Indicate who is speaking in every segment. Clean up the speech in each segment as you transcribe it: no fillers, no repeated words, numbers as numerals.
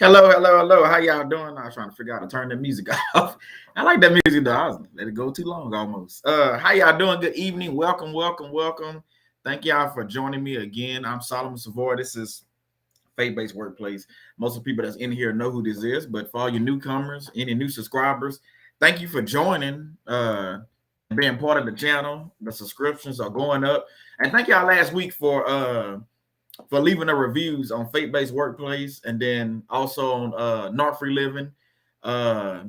Speaker 1: Hello. How y'all doing? I was trying to figure out how to turn the music off. I like that music though. I was let it go too long almost. How y'all doing? Good evening. Welcome. Thank y'all for joining me again. I'm Solomon Savoy. This is Faith-Based Workplace. Most of the people that's in here know who this is, but for all you newcomers, any new subscribers, thank you for joining. Being part of the channel. The subscriptions are going up, and thank y'all last week for leaving the reviews on Faith-Based Workplace, and then also on Not Free Living. I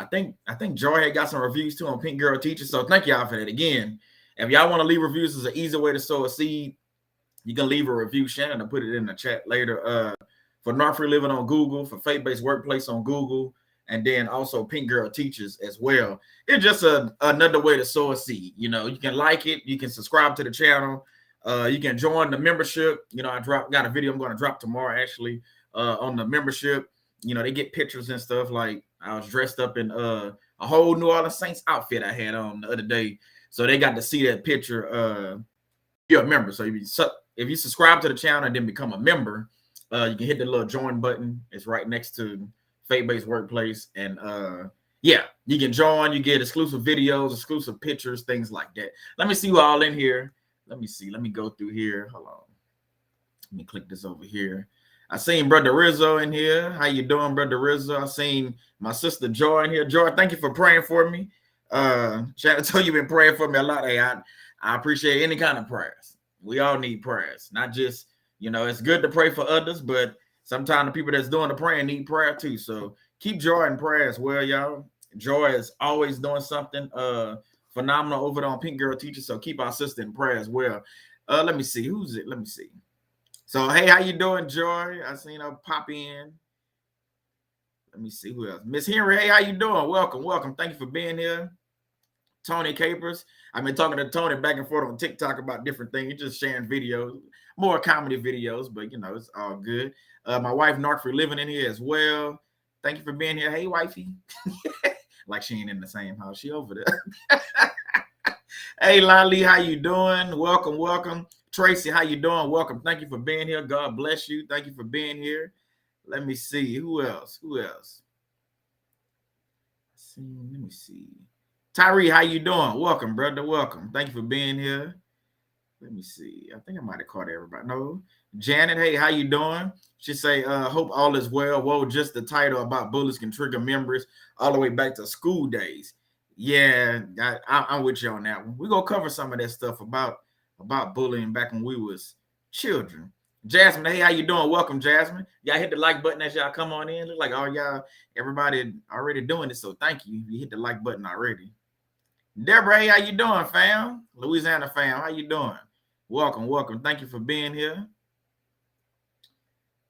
Speaker 1: think Joy had got some reviews too on Pink Girl Teacher. So thank y'all for that. Again, if y'all want to leave reviews, is an easy way to sow a seed. You can leave a review. Shannon will put it in the chat later. For Not Free Living on Google, for Faith-Based Workplace on Google, and then also Pink Girl Teachers as well. It's just another way to sow a seed. You know, you can like it, you can subscribe to the channel. You can join the membership. You know, I got a video I'm going to drop tomorrow actually on the membership. You know, they get pictures and stuff. Like I was dressed up in a whole New Orleans Saints outfit I had on the other day. So they got to see that picture. You're a member. So if you subscribe to the channel and then become a member, you can hit the little join button. It's right next to Faith-Based Workplace. And yeah, you can join. You get exclusive videos, exclusive pictures, things like that. Let me see who all in here. Let me see. Let me go through here. Hold on. Let me click this over here. I seen Brother Rizzo in here. How you doing, Brother Rizzo? I seen my sister Joy in here. Joy, thank you for praying for me. Shannon told you been praying for me a lot. Hey, I appreciate any kind of prayers. We all need prayers. Not just, you know, it's good to pray for others, but sometimes the people that's doing the praying need prayer too. So keep Joy in prayer as well, y'all. Joy is always doing something phenomenal over there on Pink Girl Teacher. So keep our sister in prayer as well. Let me see. Who's it? Let me see. So, hey, how you doing, Joy? I seen her pop in. Let me see who else. Miss Henry, hey, how you doing? Welcome. Thank you for being here. Tony Capers. I've been talking to Tony back and forth on TikTok about different things, just sharing videos, more comedy videos, but, you know, it's all good. My wife, Not Free Living, in here as well. Thank you for being here. Hey, wifey. Like she ain't in the same house. She over there. Hey, Lali, how you doing? Welcome. Tracy, how you doing? Welcome. Thank you for being here. God bless you. Thank you for being here. Let me see. Who else? Let me see. Tyree, how you doing? Welcome, brother. Welcome. Thank you for being here. Let me see. I think I might have caught everybody. No. Janet, hey, how you doing? She say, hope all is well. Whoa, just the title about bullies can trigger memories all the way back to school days. Yeah, I'm with you on that one. We're going to cover some of that stuff about bullying back when we was children. Jasmine, hey, how you doing? Welcome, Jasmine. Y'all hit the like button as y'all come on in. Look like everybody already doing it, so thank you. You hit the like button already. Deborah, hey, how you doing, fam? Louisiana fam, how you doing? Welcome. Thank you for being here.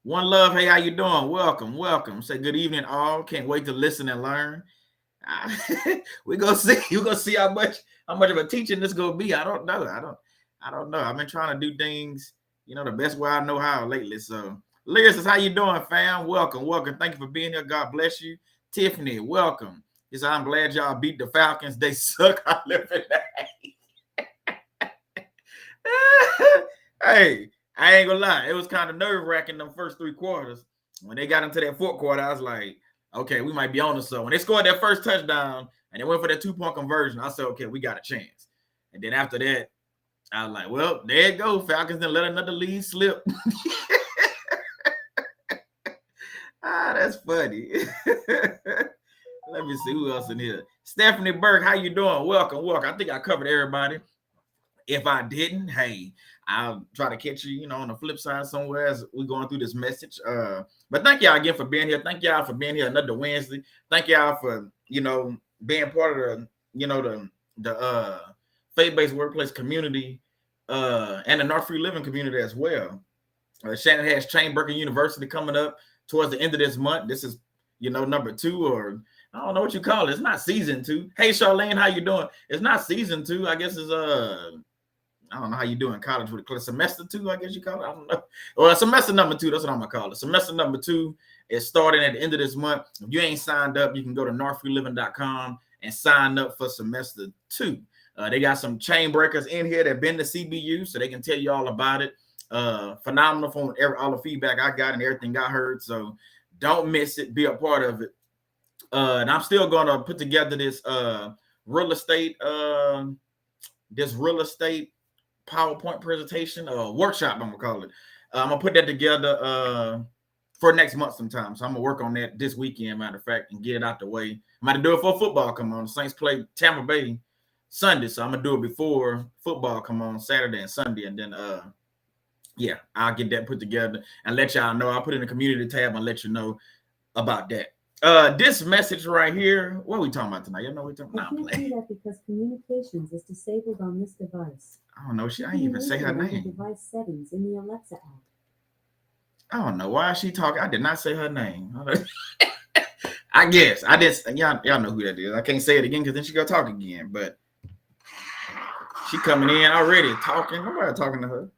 Speaker 1: One Love, hey, how you doing? Welcome. Say good evening, all. Can't wait to listen and learn. We're gonna see. You're gonna see how much of a teaching this gonna be. I don't know. I've been trying to do things, you know, the best way I know how lately. So Liz says, how you doing, fam? Welcome. Thank you for being here. God bless you. Tiffany, welcome. He said, I'm glad y'all beat the Falcons. They suck. I live in that. Hey, I ain't gonna lie. It was kind of nerve-wracking them first 3 quarters. When they got into that 4th quarter, I was like, okay, we might be on to something. When they scored that first touchdown and they went for that 2-point conversion, I said, okay, we got a chance. And then after that, I was like, well, there you go. Falcons didn't let another lead slip. That's funny. Let me see who else in here. Stephanie Burke, how you doing? Welcome. I think I covered everybody. If I didn't, hey, I'll try to catch you, on the flip side somewhere as we're going through this message. But thank y'all again for being here. Thank y'all for being here another Wednesday. Thank y'all for, being part of the faith-based workplace community and the North Free Living community as well. Shannon has Chainbreaker University coming up towards the end of this month. This is, number 2, or I don't know what you call it. It's not season 2. Hey, Charlene, how you doing? It's not season 2. I guess it's I don't know how you do in college with it. Semester 2, I guess you call it. I don't know. Or semester number 2. That's what I'm gonna call it. Semester number 2 is starting at the end of this month. If you ain't signed up, you can go to northfreeliving.com and sign up for semester 2. They got some chain breakers in here that been to CBU, so they can tell you all about it. Phenomenal from all the feedback I got and everything I heard. So Don't miss it. Be a part of it. And I'm still going to put together this real estate PowerPoint presentation, workshop, I'm going to call it. I'm going to put that together for next month sometime. So I'm going to work on that this weekend, matter of fact, and get it out the way. I'm going to do it before football come on. The Saints play Tampa Bay Sunday, so I'm going to do it before football come on Saturday and Sunday. And then, yeah, I'll get that put together and let y'all know. I'll put it in the community tab and let you know about that. This message right here, what are we talking about tonight? You know what we're talking about?
Speaker 2: I can't do that because communications is disabled on this device.
Speaker 1: I don't know. I ain't even say her name.
Speaker 2: Device settings in the Alexa app.
Speaker 1: I don't know why is she talking. I did not say her name. I guess I did. Y'all know who that is. I can't say it again because then she gonna talk again. But she coming in already talking. Nobody talking to her.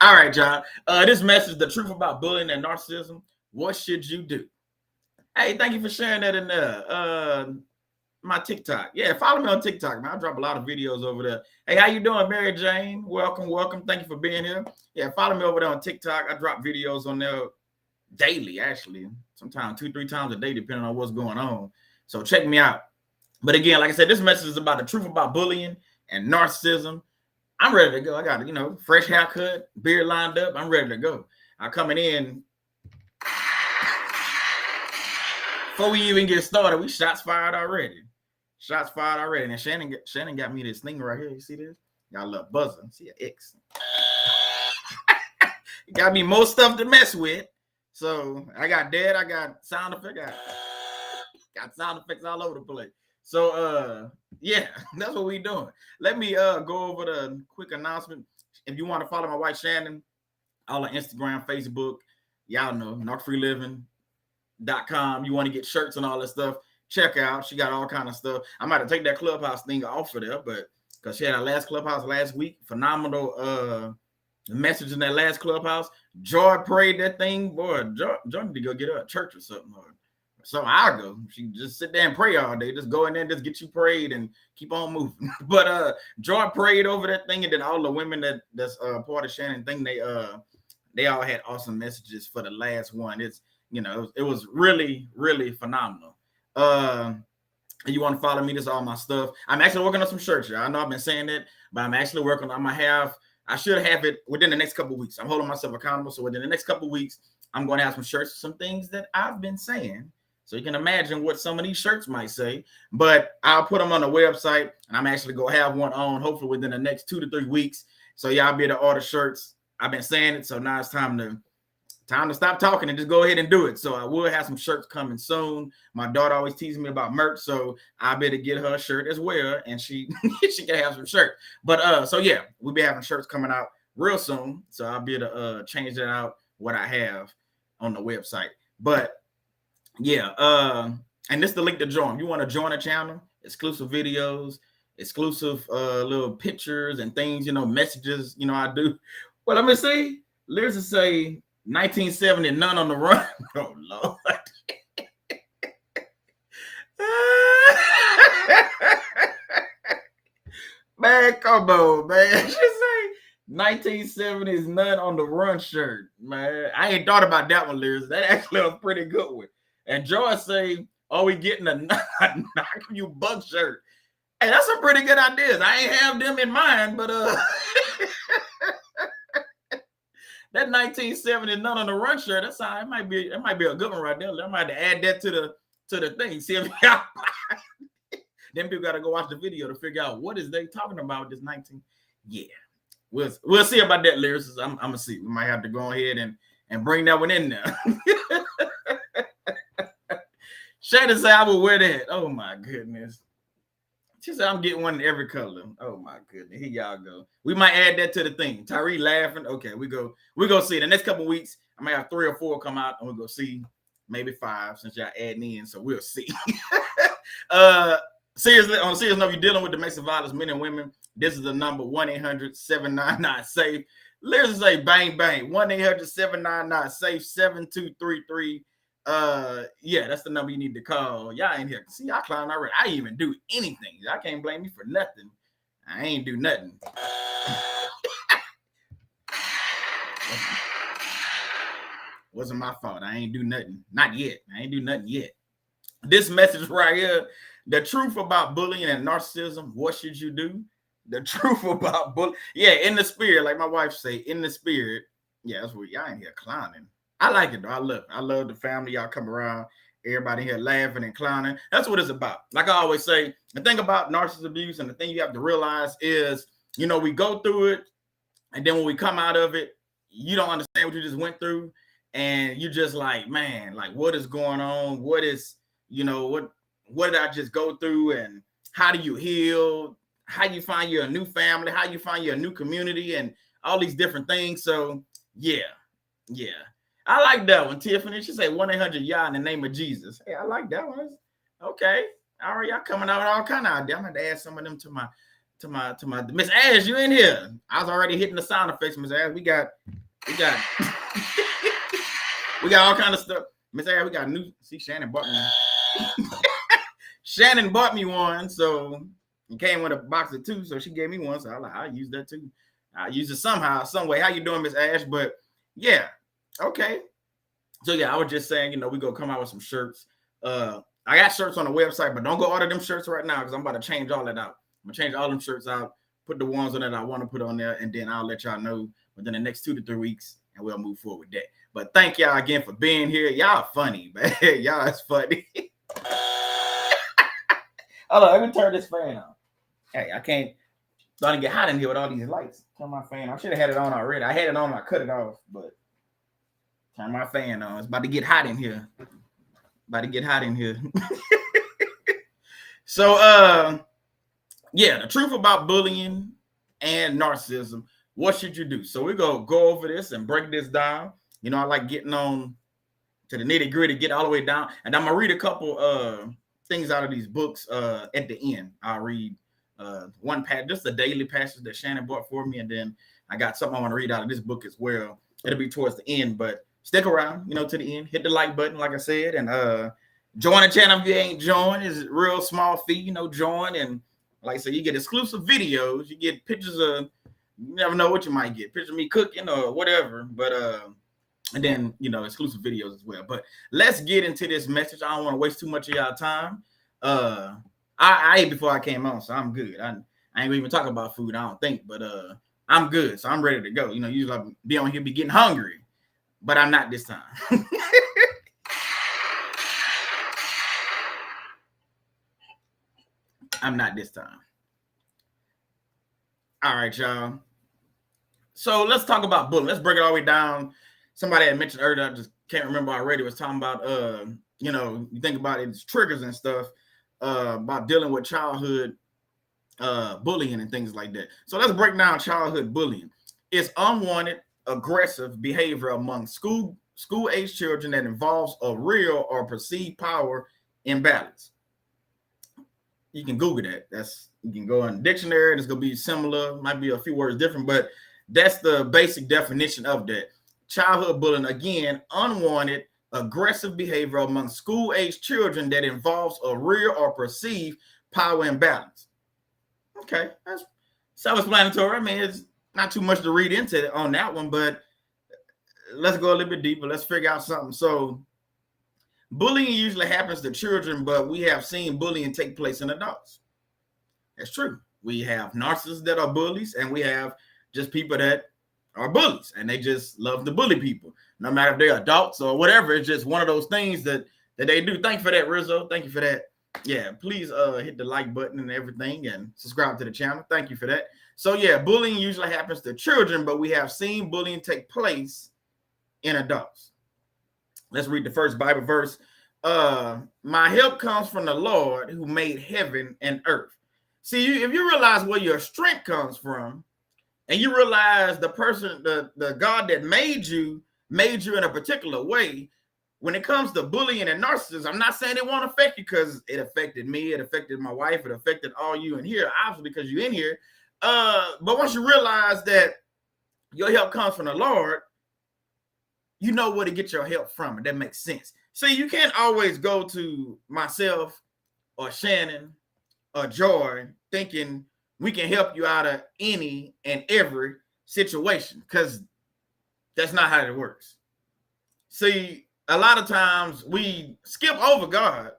Speaker 1: All right, John. This message: the truth about bullying and narcissism. What should you do? Hey, thank you for sharing that in there. My TikTok. Yeah, follow me on TikTok, man. I drop a lot of videos over there. Hey, how you doing, Mary Jane? Welcome. Thank you for being here. Yeah, follow me over there on TikTok. I drop videos on there daily, actually. Sometimes 2-3 times a day, depending on what's going on. So check me out. But again, like I said, this message is about the truth about bullying and narcissism. I'm ready to go. I got, fresh haircut, beard lined up. I'm ready to go. I'm coming in. Before we even get started, we shots fired already. And Shannon got me this thing right here. You see this? Got a little buzzer. See an X. Got me more stuff to mess with. So I got that. I got sound effects. Got sound effects all over the place. So yeah, that's what we doing. Let me go over the quick announcement. If you want to follow my wife Shannon, all on Instagram, Facebook, y'all know, narcfreeliving.com. You want to get shirts and all that stuff, check out. She got all kind of stuff. I might have take that Clubhouse thing off of there, but because she had our last Clubhouse last week, phenomenal message in that last Clubhouse. Joy prayed that thing, boy. Joy need to go get her a church or something. So I'll go. She just sit there and pray all day. Just go in there and just get you prayed and keep on moving. But Joy prayed over that thing, and then all the women that's part of Shannon thing, they all had awesome messages for the last one. It was really, really phenomenal. You want to follow me? This is all my stuff. I'm actually working on some shirts. I know I've been saying that, but I'm actually working. I should have it within the next couple of weeks. I'm holding myself accountable. So within the next couple of weeks, I'm going to have some shirts, some things that I've been saying. So you can imagine what some of these shirts might say. But I'll put them on the website, and I'm actually going to have one on hopefully within the next 2 to 3 weeks. So y'all be able to order shirts. I've been saying it, so now it's time to stop talking and just go ahead and do it. So I will have some shirts coming soon. My daughter always teases me about merch, so I better get her a shirt as well, and she can have some shirts. But so yeah, we'll be having shirts coming out real soon. So I'll be able to change that out what I have on the website. But yeah, and this is the link to join. You want to join the channel, exclusive videos, exclusive little pictures and things, messages, I do. Well, let me see. Let's just say 1970, none on the run. Oh, Lord. Man, come on, man. Just say 1970s, none on the run shirt, man. I ain't thought about that one, Lyrics. That actually was a pretty good one. And Joy say, are we getting a knock you bug shirt? Hey, that's some pretty good ideas. I ain't have them in mind, but that 1970 none on the run shirt, that's how it might be a good one right there. I might have to add that to the thing. See if y'all then people gotta go watch the video to figure out what is they talking about with this 19. Yeah. We'll see about that, Lyrics. I'm gonna see. We might have to go ahead and bring that one in there. Shannon said I will wear that. Oh my goodness. She said I'm getting one in every color. Oh my goodness. Here y'all go. We might add that to the thing. Tyree laughing. Okay, we go see. The next couple of weeks, I may have 3 or 4 come out, and we'll go see maybe 5 since y'all adding in. So we'll see. Seriously, on a serious note, you're dealing with domestic violence, men and women. This is the number 1-800-799-SAFE. Let's say bang bang. 1-800-799-SAFE 7233. Yeah, that's the number you need to call. Y'all ain't here. See, y'all clown already. I didn't even do anything. I can't blame me for nothing. I ain't do nothing. Wasn't my fault. I ain't do nothing. Not yet. I ain't do nothing yet. This message right here, the truth about bullying and narcissism. What should you do? The truth about bullying. Yeah, in the spirit, like my wife say, in the spirit. Yeah, that's what y'all ain't here clowning. I like it though. I love it. I love the family. Y'all come around. Everybody here laughing and clowning. That's what it's about. Like I always say, the thing about narcissist abuse and the thing you have to realize is, you know, we go through it, and then when we come out of it, you don't understand what you just went through, and you just like, man, like what is going on? What is, you know, what did I just go through, and how do you heal? How you find your new family? How you find your new community, and all these different things. So yeah. I like that one, Tiffany. She said 1-800-YA in the name of Jesus. Hey, I like that one. Okay. All right, y'all coming out with all kind of ideas. I'm gonna add some of them to my Miss Ash, you in here. I was already hitting the sound effects, Miss Ash. We got we got all kind of stuff. Miss Ash, we got new. See, Shannon bought me. Shannon bought me one, so it came with a box of 2, so she gave me one. So I'll use that too. I'll use it somehow, some way. How you doing, Miss Ash? But yeah. Okay. So yeah, I was just saying, you know, we go come out with some shirts. I got shirts on the website, but don't go order them shirts right now because I'm about to change all that out. I'm gonna change all them shirts out, put the ones on that I want to put on there, and then I'll let y'all know within the next 2 to 3 weeks, and we'll move forward with that. But thank y'all again for being here. Y'all funny, man. Y'all is funny. Hold on, let me turn this fan on. Hey, I can't. Starting to get hot in here with all these lights. Turn my fan. I should have had it on already. I had it on. I cut it off, but. Turn my fan on. It's about to get hot in here. So, yeah, the truth about bullying and narcissism. What should you do? So we're going to go over this and break this down. You know, I like getting on to the nitty gritty, get all the way down. And I'm going to read a couple things out of these books at the end. I'll read one passage, just a daily passage that Shannon bought for me. And then I got something I want to read out of this book as well. It'll be towards the end, but stick around, you know, to the end. Hit the like button, like I said, and join the channel if you ain't joined. It's a real small fee, you know, join. And like I said, you get exclusive videos. You get pictures of, you never know what you might get. Picture of me cooking or whatever. But, and then, you know, exclusive videos as well. But let's get into this message. I don't want to waste too much of y'all time. I ate before I came on, so I'm good. I ain't even talking about food, I don't think. But I'm good, so I'm ready to go. You know, usually I be on here, be getting hungry. But I'm not this time. I'm not this time. All right, y'all. So let's talk about bullying. Let's break it all the way down. Somebody had mentioned earlier, I just can't remember already, was talking about, you know, you think about it, it's triggers and stuff, about dealing with childhood bullying and things like that. So let's break down childhood bullying. It's unwanted, aggressive behavior among school-age children that involves a real or perceived power imbalance. You can Google that. You can go in the dictionary, and it's gonna be similar, might be a few words different, but that's the basic definition of that. Childhood bullying, again, unwanted, aggressive behavior among school-age children that involves a real or perceived power imbalance. Okay, that's self-explanatory. I mean, it's not too much to read into on that one, but let's go a little bit deeper. Let's figure out something. So bullying usually happens to children, but we have seen bullying take place in adults. That's true. We have narcissists that are bullies, and we have just people that are bullies, and they just love to bully people. No matter if they're adults or whatever, it's just one of those things that they do. Thank you for that, Rizzo. Thank you for that. Yeah, please hit the like button and everything and subscribe to the channel. Thank you for that. So yeah, bullying usually happens to children, but we have seen bullying take place in adults. Let's read the first Bible verse. My help comes from the Lord who made heaven and earth. See, if you realize where your strength comes from, and you realize the person, the God that made you in a particular way, when it comes to bullying and narcissism, I'm not saying it won't affect you, because it affected me, it affected my wife, it affected all you in here, obviously because you're in here. But once you realize that your help comes from the Lord, you know where to get your help from, and that makes sense. See, you can't always go to myself or Shannon or Joy thinking we can help you out of any and every situation, because that's not how it works. See, a lot of times we skip over God.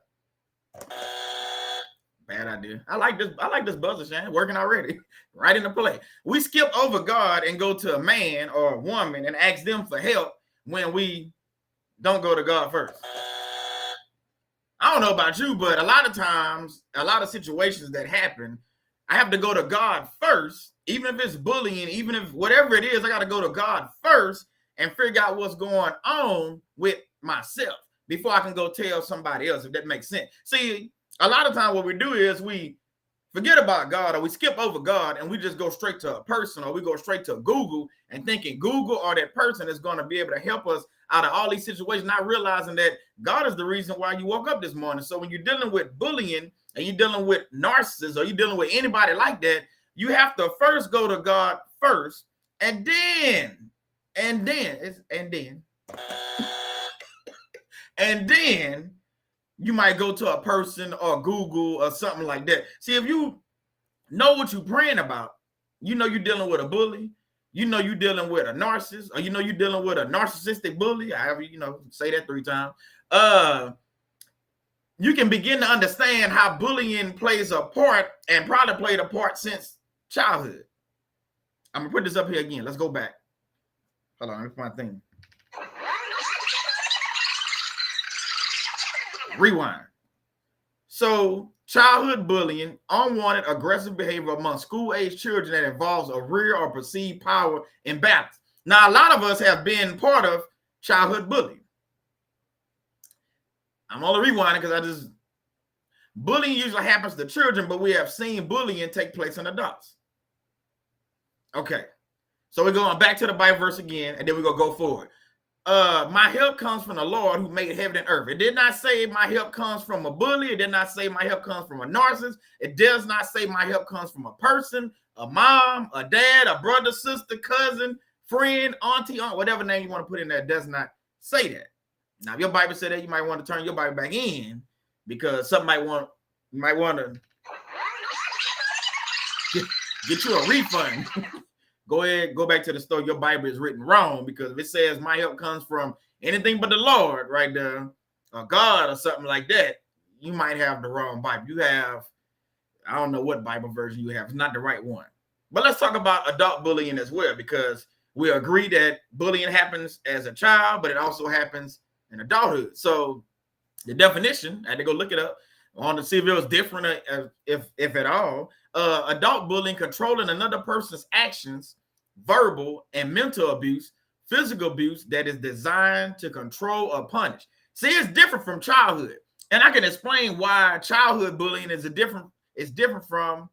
Speaker 1: Bad idea. I like this buzzer, Shane. Working already. Right into play. We skip over God and go to a man or a woman and ask them for help when we don't go to God first. I don't know about you, but a lot of times, a lot of situations that happen, I have to go to God first, even if it's bullying, even if whatever it is, I got to go to God first and figure out what's going on with myself before I can go tell somebody else, if that makes sense. See, a lot of times what we do is we forget about God, or we skip over God and we just go straight to a person, or we go straight to Google and thinking Google or that person is going to be able to help us out of all these situations, not realizing that God is the reason why you woke up this morning. So when you're dealing with bullying and you're dealing with narcissists, or you're dealing with anybody like that, you have to first go to God first, and then you might go to a person or Google or something like that. See, if you know what you're praying about, you know you're dealing with a bully, you know you're dealing with a narcissist, or you know you're dealing with a narcissistic bully, however, say that 3 times. You can begin to understand how bullying plays a part, and probably played a part since childhood. I'm going to put this up here again. Let's go back. Hold on, that's my thing. Rewind. So, childhood bullying, unwanted aggressive behavior among school-age children that involves a real or perceived power imbalance. Now, a lot of us have been part of childhood bullying. I'm only rewinding because bullying usually happens to children, but we have seen bullying take place in adults. Okay. So we're going back to the Bible verse again, and then we're going to go forward. My help comes from the Lord who made heaven and earth. It did not say my help comes from a bully. It did not say my help comes from a narcissist. It does not say my help comes from a person, a mom, a dad, a brother, sister, cousin, friend, auntie, aunt, whatever name you want to put in there. It does not say that. Now, if your Bible said that, you might want to turn your Bible back in, because something you might want to get you a refund. Go ahead, go back to the store. Your Bible is written wrong, because if it says my help comes from anything but the Lord right there, or God or something like that, you might have the wrong Bible. You have, I don't know what Bible version you have. It's not the right one. But let's talk about adult bullying as well, because we agree that bullying happens as a child, but it also happens in adulthood. So the definition, I had to go look it up. I wanted to see if it was different, if at all. Adult bullying, controlling another person's actions, verbal and mental abuse, physical abuse that is designed to control or punish. See, it's different from childhood. And I can explain why childhood bullying is different from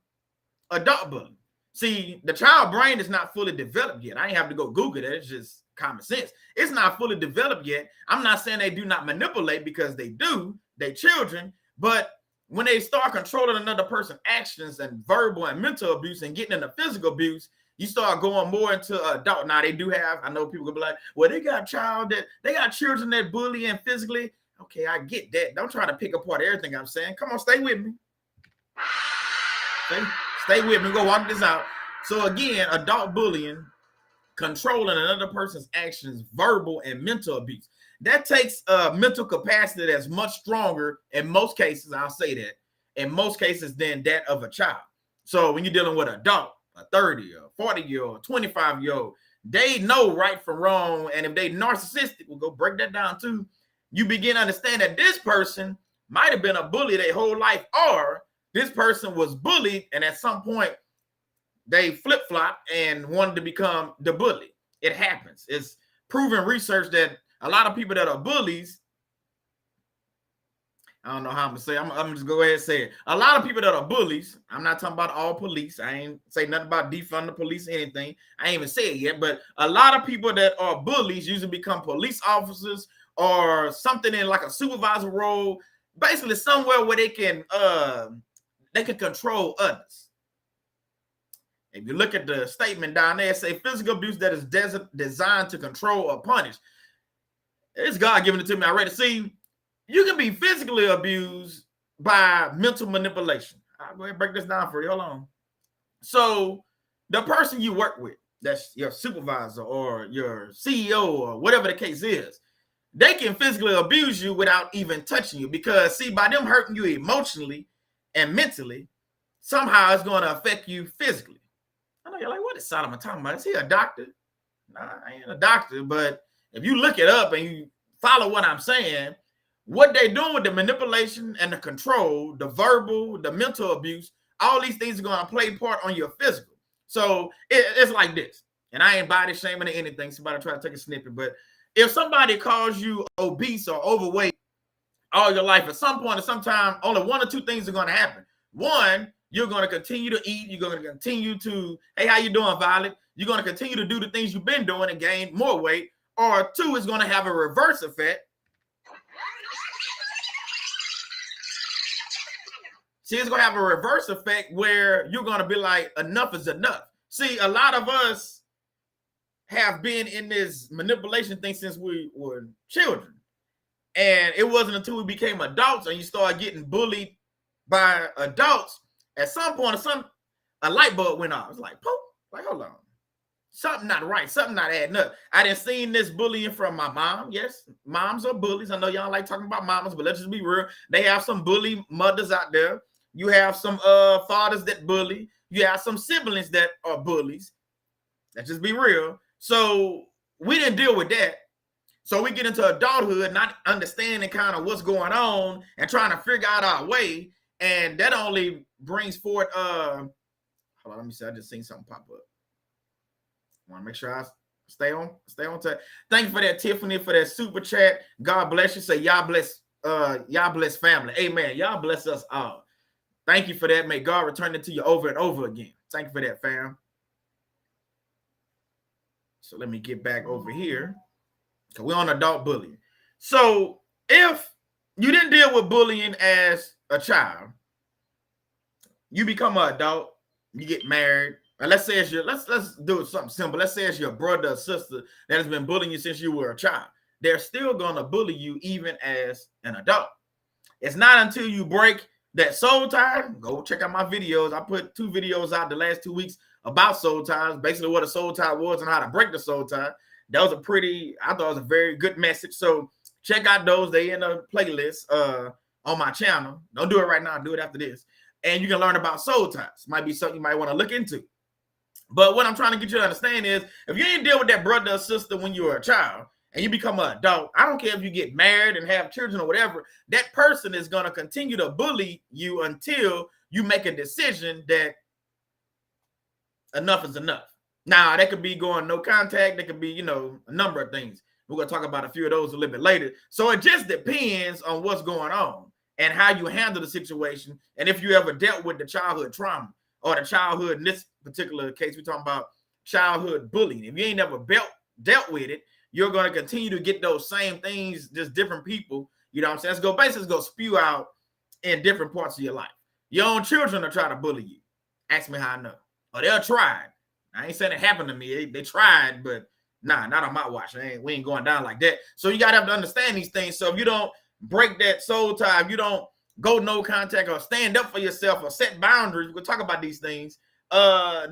Speaker 1: adult bullying. See, the child brain is not fully developed yet. I ain't have to go Google that. It's just common sense. It's not fully developed yet. I'm not saying they do not manipulate, because they do. They children. But when they start controlling another person's actions and verbal and mental abuse and getting into physical abuse, you start going more into adult. Now, they do have, I know people will be like, well, they got children that bully and physically. Okay, I get that. Don't try to pick apart everything I'm saying. Come on, stay with me. Stay with me. Go walk this out. So again, adult bullying, controlling another person's actions, verbal and mental abuse. That takes a mental capacity that's much stronger in most cases, I'll say that, in most cases than that of a child. So when you're dealing with an adult, a 30 or 40-year-old, 25-year-old, they know right from wrong. And if they narcissistic, we'll go break that down too. You begin to understand that this person might have been a bully their whole life, or this person was bullied and at some point they flip-flopped and wanted to become the bully. It happens. It's proven research that a lot of people that are bullies, I don't know how I'm gonna say. I'm just go ahead and say it. A lot of people that are bullies. I'm not talking about all police. I ain't say nothing about defund the police or anything. I ain't even say it yet. But a lot of people that are bullies usually become police officers or something in like a supervisor role. Basically, somewhere where they can control others. If you look at the statement down there, it say physical abuse that is designed to control or punish. It's God giving it to me. I already see. You can be physically abused by mental manipulation. I'll go ahead and break this down for you. Hold on. So the person you work with, that's your supervisor or your CEO or whatever the case is, they can physically abuse you without even touching you, because see, by them hurting you emotionally and mentally, somehow it's going to affect you physically. I know you're like, what is Solomon talking about? Is he a doctor? Nah, I ain't a doctor, but if you look it up and you follow what I'm saying, what they're doing with the manipulation and the control, the verbal, the mental abuse, all these things are going to play part on your physical. So it's like this, and I ain't body shaming or anything. Somebody try to take a snippet, but if somebody calls you obese or overweight all your life, at some point or sometime, only one or two things are going to happen. One, you're going to continue to eat. You're going to continue to, hey, how you doing, Violet? You're going to continue to do the things you've been doing and gain more weight. Or two, is going to have a reverse effect. See, it's going to have a reverse effect where you're going to be like, enough is enough. See, a lot of us have been in this manipulation thing since we were children. And it wasn't until we became adults and you start getting bullied by adults, at some point, a light bulb went off. It's like, poof, like, hold on. Something not right. Something not adding up. I didn't seen this bullying from my mom. Yes, moms are bullies. I know y'all like talking about mamas, but let's just be real. They have some bully mothers out there. You have some fathers that bully. You have some siblings that are bullies. Let's just be real. So we didn't deal with that. So we get into adulthood, not understanding kind of what's going on and trying to figure out our way. And that only brings forth, hold on, let me see. I just seen something pop up. I want to make sure I stay on time. Thank you for that, Tiffany, for that super chat. God bless you. Say, y'all bless family. Amen. Y'all bless us all. Thank you for that. May God return it to you over and over again. Thank you for that, fam. So let me get back over here, because we're on adult bullying. So if you didn't deal with bullying as a child, you become an adult, you get married, and let's say it's your, let's do something simple. Let's say it's your brother or sister that has been bullying you since you were a child. They're still going to bully you even as an adult. It's not until you break that soul tie. Go check out my videos. I put 2 videos out the last 2 weeks about soul ties, basically what a soul tie was and how to break the soul tie. That was I thought it was a very good message. So check out those. They in a playlist on my channel. Don't do it right now. Do it after this. And you can learn about soul ties. Might be something you might want to look into. But what I'm trying to get you to understand is, if you didn't deal with that brother or sister when you were a child and you become an adult, I don't care if you get married and have children or whatever, that person is going to continue to bully you until you make a decision that enough is enough. Now, that could be going no contact. That could be, a number of things. We're going to talk about a few of those a little bit later. So it just depends on what's going on and how you handle the situation. And if you ever dealt with the childhood trauma or the childhood, in this particular case, we're talking about childhood bullying. If you ain't never dealt with it, you're going to continue to get those same things, just different people. You know what I'm saying? It's going to spew out in different parts of your life. Your own children are trying to bully you. Ask me how I know. Or they'll try. I ain't saying it happened to me. They tried, but nah, not on my watch. We ain't going down like that. So you got to have to understand these things. So if you don't break that soul tie, if you don't go no contact or stand up for yourself or set boundaries, we'll talk about these things.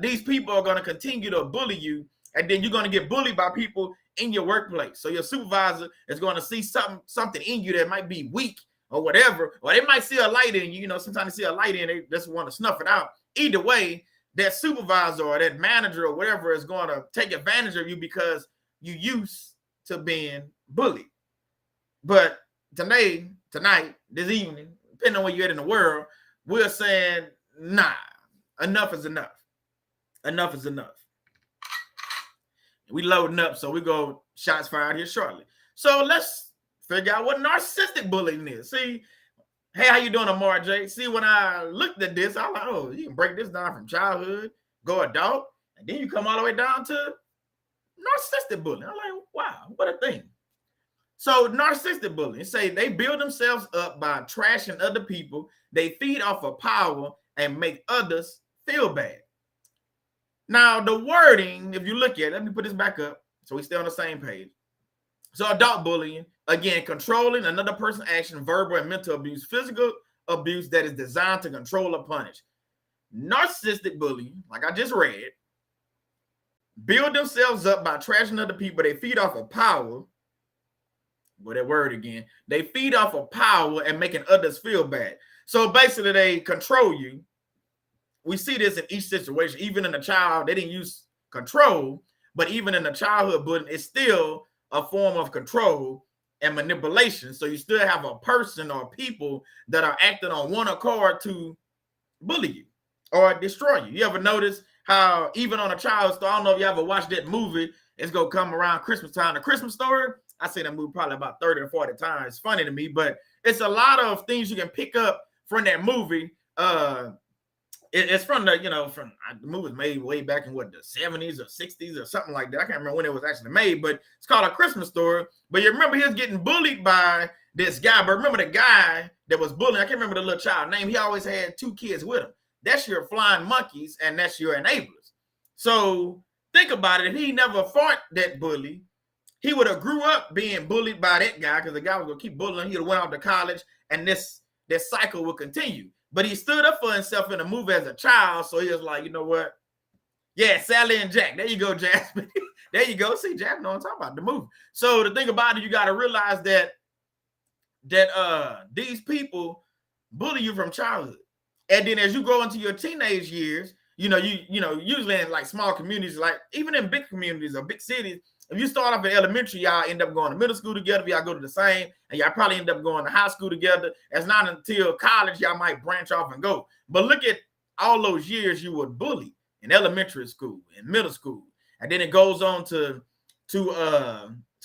Speaker 1: These people are going to continue to bully you, and then you're going to get bullied by people in your workplace. So your supervisor is going to see something in you that might be weak or whatever, or they might see a light in you. Sometimes they see a light in, they just want to snuff it out. Either way, that supervisor or that manager or whatever is going to take advantage of you because you used to being bullied. But tonight, this evening, depending on where you're at in the world, we're saying, nah, enough is enough. Enough is enough. We loading up, so we go shots fired here shortly. So let's figure out what narcissistic bullying is. See, hey, how you doing, Amar J? See, when I looked at this, I was like, oh, you can break this down from childhood, go adult, and then you come all the way down to narcissistic bullying. I'm like, wow, what a thing. So narcissistic bullying, say they build themselves up by trashing other people. They feed off of power and make others feel bad. Now, the wording, if you look at it, let me put this back up so we stay on the same page. So adult bullying, again, controlling another person's action, verbal and mental abuse, physical abuse that is designed to control or punish. Narcissistic bullying, like I just read, build themselves up by trashing other people. They feed off of power. Well, that word again. They feed off of power and making others feel bad. So basically, they control you. We see this in each situation. Even in a child, they didn't use control, but even in the childhood bullying, it's still a form of control and manipulation. So you still have a person or people that are acting on one accord to bully you or destroy you. You ever notice how even on a child's story, I don't know if you ever watched that movie, it's going to come around Christmas time, The Christmas Story. I say that movie probably about 30 or 40 times. It's funny to me, but it's a lot of things you can pick up from that movie. It's from the, from the movie was made way back in the 70s or 60s or something like that. I can't remember when it was actually made, but it's called A Christmas Story. But you remember he was getting bullied by this guy. But remember the guy that was bullying, I can't remember the little child name. He always had 2 kids with him. That's your flying monkeys and that's your enablers. So think about it. If he never fought that bully, he would have grew up being bullied by that guy because the guy was going to keep bullying. He would have went off to college and this cycle would continue. But he stood up for himself in the movie as a child. So he was like, you know what? Yeah, Sally and Jack. There you go, Jasmine. There you go. See, Jasmine know what I'm talking about, the movie. So the thing about it, you got to realize that these people bully you from childhood. And then as you grow into your teenage years, usually in like small communities, like even in big communities or big cities, if you start off in elementary, y'all end up going to middle school together. Y'all go to the same, and y'all probably end up going to high school together. It's not until college y'all might branch off and go. But look at all those years you were bullied in elementary school, in middle school, and then it goes on to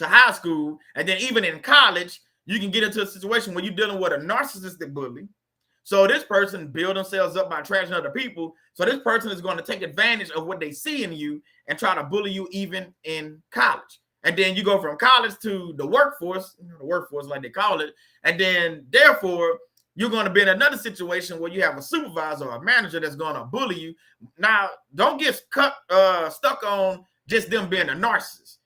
Speaker 1: high school, and then even in college, you can get into a situation where you're dealing with a narcissistic bully. So this person build themselves up by trashing other people. So this person is going to take advantage of what they see in you and try to bully you even in college. And then you go from college to the workforce like they call it. And then therefore, you're going to be in another situation where you have a supervisor or a manager that's going to bully you. Now, don't get stuck on just them being a narcissist.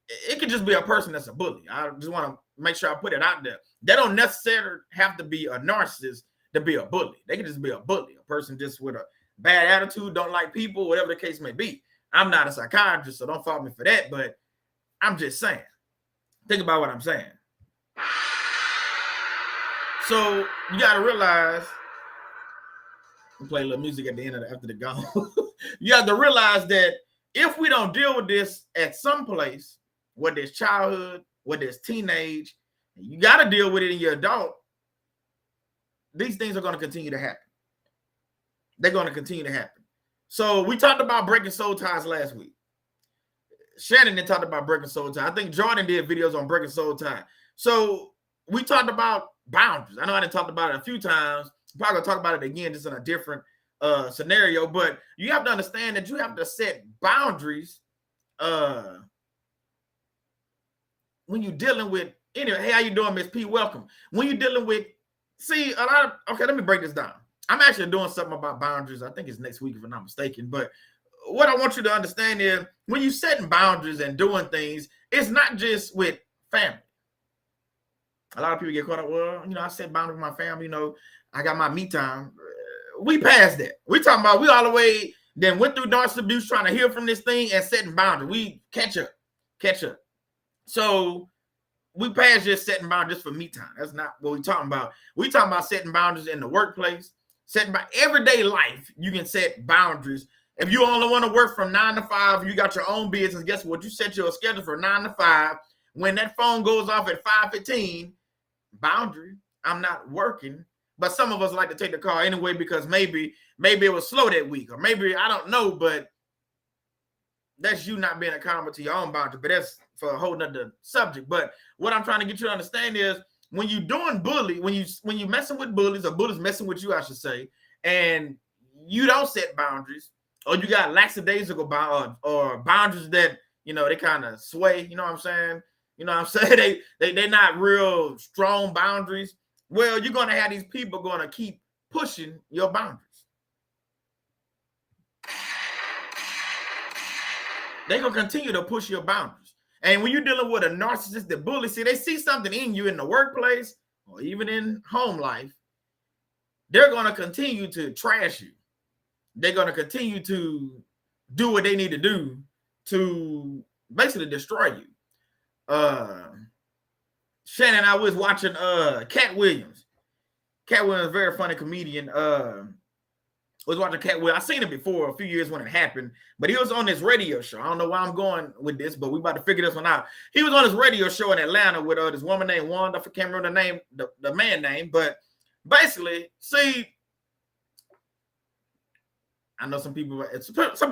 Speaker 1: It could just be a person that's a bully. I just want to make sure I put it out there. They don't necessarily have to be a narcissist to be a bully. They can just be a bully, a person just with a bad attitude, don't like people, whatever the case may be. I'm not a psychiatrist, so don't fault me for that, but I'm just saying. Think about what I'm saying. So you got to realize, we'll play a little music at the end of after the gong. You have to realize that if we don't deal with this at some place, whether it's childhood, whether it's teenage, you got to deal with it in your adult. These things are going to continue to happen. They're going to continue to happen. So we talked about breaking soul ties last week. Shannon did talk about breaking soul ties. I think Jordan did videos on breaking soul ties. So we talked about boundaries. I know I didn't talk about it a few times. I'm probably going to talk about it again, just in a different scenario. But you have to understand that you have to set boundaries when you're dealing with, anyway, hey, how you doing, Miss P? Welcome. When you're dealing with, okay, let me break this down. I'm actually doing something about boundaries. I think it's next week if I'm not mistaken. But what I want you to understand is when you're setting boundaries and doing things, it's not just with family. A lot of people get caught up, well, I set boundaries with my family. I got my me time. We passed that. We talking about we all the way then went through narcissistic abuse trying to heal from this thing and setting boundaries. We catch up. So we passed just setting boundaries for me time. That's not what we're talking about. We're talking about setting boundaries in the workplace, setting by everyday life. You can set boundaries. If you only want to work from 9 to 5, you got your own business. Guess what? You set your schedule for 9 to 5. When that phone goes off at 5:15, boundary. I'm not working. But some of us like to take the car anyway because maybe it was slow that week, or maybe I don't know. But that's you not being accountable to your own boundary. But that's for a whole nother subject. But what I'm trying to get you to understand is when you're doing bully, when you messing with bullies, or bullies messing with you, I should say, and you don't set boundaries, or you got lackadaisical boundaries, or boundaries that they kind of sway. You know what I'm saying? They're not real strong boundaries. Well, you're gonna have these people gonna keep pushing your boundaries. They're gonna continue to push your boundaries. And when you're dealing with a narcissistic bully, see, they see something in you in the workplace or even in home life, they're going to continue to trash you. They're going to continue to do what they need to do to basically destroy you. Shannon and I was watching Cat Williams. Cat Williams, very funny comedian. Was watching Cat Williams. I seen it before a few years when it happened, but he was on this radio show. I don't know why I'm going with this, but we about to figure this one out. He was on his radio show in Atlanta with this woman named Wanda. I can't remember the name, the man name, but basically, see, I know some people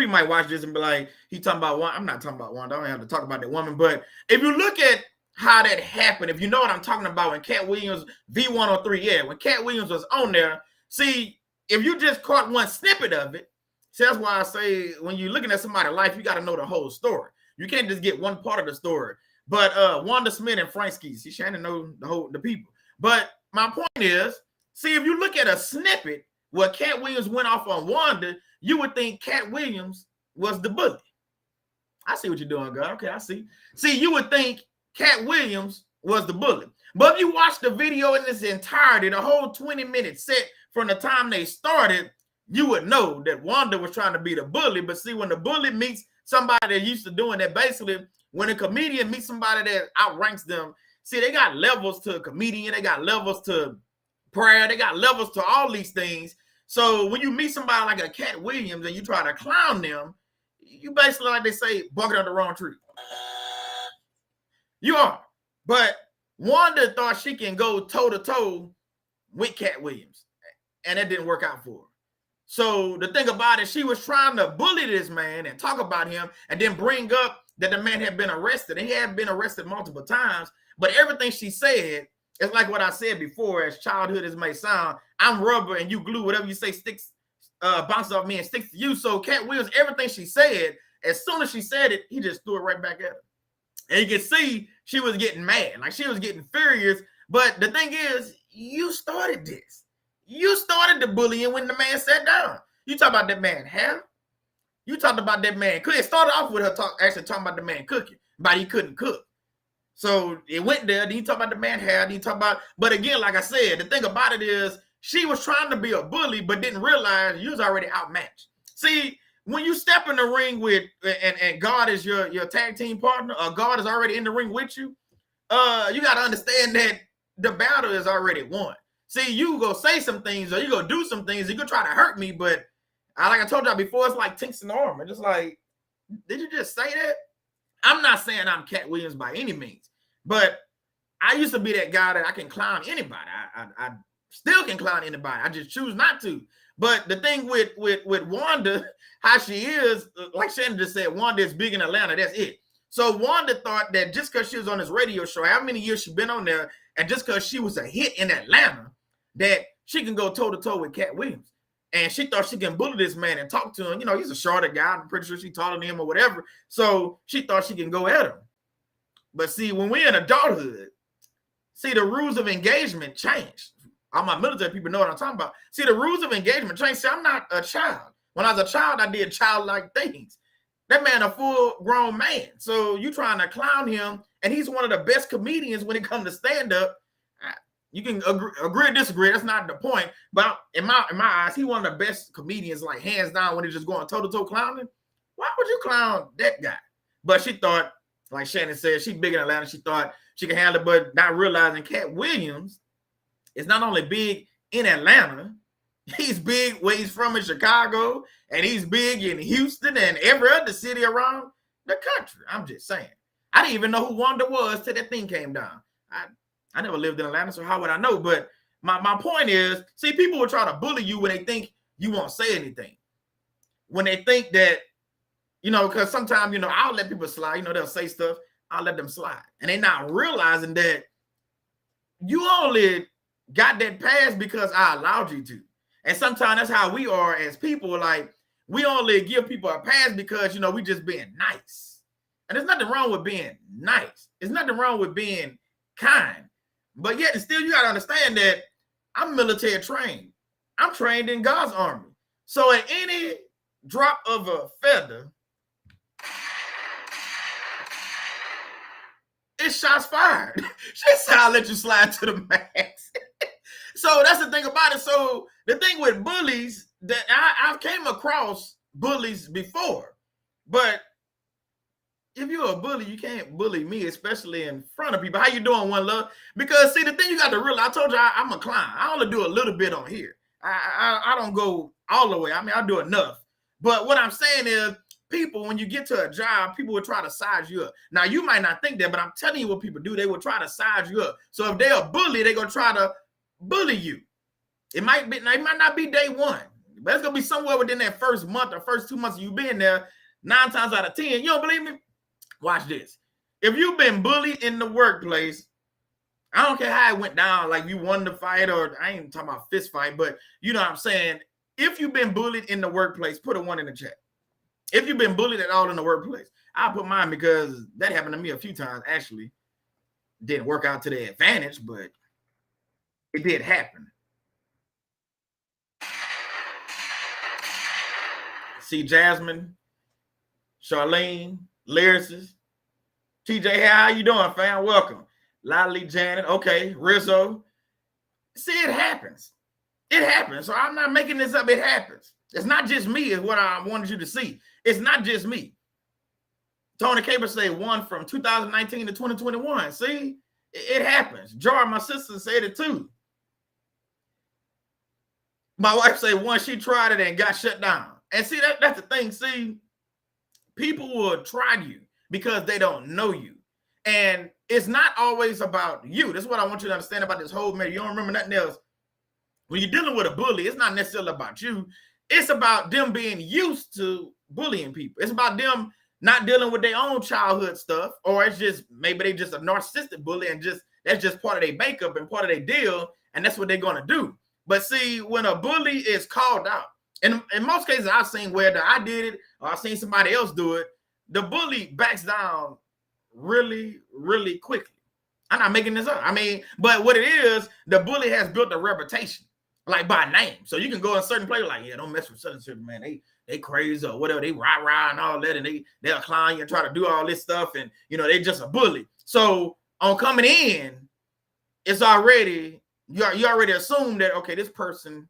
Speaker 1: might watch this and be like, he talking about Wanda. I'm not talking about Wanda. I don't have to talk about that woman, but if you look at how that happened, if you know what I'm talking about, when Cat Williams, V103, yeah, when Cat Williams was on there, see, if you just caught one snippet of it, see, that's why I say when you're looking at somebody's life, you got to know the whole story. You can't just get one part of the story. But Wanda Smith and Frankie, see, Shannon know the people. But my point is, see, if you look at a snippet where Cat Williams went off on Wanda, you would think Cat Williams was the bully. I see what you're doing, girl. Okay, I see. See, you would think Cat Williams was the bully. But if you watch the video in its entirety, the whole 20-minute set from the time they started, you would know that Wanda was trying to be the bully. But see, when the bully meets somebody that used to doing that, basically, when a comedian meets somebody that outranks them, see, they got levels to a comedian, they got levels to prayer, they got levels to all these things. So when you meet somebody like a Cat Williams and you try to clown them, you basically, like they say, barking on the wrong tree. You are. But Wanda thought she can go toe-to-toe with Cat Williams, and that didn't work out for her. So the thing about it, she was trying to bully this man and talk about him and then bring up that the man had been arrested. And he had been arrested multiple times, but everything she said is like what I said before, as childhood as may sound. I'm rubber and you glue. Whatever you say sticks, bounces off me and sticks to you. So Cat Williams, everything she said, as soon as she said it, he just threw it right back at her. And you can see she was getting mad, like she was getting furious. But the thing is, you started this. You started the bullying when the man sat down. You talk about that man hair. You talked about that man cooking. It started off with her actually talking about the man cooking, but he couldn't cook. So it went there. Then you talk about the man hair. Then you talk about, but again, like I said, the thing about it is she was trying to be a bully, but didn't realize you was already outmatched. See, when you step in the ring with, and God is your tag team partner, or God is already in the ring with you, you got to understand that the battle is already won. See, you go say some things or you go do some things, you go try to hurt me, but like I told y'all before, it's like tinks in the armor. Just like, did you just say that? I'm not saying I'm Cat Williams by any means, but I used to be that guy that I can clown anybody. I still can clown anybody. I just choose not to. But the thing with Wanda, how she is, like Shannon just said, Wanda is big in Atlanta. That's it. So Wanda thought that just because she was on this radio show, how many years she been on there, and just because she was a hit in Atlanta, that she can go toe-to-toe with Cat Williams. And she thought she can bully this man and talk to him. You know, he's a shorter guy. I'm pretty sure she's taller than him or whatever. So she thought she can go at him. But see, when we're in adulthood, see, the rules of engagement change. All my military people know what I'm talking about. See, the rules of engagement change. See, I'm not a child. When I was a child, I did childlike things. That man a full-grown man. So you trying to clown him, and he's one of the best comedians when it comes to stand-up. You can agree or disagree. That's not the point. But in my eyes, he's one of the best comedians, like hands down, when he's just going toe-to-toe clowning. Why would you clown that guy? But she thought, like Shannon said, she's big in Atlanta. She thought she could handle it, but not realizing Cat Williams is not only big in Atlanta, he's big where he's from in Chicago, and he's big in Houston and every other city around the country. I'm just saying. I didn't even know who Wanda was till that thing came down. I never lived in Atlanta, so how would I know? But my point is, see, people will try to bully you when they think you won't say anything. When they think that, you know, because sometimes, you know, I'll let people slide. You know, they'll say stuff. I'll let them slide. And they're not realizing that you only got that pass because I allowed you to. And sometimes that's how we are as people. Like, we only give people a pass because, you know, we just being nice. And there's nothing wrong with being nice. There's nothing wrong with being kind. But yet, still, you got to understand that I'm military trained. I'm trained in God's army. So at any drop of a feather, it's shots fired. She said, I'll let you slide to the max. So that's the thing about it. So the thing with bullies, that I've came across bullies before, but if you're a bully, you can't bully me, especially in front of people. How you doing, One Love? Because see, the thing you got to realize, I told you I'm a clown. I only do a little bit on here. I don't go all the way. I mean, I do enough. But what I'm saying is, people, when you get to a job, people will try to size you up. Now, you might not think that, but I'm telling you what people do. They will try to size you up. So if they're a bully, they're going to try to bully you. It might not be day one, but it's going to be somewhere within that first month or first 2 months you've been there. 9 times out of 10, you don't believe me? Watch this. If you've been bullied in the workplace, I don't care how it went down, like you won the fight, or I ain't talking about fist fight, but you know what I'm saying? If you've been bullied in the workplace, put a 1 in the chat. If you've been bullied at all in the workplace, I'll put mine because that happened to me a few times, actually. Didn't work out to their advantage, but it did happen. See Jasmine, Charlene, Lyricist, TJ, how you doing, fam? Welcome. Lolly Janet, okay, Rizzo. See, it happens. It happens. So I'm not making this up. It happens. It's not just me, is what I wanted you to see. It's not just me. Tony Caper say 1 from 2019 to 2021. See, it happens. Jar, my sister, said it too. My wife say 1, she tried it and got shut down. And see, that's the thing. See, people will try you because they don't know you. And it's not always about you. That's what I want you to understand about this whole matter. You don't remember nothing else. When you're dealing with a bully, it's not necessarily about you. It's about them being used to bullying people. It's about them not dealing with their own childhood stuff, or it's just maybe they just a narcissistic bully and just that's just part of their makeup and part of their deal, and that's what they're going to do. But see, when a bully is called out, and in most cases I've seen whether I did it or I've seen somebody else do it, the bully backs down really, really quickly. I'm not making this up. I mean, but what it is, the bully has built a reputation, like by name. So you can go in certain places like, yeah, don't mess with certain man. They crazy or whatever. They rah and all that, and they'll clown you and try to do all this stuff, and you know they just a bully. So on coming in, it's already you already assume that okay, this person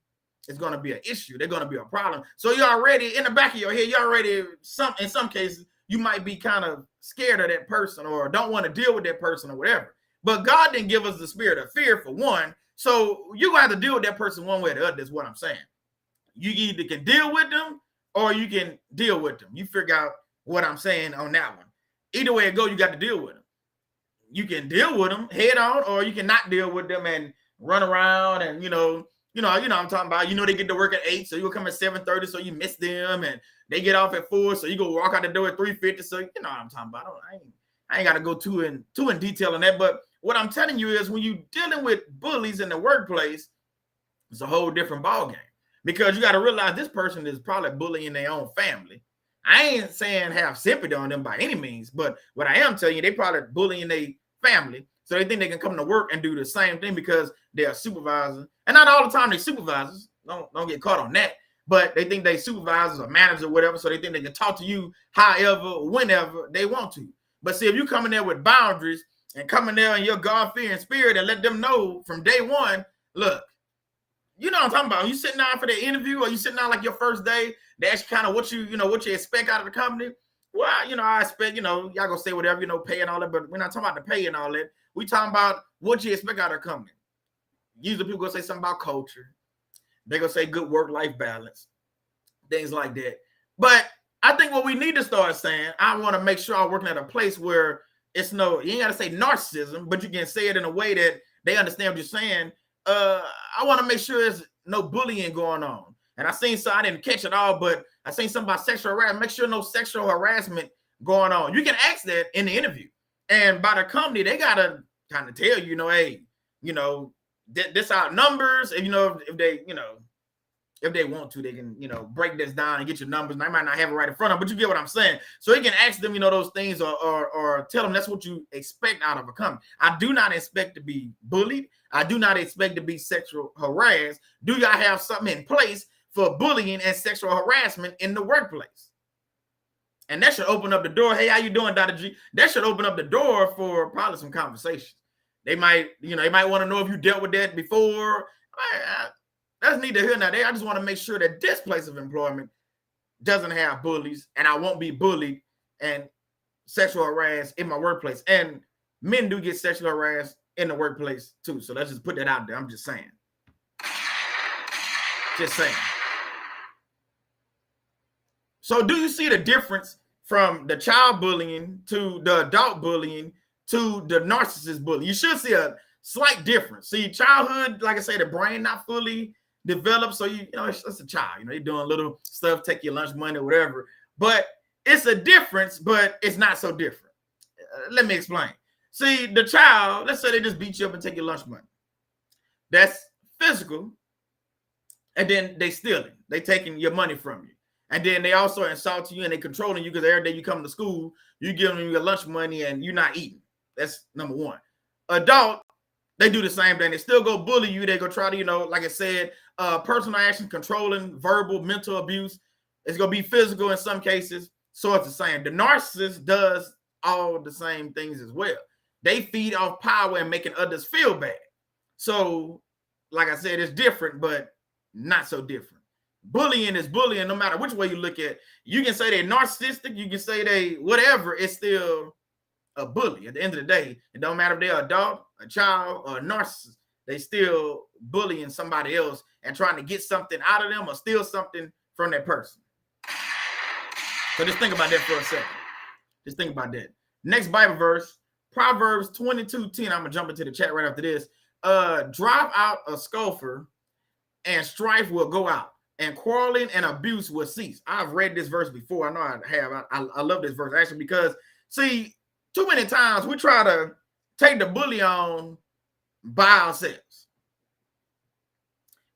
Speaker 1: is going to be an issue. They're going to be a problem. So you're already in the back of your head. You already in some cases you might be kind of scared of that person or don't want to deal with that person or whatever. But God didn't give us the spirit of fear for one. So you're going to have to deal with that person one way or the other is what I'm saying. You either can deal with them or you can deal with them. You figure out what I'm saying on that one. Either way it go, you got to deal with them. You can deal with them head on, or you can not deal with them and run around and, you know what I'm talking about. You know, they get to work at 8, so you'll come at 7:30, so you miss them, and they get off at 4, so you go walk out the door at 3:50. So you know what I'm talking about. I ain't got to go too in detail on that. But what I'm telling you is when you're dealing with bullies in the workplace, it's a whole different ballgame. Because you got to realize this person is probably bullying their own family. I ain't saying have sympathy on them by any means, but what I am telling you, they probably bullying their family. So they think they can come to work and do the same thing because they're a supervisor. And not all the time they supervisors. Don't get caught on that. But they think they supervisors or managers or whatever. So they think they can talk to you however, whenever they want to. But see, if you come in there with boundaries and come in there in your God-fearing spirit and let them know from day one, look, you know what I'm talking about. You sitting down for the interview or you sitting down like your first day, they ask you kind of what you expect out of the company. Well, I expect, y'all gonna say whatever, pay and all that, but we're not talking about the pay and all that. We talking about what you expect out of the company. Usually people gonna say something about culture. They're gonna say good work-life balance, things like that. But I think what we need to start saying, I want to make sure I'm working at a place where you ain't gotta say narcissism, but you can say it in a way that they understand what you're saying. I want to make sure there's no bullying going on. And I didn't catch it all, but I seen something about sexual harassment. Make sure no sexual harassment going on. You can ask that in the interview. And by the company, they got to kind of tell you, hey, this our numbers. And, if they want to, they can, break this down and get your numbers. And I might not have it right in front of them, but you get what I'm saying. So you can ask them, those things or tell them that's what you expect out of a company. I do not expect to be bullied. I do not expect to be sexual harassed. Do y'all have something in place for bullying and sexual harassment in the workplace? And that should open up the door. Hey, how you doing, Dr. G? That should open up the door for probably some conversations. They might want to know if you dealt with that before. That's neither here nor there. I just want to make sure that this place of employment doesn't have bullies and I won't be bullied. And sexual harassed in my workplace, and men do get sexually harassed in the workplace too. So let's just put that out there. I'm just saying. Just saying. So do you see the difference from the child bullying to the adult bullying to the narcissist bullying? You should see a slight difference. See, childhood, like I say, the brain not fully developed. So, you know, it's a child. You know, you're doing little stuff, take your lunch money or whatever. But it's a difference, but it's not so different. Let me explain. See, the child, let's say they just beat you up and take your lunch money. That's physical. And then they stealing. They taking your money from you. And then they also insult you and they controlling you because every day you come to school, you give them your lunch money and you're not eating. That's number one. Adult, they do the same thing. They still go bully you. They go try to, you know, like I said, personal action, controlling, verbal, mental abuse. It's going to be physical in some cases. So it's the same. The narcissist does all the same things as well. They feed off power and making others feel bad. So, like I said, it's different, but not so different. Bullying is bullying no matter which way you look at it. You can say they're narcissistic, you can say they whatever, it's still a bully. At the end of the day, it don't matter if they're an adult, a child, or a narcissist, they still bullying somebody else and trying to get something out of them or steal something from that person. So just think about that for a second. Just think about that. Next Bible verse, Proverbs 22:10. I'm gonna jump into the chat right after this. Drive out a scoffer and strife will go out, and quarreling and abuse will cease. I've read this verse before. I know I have. I love this verse actually because, see, too many times we try to take the bully on by ourselves.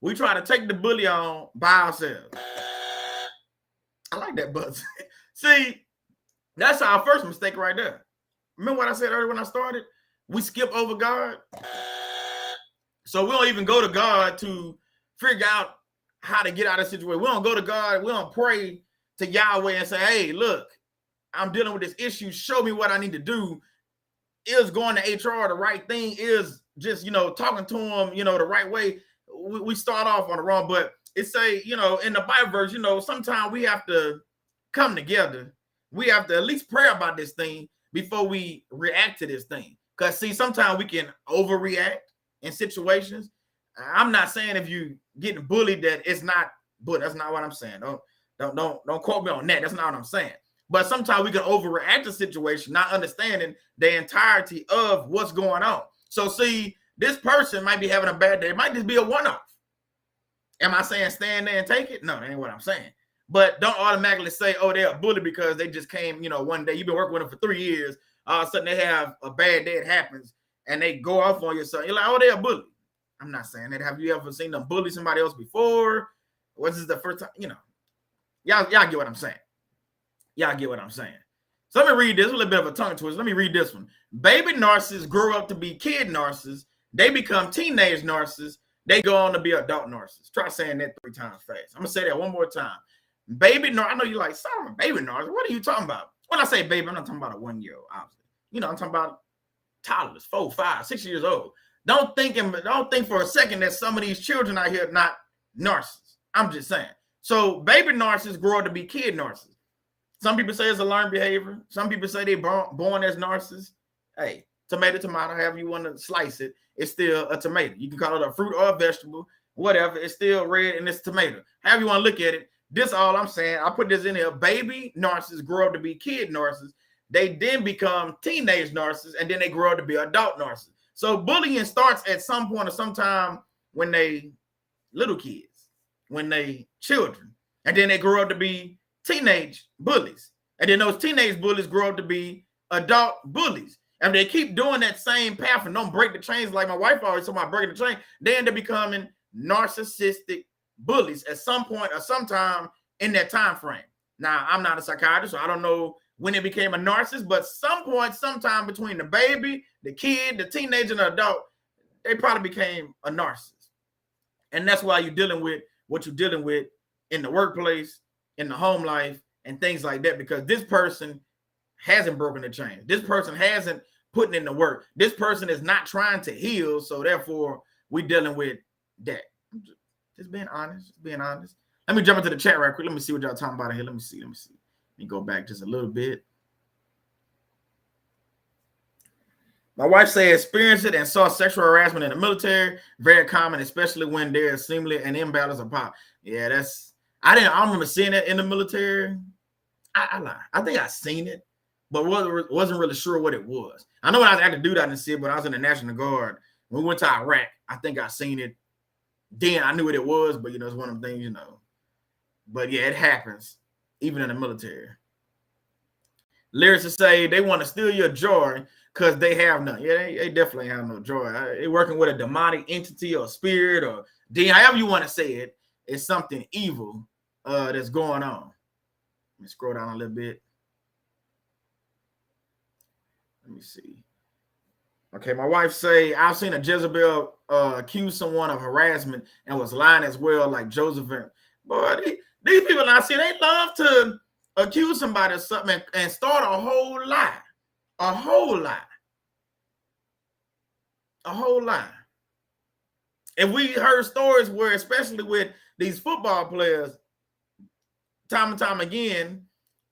Speaker 1: We try to take the bully on by ourselves. I like that buzz. See, that's our first mistake right there. Remember what I said earlier when I started? We skip over God. So we don't even go to God to figure out how to get out of the situation. We don't go to God. We don't pray to Yahweh and say, hey, look, I'm dealing with this issue. Show me what I need to do. Is going to HR the right thing? Is just, you know, talking to him, you know, the right way? We start off on the wrong, but it say, you know, in the Bible verse, you know, sometimes we have to come together. We have to at least pray about this thing before we react to this thing. Because, see, sometimes we can overreact in situations. I'm not saying if you getting bullied that it's not, but that's not what I'm saying. Don't quote me on that. That's not what I'm saying. But sometimes we can overreact to situation, not understanding the entirety of what's going on. So, see, this person might be having a bad day. It might just be a one-off. Am I saying stand there and take it? No, that ain't what I'm saying. But don't automatically say, oh, they're a bully because they just came, you know, one day. You've been working with them for 3 years. All of a sudden they have a bad day, it happens, and they go off on you. So you're like, oh, they're a bully. I'm not saying that. Have you ever seen them bully somebody else before? Or this is the first time? You know, y'all get what I'm saying. Y'all get what I'm saying. So let me read this. A little bit of a tongue twist. Let me read this one. Baby narcissists grow up to be kid narcissists. They become teenage narcissists. They go on to be adult narcissists. Try saying that 3 times fast. I'm going to say that one more time. Baby narcissist. I know you're like, Solomon, baby narcissist. What are you talking about? When I say baby, I'm not talking about a 1-year-old, obviously. You know, I'm talking about toddlers, 4, 5, 6 years old. Don't think for a second that some of these children out here are not narcissists. I'm just saying. So baby narcissists grow up to be kid narcissists. Some people say it's a learned behavior. Some people say they're born as narcissists. Hey, tomato, however you want to slice it, it's still a tomato. You can call it a fruit or a vegetable, whatever. It's still red and it's tomato. However you want to look at it. This all I'm saying. I put this in here. Baby narcissists grow up to be kid narcissists. They then become teenage narcissists, and then they grow up to be adult narcissists. So bullying starts at some point or sometime when they little kids, when they children, and then they grow up to be teenage bullies. And then those teenage bullies grow up to be adult bullies. And they keep doing that same path and don't break the chains like my wife always told me about breaking the chain. They end up becoming narcissistic bullies at some point or sometime in that time frame. Now, I'm not a psychiatrist, so I don't know when it became a narcissist, but some point, sometime between the baby, the kid, the teenager, and the adult, they probably became a narcissist. And that's why you're dealing with what you're dealing with in the workplace, in the home life, and things like that, because this person hasn't broken the chain. This person hasn't put in the work. This person is not trying to heal, so therefore we're dealing with that. Just being honest, Let me jump into the chat right quick. Let me see what y'all talking about here. Let me see. Let me go back just a little bit. My wife said experienced it and saw sexual harassment in the military. Very common, especially when there's seemingly an imbalance of power. Yeah, I don't remember seeing it in the military. I lie. I think I seen it, but wasn't really sure what it was. I know when I was active duty, I didn't see it, but I was in the National Guard. When we went to Iraq, I think I seen it. Then I knew what it was, but it's one of them things, But yeah, it happens, even in the military. Lyrics to say they want to steal your joy because they have none. Yeah, they definitely have no joy. They're working with a demonic entity or spirit or however you want to say it. It's something evil that's going on. Let me scroll down a little bit. Let me see. Okay, my wife say, I've seen a Jezebel accuse someone of harassment and was lying as well, like Joseph. Boy, these people I see, they love to accuse somebody of something and start a whole lie. A whole lie. A whole lie. And we heard stories where, especially with these football players, time and time again,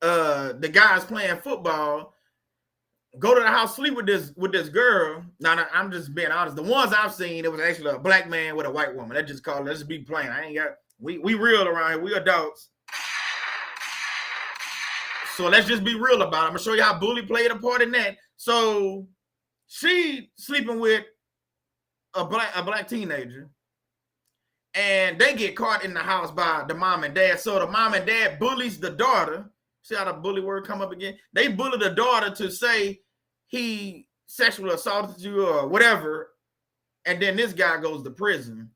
Speaker 1: the guys playing football go to the house, sleep with this girl. Now, I'm just being honest. The ones I've seen, it was actually a black man with a white woman. Let's just be plain. We real around here. We adults. So let's just be real about it. I'm gonna show you how bully played a part in that. So she sleeping with a black teenager, and they get caught in the house by the mom and dad. So the mom and dad bullies the daughter. See how the bully word come up again? They bully the daughter to say he sexually assaulted you or whatever, and then this guy goes to prison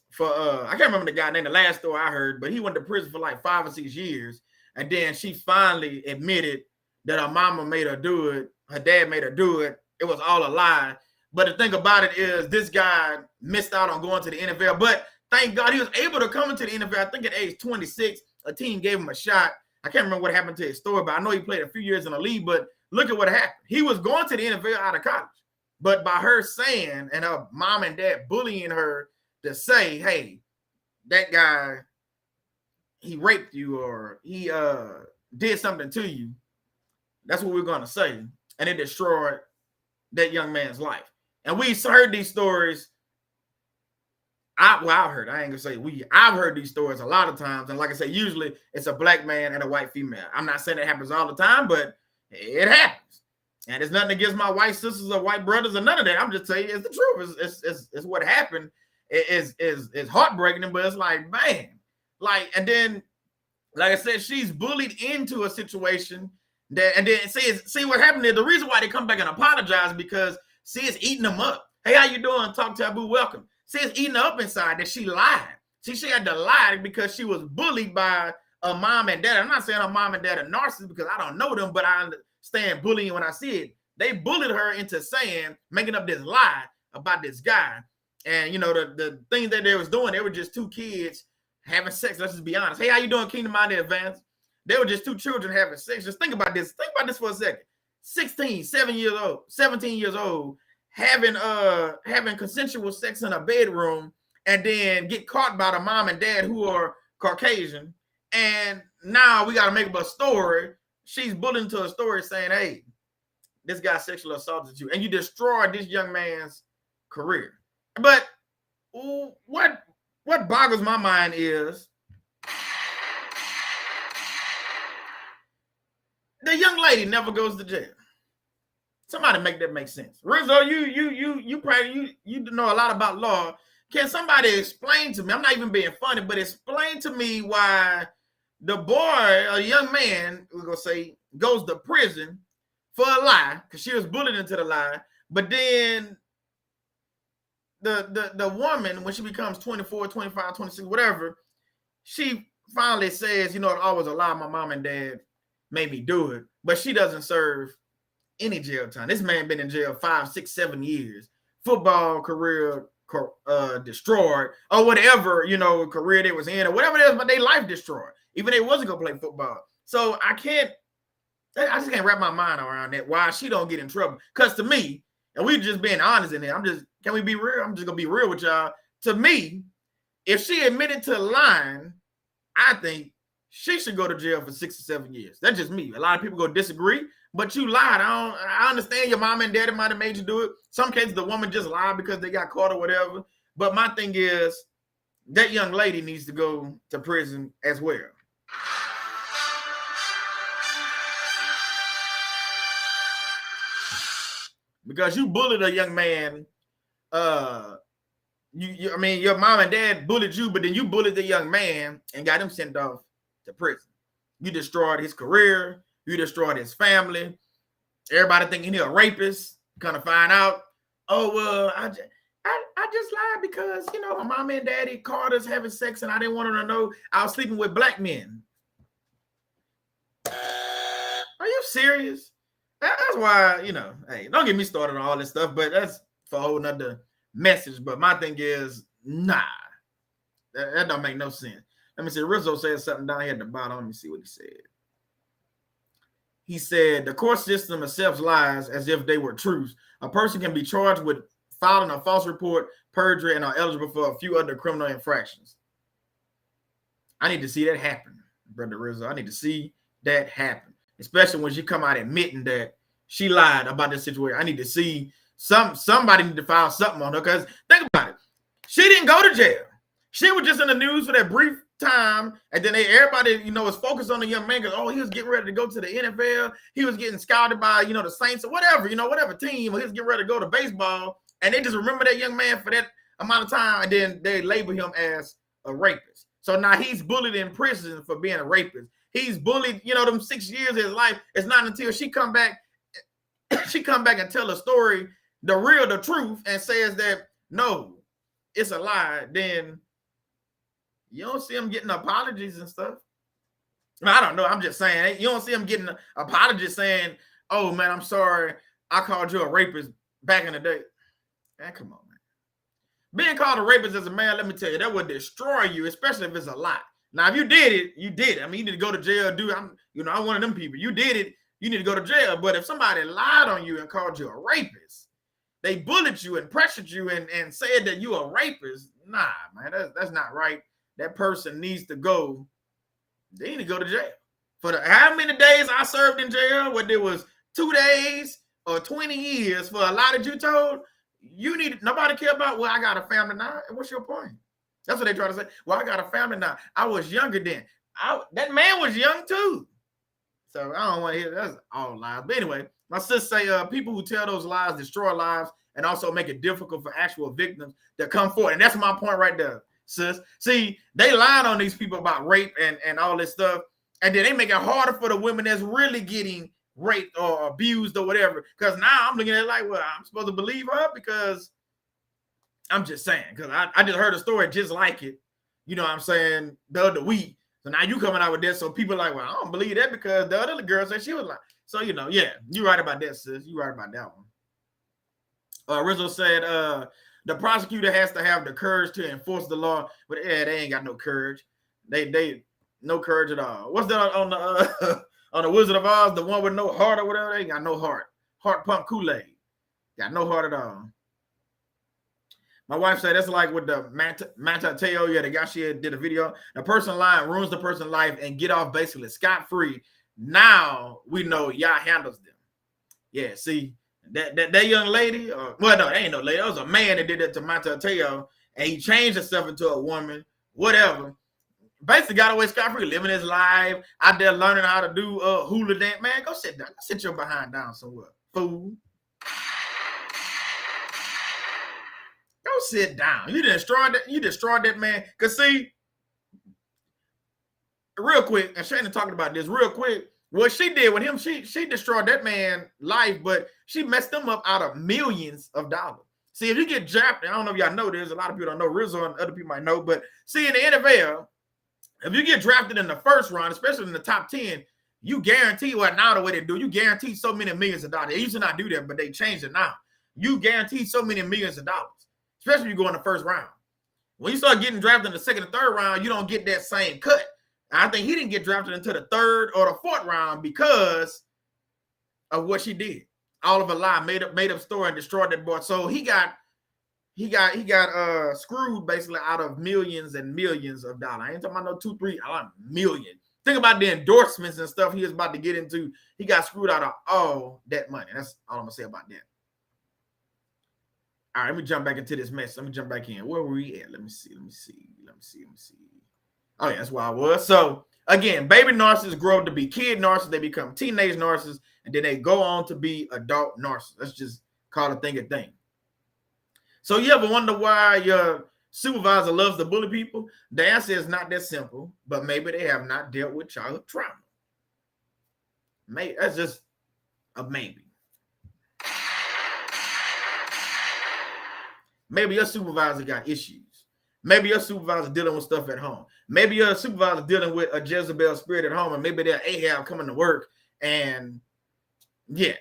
Speaker 1: for I can't remember the guy name. The last story I heard, but he went to prison for like 5 or 6 years, and then she finally admitted that her mama made her do it, her dad made her do it. It was all a lie. But the thing about it is, this guy missed out on going to the NFL, but thank God he was able to come into the NFL. I think at age 26, a team gave him a shot. I can't remember what happened to his story, but I know he played a few years in the league. But look at what happened. He was going to the NFL out of college. But by her saying and her mom and dad bullying her to say, hey, that guy, he raped you or he did something to you, that's what we're going to say. And it destroyed that young man's life. And we heard these stories. I've heard. I ain't gonna say we. I've heard these stories a lot of times, and like I say, usually it's a black man and a white female. I'm not saying it happens all the time, but it happens. And it's nothing against my white sisters or white brothers or none of that. I'm just telling you, it's the truth. It's what happened. It's heartbreaking, but it's like, man, like, and then, like I said, she's bullied into a situation that, and then see what happened there. The reason why they come back and apologize because see, it's eating them up. Hey, how you doing? Talk Taboo, welcome. See, it's eating her up inside that she lied. See, she had to lie because she was bullied by a mom and dad. I'm not saying her mom and dad are narcissists because I don't know them, but I understand bullying when I see it. They bullied her into making up this lie about this guy. And, the things that they was doing, they were just two kids having sex. Let's just be honest. Hey, how you doing, Kingdom Minded Advance? They were just two children having sex. Just think about this. Think about this for a second. 17 years old, having consensual sex in a bedroom, and then get caught by the mom and dad who are Caucasian. And now we got to make up a story. She's bullying to a story saying, hey, this guy sexually assaulted you, and you destroyed this young man's career. But what boggles my mind is the young lady never goes to jail. Somebody make that make sense. Rizzo, you probably you know a lot about law. Can somebody explain to me? I'm not even being funny, but explain to me why the boy, a young man, we're gonna say, goes to prison for a lie because she was bullied into the lie. But then the woman, when she becomes 24, 25, 26, whatever, she finally says, it always a lie. My mom and dad made me do it, but she doesn't serve any jail time. This man been in jail 5, 6, 7 years. Football career destroyed, or whatever, career they was in, or whatever it is, but they life destroyed. Even they wasn't gonna play football. So I just can't wrap my mind around that. Why she don't get in trouble? Because to me, and we just being honest in here, can we be real? I'm just gonna be real with y'all. To me, if she admitted to lying, I think she should go to jail for 6 to 7 years. That's just me. A lot of people go disagree, but you lied. I understand your mom and daddy might have made you do it. Some cases the woman just lied because they got caught or whatever. But my thing is that young lady needs to go to prison as well. Because you bullied a young man. I mean, your mom and dad bullied you, but then you bullied the young man and got him sent off to prison. You destroyed his career. You destroyed his family. Everybody thinking he's a rapist. Kind of find out, oh, well, I just lied because, you know, my mom and daddy caught us having sex and I didn't want them to know I was sleeping with black men. Are you serious? That's why, you know, hey, don't get me started on all this stuff, but that's for a whole nother message. But my thing is, nah, that don't make no sense. Let me see. Rizzo said something down here at the bottom. Let me see what he said. He said, the court system accepts lies as if they were truths. A person can be charged with filing a false report, perjury, and are eligible for a few other criminal infractions. I need to see that happen, Brother Rizzo. I need to see that happen, especially when she come out admitting that she lied about this situation. I need to see somebody need to file something on her, because think about it. She didn't go to jail. She was just in the news for that brief time, and then everybody, you know, was focused on the young man because, oh, he was getting ready to go to the NFL. He was getting scouted by, you know, the Saints or whatever, you know, whatever team. He was getting ready to go to baseball, and they just remember that young man for that amount of time, and then they label him as a rapist. So now he's bullied in prison for being a rapist. He's bullied, you know, them 6 years of his life. It's not until she come back and tell a story, the truth, and says that, no, it's a lie, then you don't see him getting apologies and stuff. I don't know. I'm just saying. You don't see him getting apologies saying, oh, man, I'm sorry. I called you a rapist back in the day. Man, come on, man. Being called a rapist as a man, let me tell you, that would destroy you, especially if it's a lie. Now, if you did it, you did it. I mean, you need to go to jail. I'm one of them people. You did it. You need to go to jail. But if somebody lied on you and called you a rapist, they bullied you and pressured you and said that you a rapist, nah, man, that's not right. That person needs to go. They need to go to jail. For how many days I served in jail, whether it was 2 days or 20 years for a lie that you told, nobody care about, well, I got a family now. What's your point? That's what they try to say. Well, I got a family now. I was younger then. That man was young too. So I don't want to hear that's all lies. But anyway, my sister say people who tell those lies destroy lives and also make it difficult for actual victims to come forward. And that's my point right there, sis. See, they lied on these people about rape and all this stuff. And then they make it harder for the women that's really getting raped or abused or whatever. Because now I'm looking at it like, well, I'm supposed to believe her because I'm just saying. Because I just heard a story just like it, you know what I'm saying, the other week. So now you coming out with this. So people are like, well, I don't believe that because the other girl said she was like. So, you know, yeah, you're right about that, sis. You're right about that one. Rizzo said the prosecutor has to have the courage to enforce the law. But yeah, they ain't got no courage. They no courage at all. What's that on the on the Wizard of Oz? The one with no heart or whatever? They ain't got no heart. Heart pump Kool-Aid. Got no heart at all. My wife said that's like with the Mateo, yeah, the guy she did a video. The person lying ruins the person's life and get off basically scot-free. Now we know y'all handles them. Yeah, see, that young lady, well, no, that ain't no lady. That was a man that did that to Mateo, and he changed himself into a woman, whatever. Basically got away scot-free, living his life, out there learning how to do hula dance. Man, go sit down. Go sit your behind down somewhere, fool. Go sit down. You destroyed that man. Because see, real quick, and Shannon talking about this real quick, what she did with him, she destroyed that man's life, but she messed him up out of millions of dollars. See, if you get drafted, I don't know if y'all know this, a lot of people don't know, Rizzo and other people might know, but see, in the NFL, if you get drafted in the first round, especially in the top 10, you guarantee, well, now the way they do, you guarantee so many millions of dollars. They used to not do that, but they changed it now. You guarantee so many millions of dollars, especially if you go in the first round. When you start getting drafted in the second and third round, you don't get that same cut. I think he didn't get drafted into the third or the fourth round because of what she did. All of a lie, made up story and destroyed that boy. So he got screwed basically out of millions and millions of dollars. I ain't talking about no 2, 3, million. Think about the endorsements and stuff he was about to get into. He got screwed out of all that money. That's all I'm gonna say about that. All right, let me jump back into this mess. Let me jump back in. Where were we at? Let me see. Oh, yeah, that's where I was. So again, baby narcissists grow up to be kid narcissists. They become teenage narcissists, and then they go on to be adult narcissists. Let's just call a thing a thing. So you ever wonder why your supervisor loves to bully people? The answer is not that simple, but maybe they have not dealt with childhood trauma. Maybe that's just a maybe. Maybe your supervisor got issues. Maybe your supervisor dealing with stuff at home. Maybe your supervisor dealing with a Jezebel spirit at home, and maybe they're Ahab coming to work. And yeah,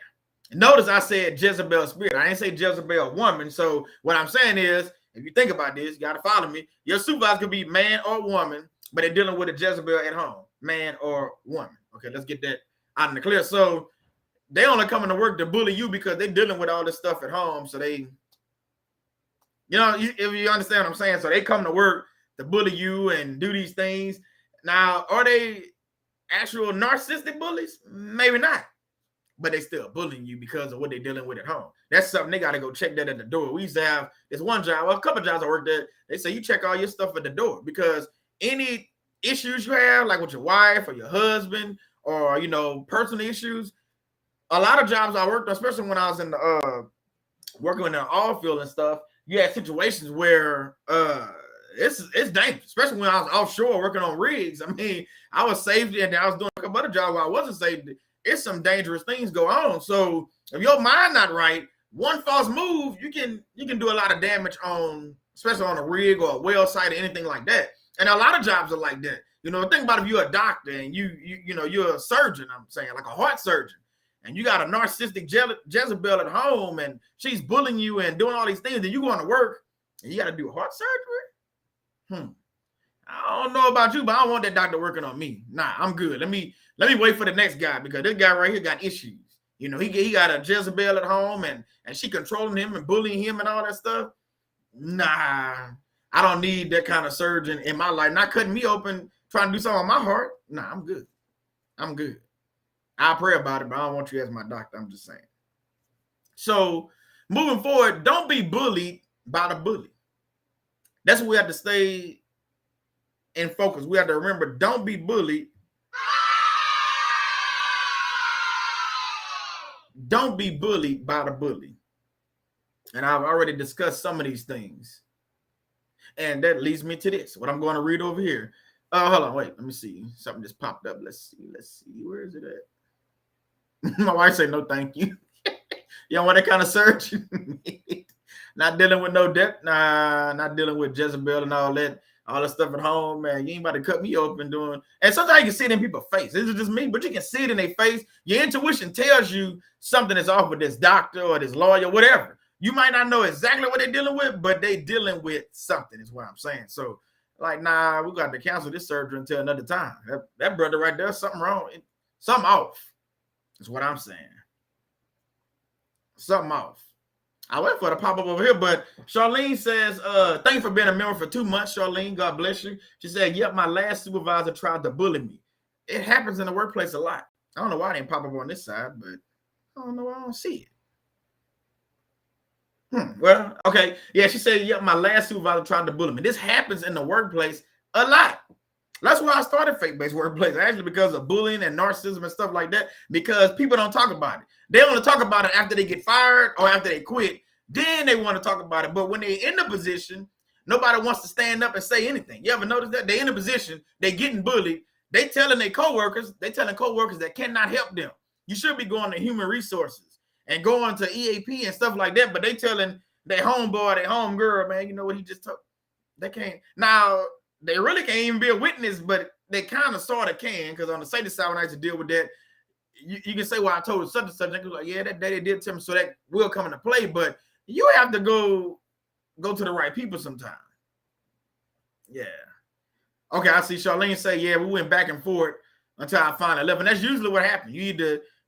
Speaker 1: notice I said Jezebel spirit. I didn't say Jezebel woman. So what I'm saying is, if you think about this, you got to follow me. Your supervisor could be man or woman, but they're dealing with a Jezebel at home, man or woman. Okay, let's get that out in the clear. So they only coming to work to bully you because they're dealing with all this stuff at home. So they, you know, if you understand what I'm saying. So they come to work to bully you and do these things. Now, are they actual narcissistic bullies? Maybe not. But they still bullying you because of what they're dealing with at home. That's something they got to go check that at the door. We used to have this one job, well, a couple of jobs I worked at. They say you check all your stuff at the door because any issues you have, like with your wife or your husband or, you know, personal issues, a lot of jobs I worked on, especially when I was in the working in the oil field and stuff, you had situations where it's dangerous, especially when I was offshore working on rigs. I mean, I was safety and I was doing a couple other jobs where I wasn't safety. It's some dangerous things go on. So if your mind not right, one false move, you can do a lot of damage on, especially on a rig or a well site or anything like that. And a lot of jobs are like that. You know, think about if you're a doctor and you know you're a surgeon. I'm saying like a heart surgeon. And you got a narcissistic Jezebel at home and she's bullying you and doing all these things, then you going to work and you got to do heart surgery? I don't know about you, but I don't want that doctor working on me. Nah, I'm good. Let me wait for the next guy because this guy right here got issues. You know, he got a Jezebel at home and she controlling him and bullying him and all that stuff. Nah, I don't need that kind of surgeon in my life. Not cutting me open, trying to do something on my heart. Nah, I'm good. I'm good. I'll pray about it, but I don't want you as my doctor. I'm just saying. So moving forward, don't be bullied by the bully. That's what we have to stay in focus. We have to remember, don't be bullied. Don't be bullied by the bully. And I've already discussed some of these things. And that leads me to this. What I'm going to read over here. Hold on, wait. Let me see. Something just popped up. Let's see. Where is it at? My wife said, no, thank you. You don't want that kind of search? Not dealing with no debt. Nah, not dealing with Jezebel and all that stuff at home, man. You ain't about to cut me open doing. And sometimes you can see it in people's face. This is just me, but you can see it in their face. Your intuition tells you something is off with this doctor or this lawyer, whatever. You might not know exactly what they're dealing with, but they dealing with something is what I'm saying. So, like, nah, we got to cancel this surgery until another time. That brother right there, something wrong. Something off. That's what I'm saying. Something off. I went for the pop-up over here, but Charlene says, thank you for being a member for 2 months, Charlene. God bless you. She said, yep, my last supervisor tried to bully me. It happens in the workplace a lot. I don't know why it didn't pop up on this side, but I don't know why I don't see it. Well, okay. Yeah, she said, yep, my last supervisor tried to bully me. This happens in the workplace a lot. That's why I started faith-based workplace, actually, because of bullying and narcissism and stuff like that, because people don't talk about it. They only talk about it after they get fired or after they quit. Then they want to talk about it. But when they're in the position, nobody wants to stand up and say anything. You ever notice that? They're in a position, they're getting bullied. They telling their coworkers that cannot help them. You should be going to human resources and going to EAP and stuff like that, but they telling their homeboy, their homegirl, man, you know what he just told? They can't. Now, they really can't even be a witness, but they kind of sort of can, because on the safety side, when I used to deal with that, you can say, well, I told such and such. They like, yeah, that they did to me, so that will come into play. But you have to go to the right people sometime. Yeah. Okay, I see Charlene say, yeah, we went back and forth until I finally left. And that's usually what happens. You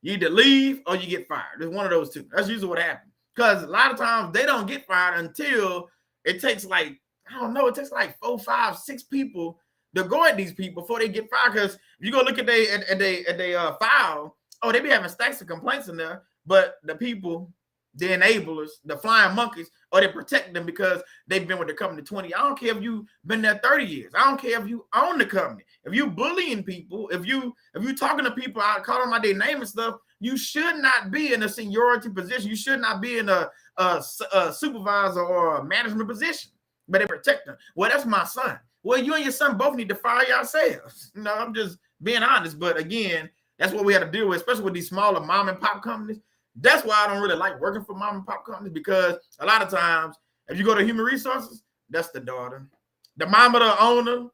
Speaker 1: either leave or you get fired. It's one of those two. That's usually what happens. Because a lot of times they don't get fired until it takes like, I don't know, it takes like 4, 5, 6 people to go at these people before they get fired. Because if you go look at they file, oh, they be having stacks of complaints in there, but the people, the enablers, the flying monkeys, or they protect them because they've been with the company 20. I don't care if you've been there 30 years. I don't care if you own the company. If you bullying people, if you talking to people, I call them by their name and stuff, you should not be in a seniority position. You should not be in a supervisor or a management position. But they protect them. Well, that's my son. Well, you and your son both need to fire yourselves. You know, I'm just being honest. But again, that's what we have to deal with, especially with these smaller mom and pop companies. That's why I don't really like working for mom and pop companies, because a lot of times, if you go to human resources, that's the daughter. The mom of the owner,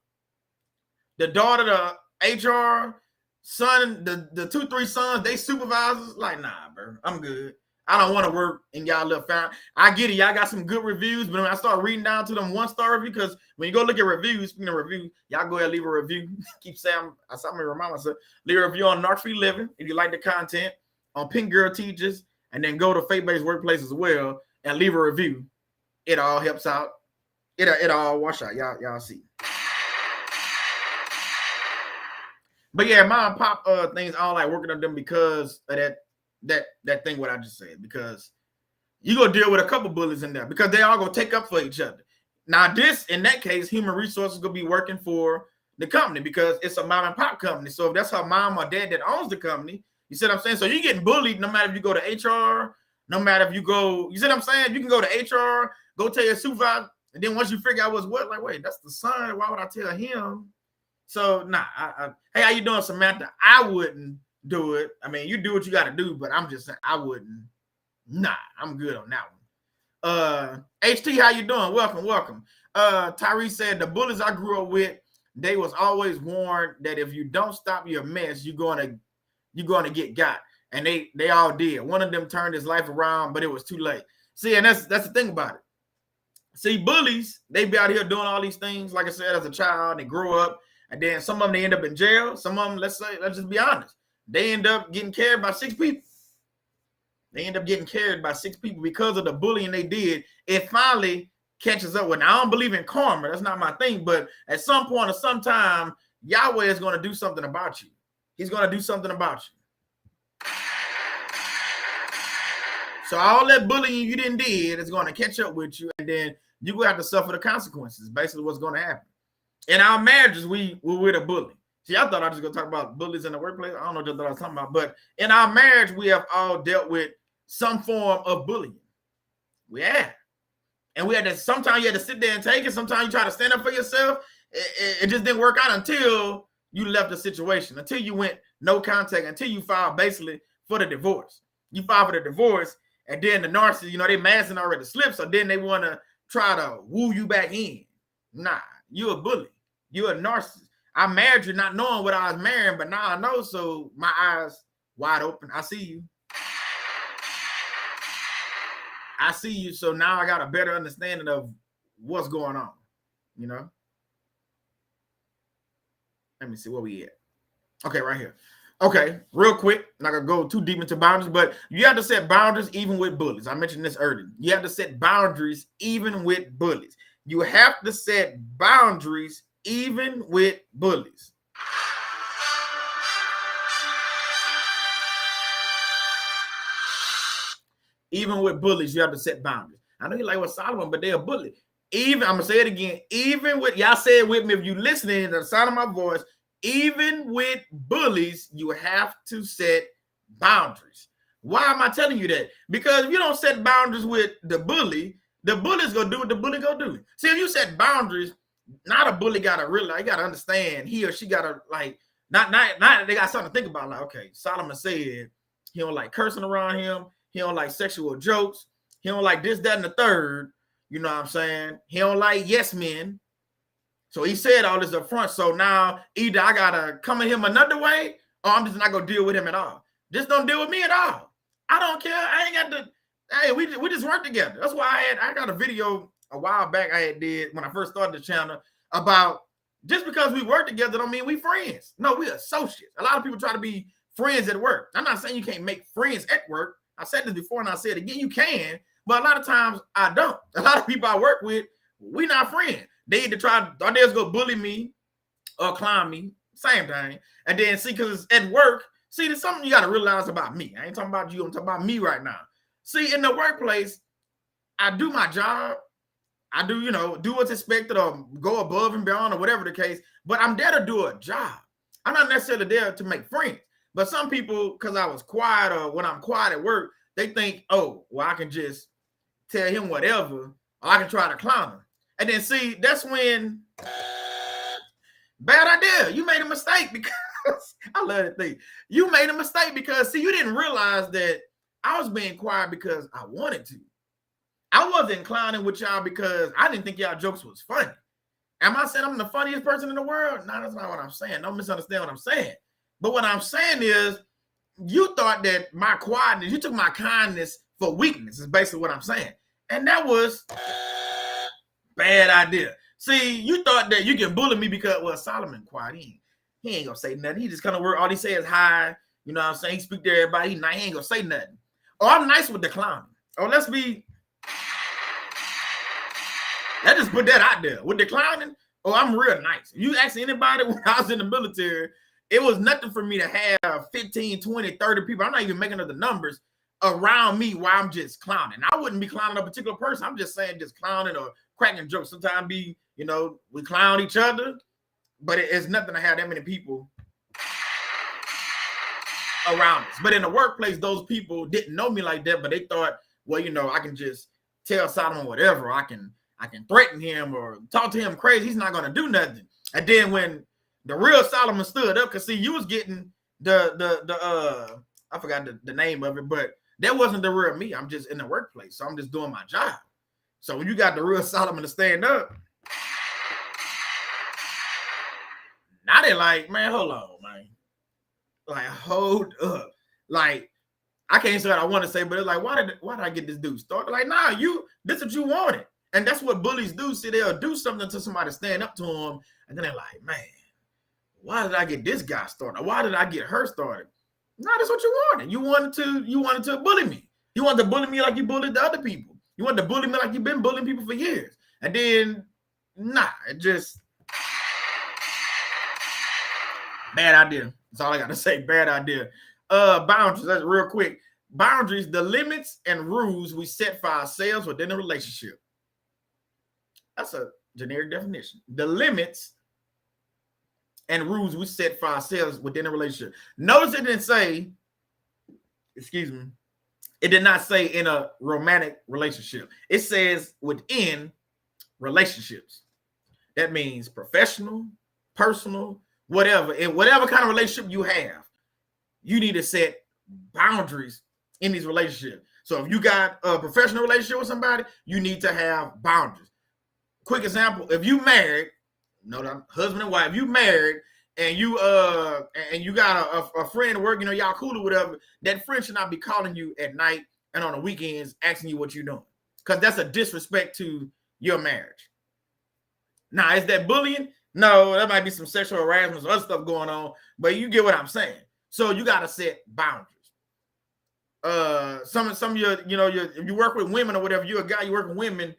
Speaker 1: the daughter, the HR, son, the 2-3 sons, they supervisors. Like, nah, bro, I'm good. I don't want to work in y'all little family. I get it. Y'all got some good reviews, but when I start reading down to them 1-star reviews, because when you go look at reviews, speaking of reviews, y'all go ahead and leave a review. Keep saying, I saw me remind myself, leave a review on Narc Free Living if you like the content, on Pink Girl Teachers, and then go to Faith-Based Workplace as well and leave a review. It all helps out. It all wash out. Y'all see. But yeah, mom and pop things, I don't like working on them because of that thing what I just said, because you gonna deal with a couple bullies in there because they all gonna take up for each other. Now this, in that case, human resources gonna be working for the company because it's a mom and pop company. So if that's her mom or dad that owns the company, you see what I'm saying? So you're getting bullied no matter if you go to HR, no matter if you go, you see what I'm saying? You can go to HR, go tell your supervisor, and then once you figure out what's what, like, wait, that's the son. Why would I tell him? So nah, hey, how you doing, Samantha? I wouldn't do it. I mean, you do what you got to do, but I'm just saying I wouldn't. Nah, I'm good on that one. HT, how you doing? Welcome. Tyrese said the bullies I grew up with, they was always warned that if you don't stop your mess, you're going to get got. And they all did. One of them turned his life around, but it was too late. See, and that's the thing about it. See, bullies, they be out here doing all these things, like I said, as a child, they grow up, and then some of them, they end up in jail. Some of them, let's just be honest, they end up getting carried by 6 people. They end up getting carried by 6 people because of the bullying they did. It finally catches up with. Now, I don't believe in karma. That's not my thing. But at some point or sometime, Yahweh is going to do something about you. He's going to do something about you. So all that bullying you didn't did is going to catch up with you. And then you're going to have to suffer the consequences. Basically what's going to happen. In our marriages, we're with a bully. See, I thought I was just going to talk about bullies in the workplace. I don't know what I was talking about. But in our marriage, we have all dealt with some form of bullying. We have. And we had to, sometimes you had to sit there and take it. Sometimes you try to stand up for yourself. It just didn't work out until you left the situation, until you went no contact, until you filed basically for the divorce. You filed for the divorce, and then the narcissist, they masked already slipped, so then they want to try to woo you back in. Nah, you're a bully. You're a narcissist. I married you not knowing what I was marrying, but now I know, so my eyes wide open. I see you. I see you, so now I got a better understanding of what's going on, Let me see where we at. Okay, right here. Okay, real quick, I'm not going to go too deep into boundaries, but you have to set boundaries even with bullies. I mentioned this earlier. You have to set boundaries even with bullies. You have to set boundaries even with bullies. Even with bullies, you have to set boundaries. I know you like what Solomon, but they're a bully. Even, I'm going to say it again, even with, y'all say it with me if you listening to the sound of my voice, even with bullies, you have to set boundaries. Why am I telling you that? Because if you don't set boundaries with the bully's going to do what the bully going to do. See, if you set boundaries, not a bully got to realize, got to understand, he or she got to, like, not they got something to think about, like, okay, Solomon said he don't like cursing around him. He don't like sexual jokes. He don't like this, that, and the third. You know what I'm saying? He don't like yes men. So he said all this up front. So now either I got to come at him another way or I'm just not going to deal with him at all. Just don't deal with me at all. I don't care. I ain't got to. Hey, we just work together. That's why I got a video a while back I did when I first started the channel about just because we work together don't mean we friends. No, we're associates. A lot of people try to be friends at work. I'm not saying you can't make friends at work. I said this before and I said it again, you can, but a lot of times I don't. A lot of people I work with, we not friends. They either try, or they'll go bully me, or clown me, same thing. And then see, because it's at work, see, there's something you got to realize about me. I ain't talking about you, I'm talking about me right now. See, in the workplace, I do my job. I do, do what's expected or go above and beyond or whatever the case, but I'm there to do a job. I'm not necessarily there to make friends. But some people, because I was quiet or when I'm quiet at work, they think, oh, well, I can just tell him whatever, or I can try to clown him. And then see, that's when, bad idea. You made a mistake because, I love that thing. You made a mistake because, see, you didn't realize that I was being quiet because I wanted to. I wasn't clowning with y'all because I didn't think y'all jokes was funny. Am I saying I'm the funniest person in the world? No, that's not what I'm saying. Don't misunderstand what I'm saying. But what I'm saying is you thought that my quietness, you took my kindness for weakness is basically what I'm saying. And that was bad idea. See, you thought that you can bully me because, well, Solomon quiet. He ain't gonna say nothing. He just kind of work. All he says is hi. You know what I'm saying? He speak to everybody. He ain't gonna say nothing. Or I'm nice with the clowning. Or let's just put that out there. With the clowning, I'm real nice. You ask anybody when I was in the military, it was nothing for me to have 15, 20, 30 people. I'm not even making up the numbers around me while I'm just clowning. I wouldn't be clowning a particular person. I'm just saying just clowning or cracking jokes. Sometimes we clown each other, but it's nothing to have that many people around us. But in the workplace, those people didn't know me like that, but they thought, well, I can just tell Solomon whatever. I can threaten him or talk to him crazy. He's not going to do nothing. And then when the real Solomon stood up, because see, you was getting the I forgot the name of it, but that wasn't the real me. I'm just in the workplace, so I'm just doing my job. So when you got the real Solomon to stand up, now they're like, man, hold on, man. Like, hold up. Like, I can't say what I want to say, but it's like, why did I get this dude started? Like, nah, this is what you wanted. And that's what bullies do. See, they'll do something to somebody, stand up to them, and then they're like, man, why did I get this guy started? Why did I get her started? No, that's what you wanted. You wanted to bully me. You wanted to bully me like you bullied the other people. You wanted to bully me like you've been bullying people for years. And then, it just bad idea. That's all I got to say. Bad idea. Boundaries. That's real quick. Boundaries, the limits and rules we set for ourselves within a relationship. That's a generic definition. The limits and rules we set for ourselves within a relationship. Notice it didn't say, it did not say in a romantic relationship. It says within relationships. That means professional, personal, whatever. In whatever kind of relationship you have, you need to set boundaries in these relationships. So if you got a professional relationship with somebody, you need to have boundaries. Quick example, if you married, husband and wife, you married and you got a friend at work, y'all cool or whatever, that friend should not be calling you at night and on the weekends asking you what you're doing. Because that's a disrespect to your marriage. Now, is that bullying? No, that might be some sexual harassment or other stuff going on, but you get what I'm saying. So you got to set boundaries. Some of your, if you work with women or whatever, you're a guy, you work with women,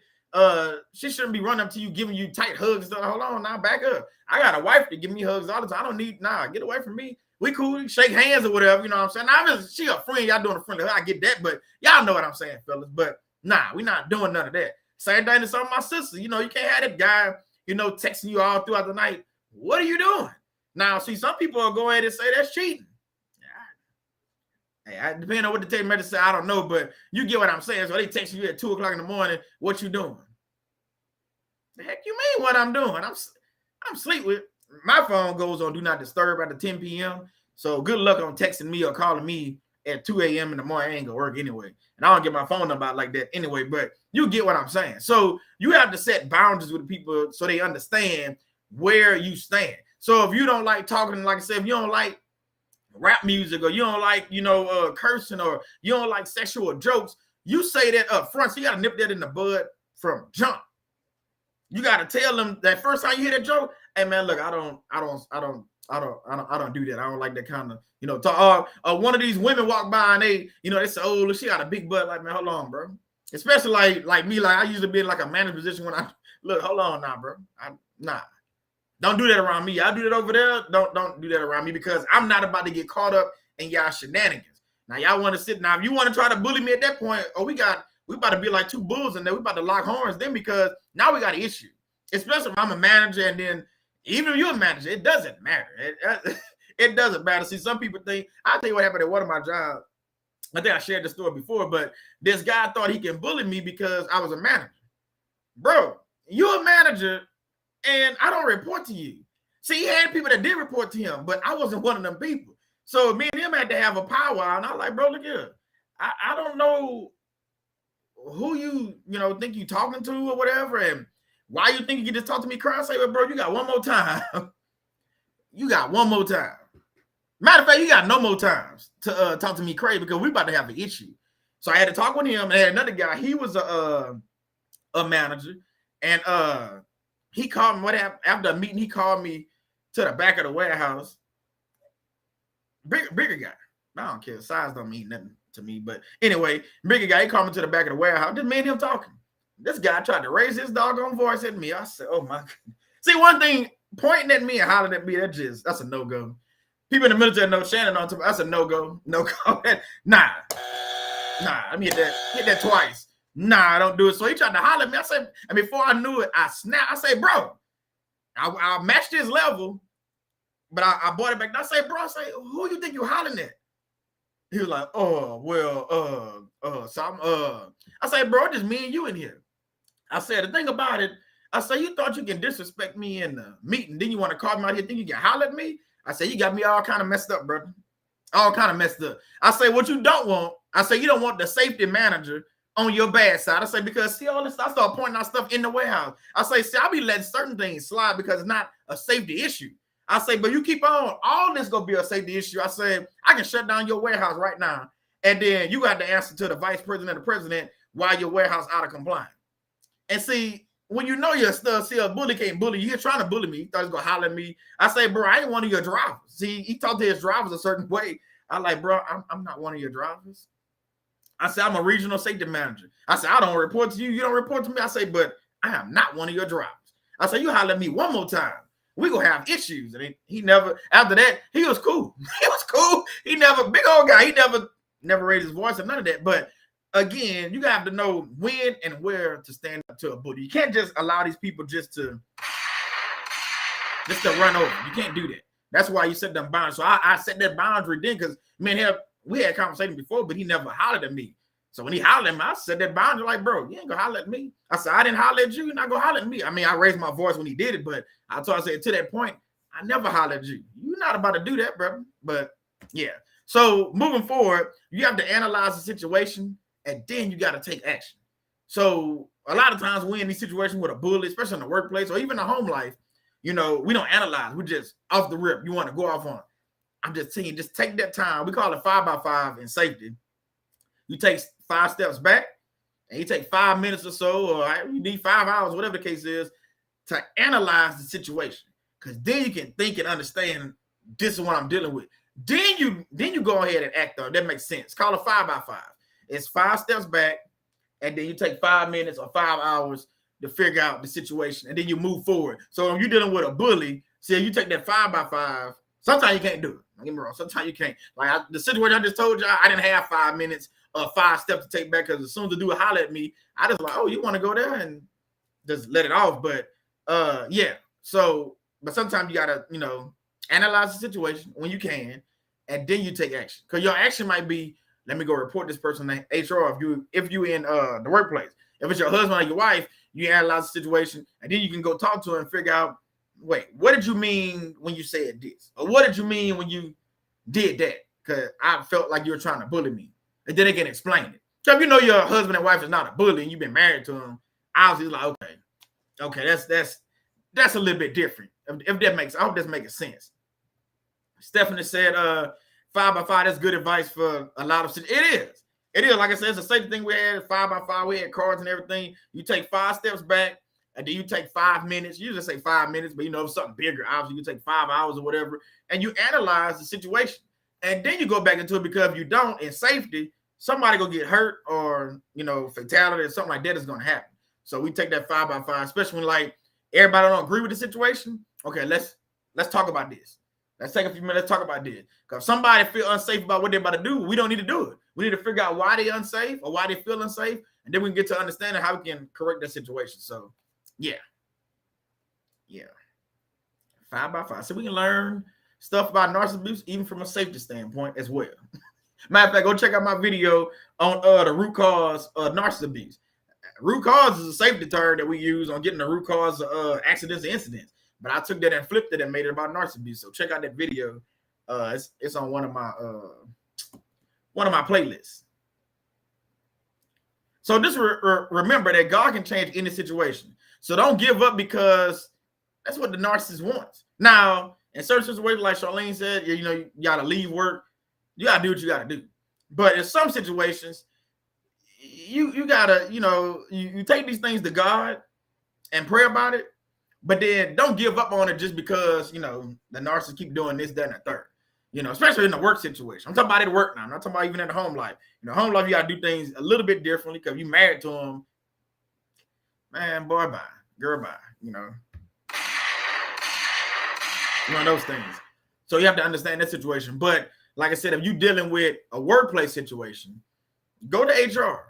Speaker 1: she shouldn't be running up to you, giving you tight hugs. Hold on, now back up. I got a wife to give me hugs all the time. I don't need, get away from me. We cool, shake hands or whatever, you know what I'm saying? Now, she a friend, y'all doing a friendly hug. I get that, but y'all know what I'm saying, fellas. But we're not doing none of that. Same thing to some of my sisters. You can't have that guy, texting you all throughout the night. What are you doing? Now, see, some people will go ahead and say that's cheating. Hey, depending on what the text message say, I don't know, but you get what I'm saying. So they text you at 2 o'clock in the morning, what you doing? The heck you mean what I'm doing? I'm sleep with. My phone goes on do not disturb after 10 p.m. So good luck on texting me or calling me at 2 a.m. in the morning. I ain't gonna work anyway. And I don't get my phone number out like that anyway, but you get what I'm saying. So you have to set boundaries with people so they understand where you stand. So if you don't like talking, like I said, if you don't like rap music or you don't like, cursing or you don't like sexual jokes, you say that up front. So you got to nip that in the bud from jump. You got to tell them that first time you hear that joke, hey man, look, I don't do that. I don't like that kind of, talk. One of these women walk by and they say, oh, look, she got a big butt. Like, man, hold on, bro. Especially like me, like I used to be in like a manager position when hold on now, bro. Don't do that around me. Y'all do that over there. Don't do that around me, because I'm not about to get caught up in y'all shenanigans. Now y'all want to sit now. If you want to try to bully me at that point, we about to be like two bulls in there. We about to lock horns then, because now we got an issue. Especially if I'm a manager, and then even if you're a manager, it doesn't matter. It doesn't matter. See, some people think, I'll tell you what happened at one of my jobs. I think I shared the story before, but this guy thought he can bully me because I was a manager. Bro, you're a manager, and I don't report to you. See, he had people that did report to him, but I wasn't one of them people. So me and him had to have a powwow, and I was like, bro, look here. I don't know who you think you talking to or whatever, and why you think you can just talk to me crying. I say, well, bro, you got one more time. You got one more time. Matter of fact, you got no more times to talk to me crazy, because we about to have an issue. So I had to talk with him, and I had another guy. He was a manager, and he called me. What happened after a meeting? He called me to the back of the warehouse. Bigger guy. I don't care. Size don't mean nothing to me, but anyway, bigger guy. He called me to the back of the warehouse. Just me and him talking. This guy tried to raise his doggone voice at me. I said, "Oh my God." See, one thing, pointing at me and hollering at me, that's a no-go. People in the military know Shannon on top. That's a no-go. No-go. Nah. Let me hit that twice. Nah, don't do it. So he tried to holler at me. I said, and before I knew it, I snapped. I said, bro, I matched his level, but I brought it back. I said, bro, who you think you hollering at? He was like, so I said, bro, just me and you in here. I said, the thing about it, I said, you thought you can disrespect me in the meeting, then you want to call me out here, think you can holler at me? I said, you got me all kind of messed up, brother. All kind of messed up. I say, what you don't want, I say, you don't want the safety manager on your bad side. I say, because see all this, I start pointing out stuff in the warehouse. I say, see, I'll be letting certain things slide because it's not a safety issue. I say, but you keep on, all this gonna be a safety issue. I say, I can shut down your warehouse right now, and then you got to answer to the vice president or the president while your warehouse out of compliance. And see, when you know you're still, see, a bully can't bully you. He's trying to bully me. He thought he was going to holler at me. I say, bro, I ain't one of your drivers. See, he talked to his drivers a certain way. I like, bro, I'm not one of your drivers. I said, I'm a regional safety manager. I said, I don't report to you. You don't report to me. I say, but I am not one of your drivers. I said, you holler at me one more time, we going to have issues. And he never, after that, he was cool. He was cool. He never, big old guy, he never raised his voice or none of that. But again, you have to know when and where to stand up to a bully. You can't just allow these people just to run over. You can't do that. That's why you set them boundaries. So I set that boundary then, because we had conversations before, but he never hollered at me. So when he hollered at me, I set that boundary like, bro, you ain't gonna holler at me. I said, I didn't holler at you, you're not gonna holler at me. I mean, I raised my voice when he did it, but I said to that point, I never hollered at you. You're not about to do that, bro. But yeah. So moving forward, you have to analyze the situation, and then you got to take action. So a lot of times we're in these situations with a bully, especially in the workplace or even the home life, we don't analyze. We just off the rip. You want to go off on. I'm just saying, just take that time. We call it 5x5 in safety. You take 5 steps back, and you take 5 minutes or so, or you need 5 hours, whatever the case is, to analyze the situation. Because then you can think and understand, this is what I'm dealing with. Then you go ahead and act on it. That makes sense. Call it 5x5. It's 5 steps back, and then you take 5 minutes or 5 hours to figure out the situation, and then you move forward. So when you're dealing with a bully, see, you take that 5x5. Sometimes you can't do it. Don't get me wrong. Sometimes you can't. Like the situation I just told you, I didn't have 5 minutes or 5 steps to take back, because as soon as the dude holler at me, I just like, oh, you want to go there, and just let it off. But yeah. So, but sometimes you gotta, analyze the situation when you can, and then you take action. Because your action might be, let me go report this person to HR if you in the workplace. If it's your husband or your wife, you analyze the situation, and then you can go talk to her and figure out, wait, what did you mean when you said this? Or what did you mean when you did that? Because I felt like you were trying to bully me. And then they can explain it. So if you know your husband and wife is not a bully and you've been married to them, obviously like, okay, that's a little bit different. If that makes, I hope that's making sense. Stephanie said, 5x5, that's good advice for a lot of situations. It is. Like I said, it's the same thing we had, 5x5, we had cards and everything. You take 5 steps back, and then you take 5 minutes. You just say 5 minutes, but if it's something bigger, obviously you take 5 hours or whatever, and you analyze the situation. And then you go back into it, because if you don't, in safety, somebody gonna get hurt or, fatality or something like that is gonna happen. So we take that 5x5, especially when, like, Everybody don't agree with the situation. Okay, let's talk about this. Let's take a few minutes. Let's talk about this. Because if somebody feel unsafe about what they're about to do, we don't need to do it. We need to figure out why they're unsafe or why they feel unsafe, and then we can get to understanding how we can correct that situation. So, yeah. 5 by 5. So we can learn stuff about narcissist abuse even from a safety standpoint as well. Matter of fact, go check out my video on the root cause of narcissist abuse. Root cause is a safety term that we use on getting the root cause of accidents and incidents. But I took that and flipped it and made it about narcissist abuse. So check out that video. It's on one of my playlists. So just remember that God can change any situation. So don't give up, because that's what the narcissist wants. Now, in certain situations, like Charlene said, you gotta leave work. You gotta do what you gotta do. But in some situations, you gotta, you take these things to God and pray about it, but then don't give up on it just because, the narcissist keep doing this, that, and the third. Especially in the work situation. I'm talking about at work now. I'm not talking about even in the home life. Home life, you gotta do things a little bit differently because you married to them. Man, boy, bye. Girl, bye. One of those things. So you have to understand that situation. But like I said, if you're dealing with a workplace situation, go to HR,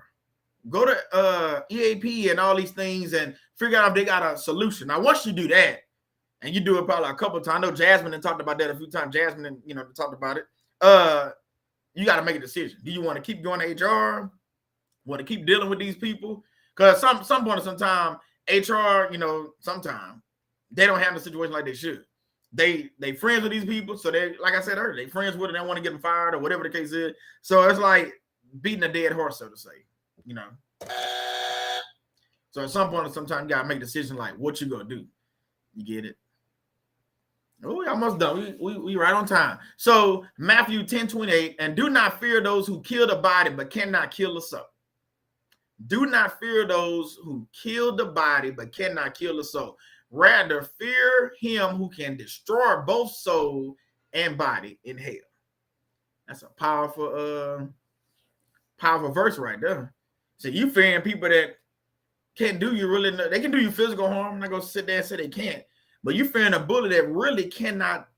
Speaker 1: go to EAP and all these things and figure out if they got a solution. Now, once you do that, and you do it probably a couple of times, I know Jasmine and talked about that a few times. Jasmine, talked about it. You got to make a decision. Do you want to keep going to HR? Want to keep dealing with these people? Because some point of some time, HR, sometimes they don't handle the situation like they should. They friends with these people, so they, like I said earlier, they friends with them. They want to get them fired or whatever the case is. So it's like beating a dead horse, so to say. So at some point of some time, you gotta make a decision like what you gonna do. You get it? Oh, we almost done. We right on time. So Matthew 10:28, and do not fear those who kill the body but cannot kill the soul. Do not fear those who kill the body but cannot kill the soul. Rather, fear him who can destroy both soul and body in hell. That's a powerful verse right there. So you fearing people that can't do you really, they can do you physical harm. I'm not gonna sit there and say they can't, but you fearing a bully that really cannot,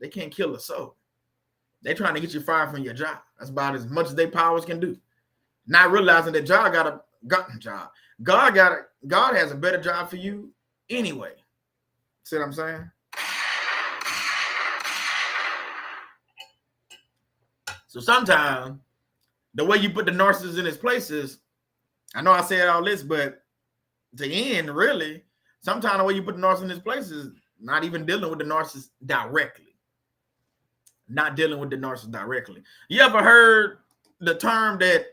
Speaker 1: they can't kill the soul. They're trying to get you fired from your job. That's about as much as their powers can do. Not realizing that God has a better job for you anyway. See what I'm saying? So sometimes the way you put the narcissist in his place is, I know I said all this, but to end, really, sometimes the way you put the narcissist in his place is not even dealing with the narcissist directly. Not dealing with the narcissist directly. You ever heard the term that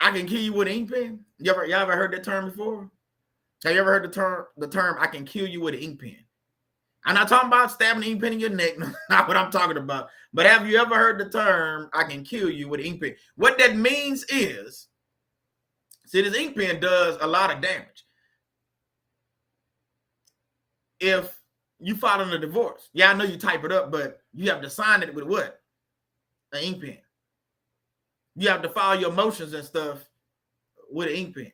Speaker 1: I can kill you with an ink pen? Y'all ever heard that term before? Have you ever heard the term I can kill you with an ink pen? I'm not talking about stabbing the ink pen in your neck. Not what I'm talking about. But have you ever heard the term I can kill you with an ink pen? What that means is, see, this ink pen does a lot of damage. If you file a divorce, I know you type it up, but you have to sign it with what? An ink pen. You have to file your motions and stuff with an ink pen.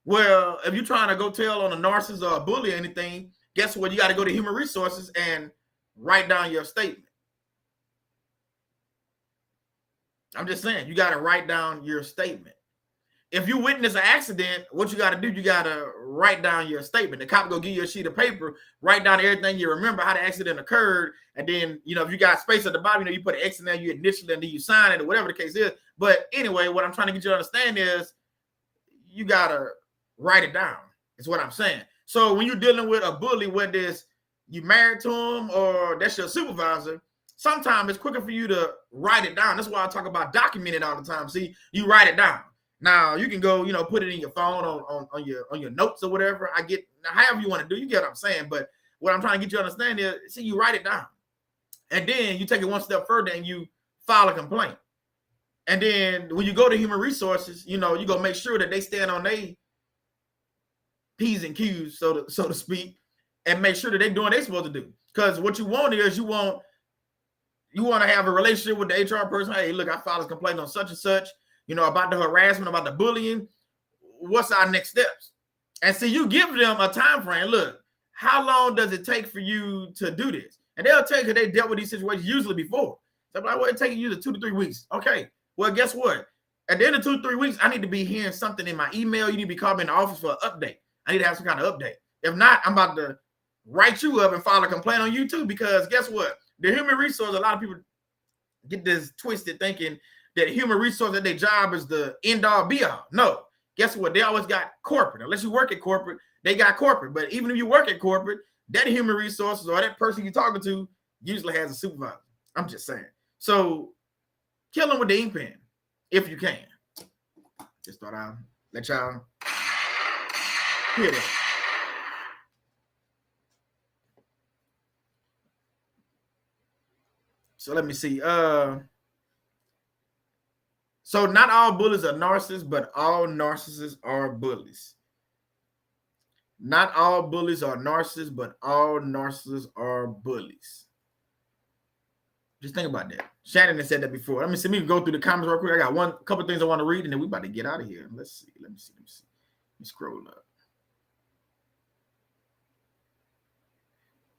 Speaker 1: Well, if you're trying to go tell on a narcissist or a bully or anything, guess what? You got to go to human resources and write down your statement. I'm just saying, you got to write down your statement. If you witness an accident, what you got to do, you got to write down your statement. The cop will give you a sheet of paper, write down everything you remember, how the accident occurred, and then, if you got space at the bottom, you put an X in there, you initial, and then you sign it, or whatever the case is. But anyway, what I'm trying to get you to understand is you got to write it down, is what I'm saying. So when you're dealing with a bully, whether it's you married to him or that's your supervisor, sometimes it's quicker for you to write it down. That's why I talk about documenting all the time. See, you write it down. Now you can go, put it in your phone on your notes or whatever. I get, however you want to do, you get what I'm saying. But what I'm trying to get you to understand is, see, you write it down, and then you take it one step further and you file a complaint. And then when you go to human resources, you go make sure that they stand on their P's and Q's, so to speak, and make sure that they're doing what they're supposed to do. Because what you want is you want to have a relationship with the HR person. Hey, look, I filed a complaint on such and such, about the harassment, about the bullying. What's our next steps? And see, you give them a time frame. Look, how long does it take for you to do this? And they'll tell you they dealt with these situations usually before. So I'm like, well, it takes you 2 to 3 weeks. Okay. Well, guess what? At the end of 2 to 3 weeks, I need to be hearing something in my email. You need to be calling me in the office for an update. I need to have some kind of update. If not, I'm about to write you up and file a complaint on you too, because guess what? The human resource, a lot of people get this twisted thinking that human resource at their job is the end all be all. No. Guess what? They always got corporate. Unless you work at corporate, they got corporate. But even if you work at corporate, that human resources or that person you're talking to usually has a supervisor. I'm just saying. So kill them with the ink pen if you can. Just thought I'd let y'all hear that. So let me see. So not all bullies are narcissists, but all narcissists are bullies. Not all bullies are narcissists, but all narcissists are bullies. Just think about that. Shannon has said that before. Let me see. Let me go through the comments real quick. I got a couple of things I want to read, and then we about to get out of here. Let's see. Let me scroll up.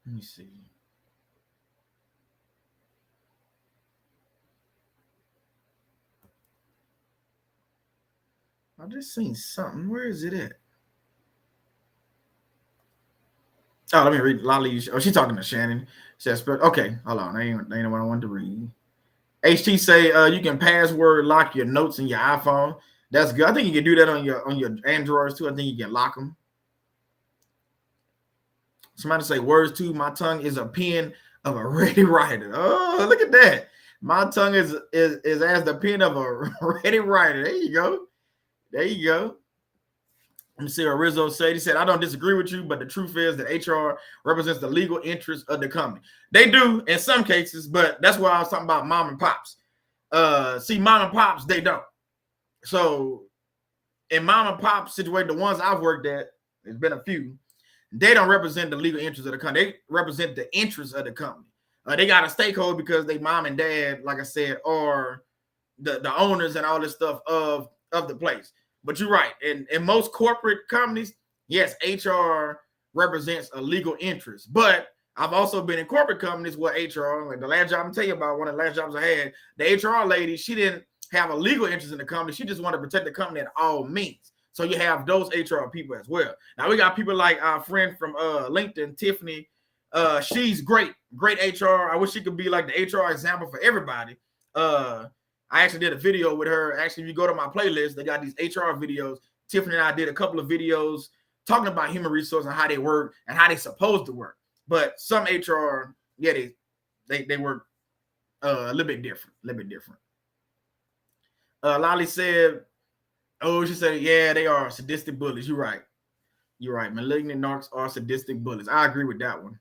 Speaker 1: Let me see. I just seen something. Where is it at? Oh, let me read Lolly. Oh, she's talking to Shannon. She says, okay, hold on. That ain't what I wanted to read. HT say you can password lock your notes in your iPhone. That's good. I think you can do that on your Androids too. I think you can lock them. Somebody say words too. My tongue is a pen of a ready writer. Oh, look at that. My tongue is as the pen of a ready writer. There you go. There you go. Let me see what Rizzo said. He said, I don't disagree with you, but the truth is that HR represents the legal interests of the company. They do in some cases, but that's why I was talking about mom and pops. See, mom and pops, they don't. So in mom and pop situation, the ones I've worked at, there's been a few, they don't represent the legal interests of the company. They represent the interests of the company. They got a stakeholder because they mom and dad, like I said, are the owners and all this stuff of the place. But you're right. In most corporate companies, yes, HR represents a legal interest. But I've also been in corporate companies where HR, like the last job I'm telling you about, one of the last jobs I had, the HR lady, she didn't have a legal interest in the company. She just wanted to protect the company at all means. So you have those HR people as well. Now we got people like our friend from LinkedIn, Tiffany. She's great HR. I wish she could be like the HR example for everybody. I actually did a video with her. Actually, if you go to my playlist, they got these HR videos. Tiffany and I did a couple of videos talking about human resources and how they work and how they're supposed to work. But some HR, yeah, they work a little bit different. Lolly said, she said, yeah, they are sadistic bullies. You're right. Malignant narcs are sadistic bullies. I agree with that one.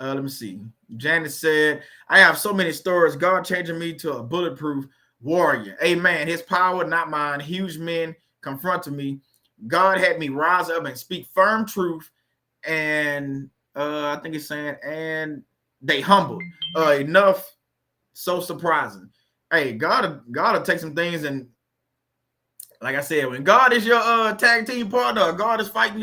Speaker 1: Let me see. Janice said, I have so many stories. God changing me to a bulletproof warrior. Amen. His power, not mine. Huge men confronted me. God had me rise up and speak firm truth. And I think it's saying, and they humbled. Enough. So surprising. Hey, God will take some things, and like I said, when God is your tag team partner, God is fighting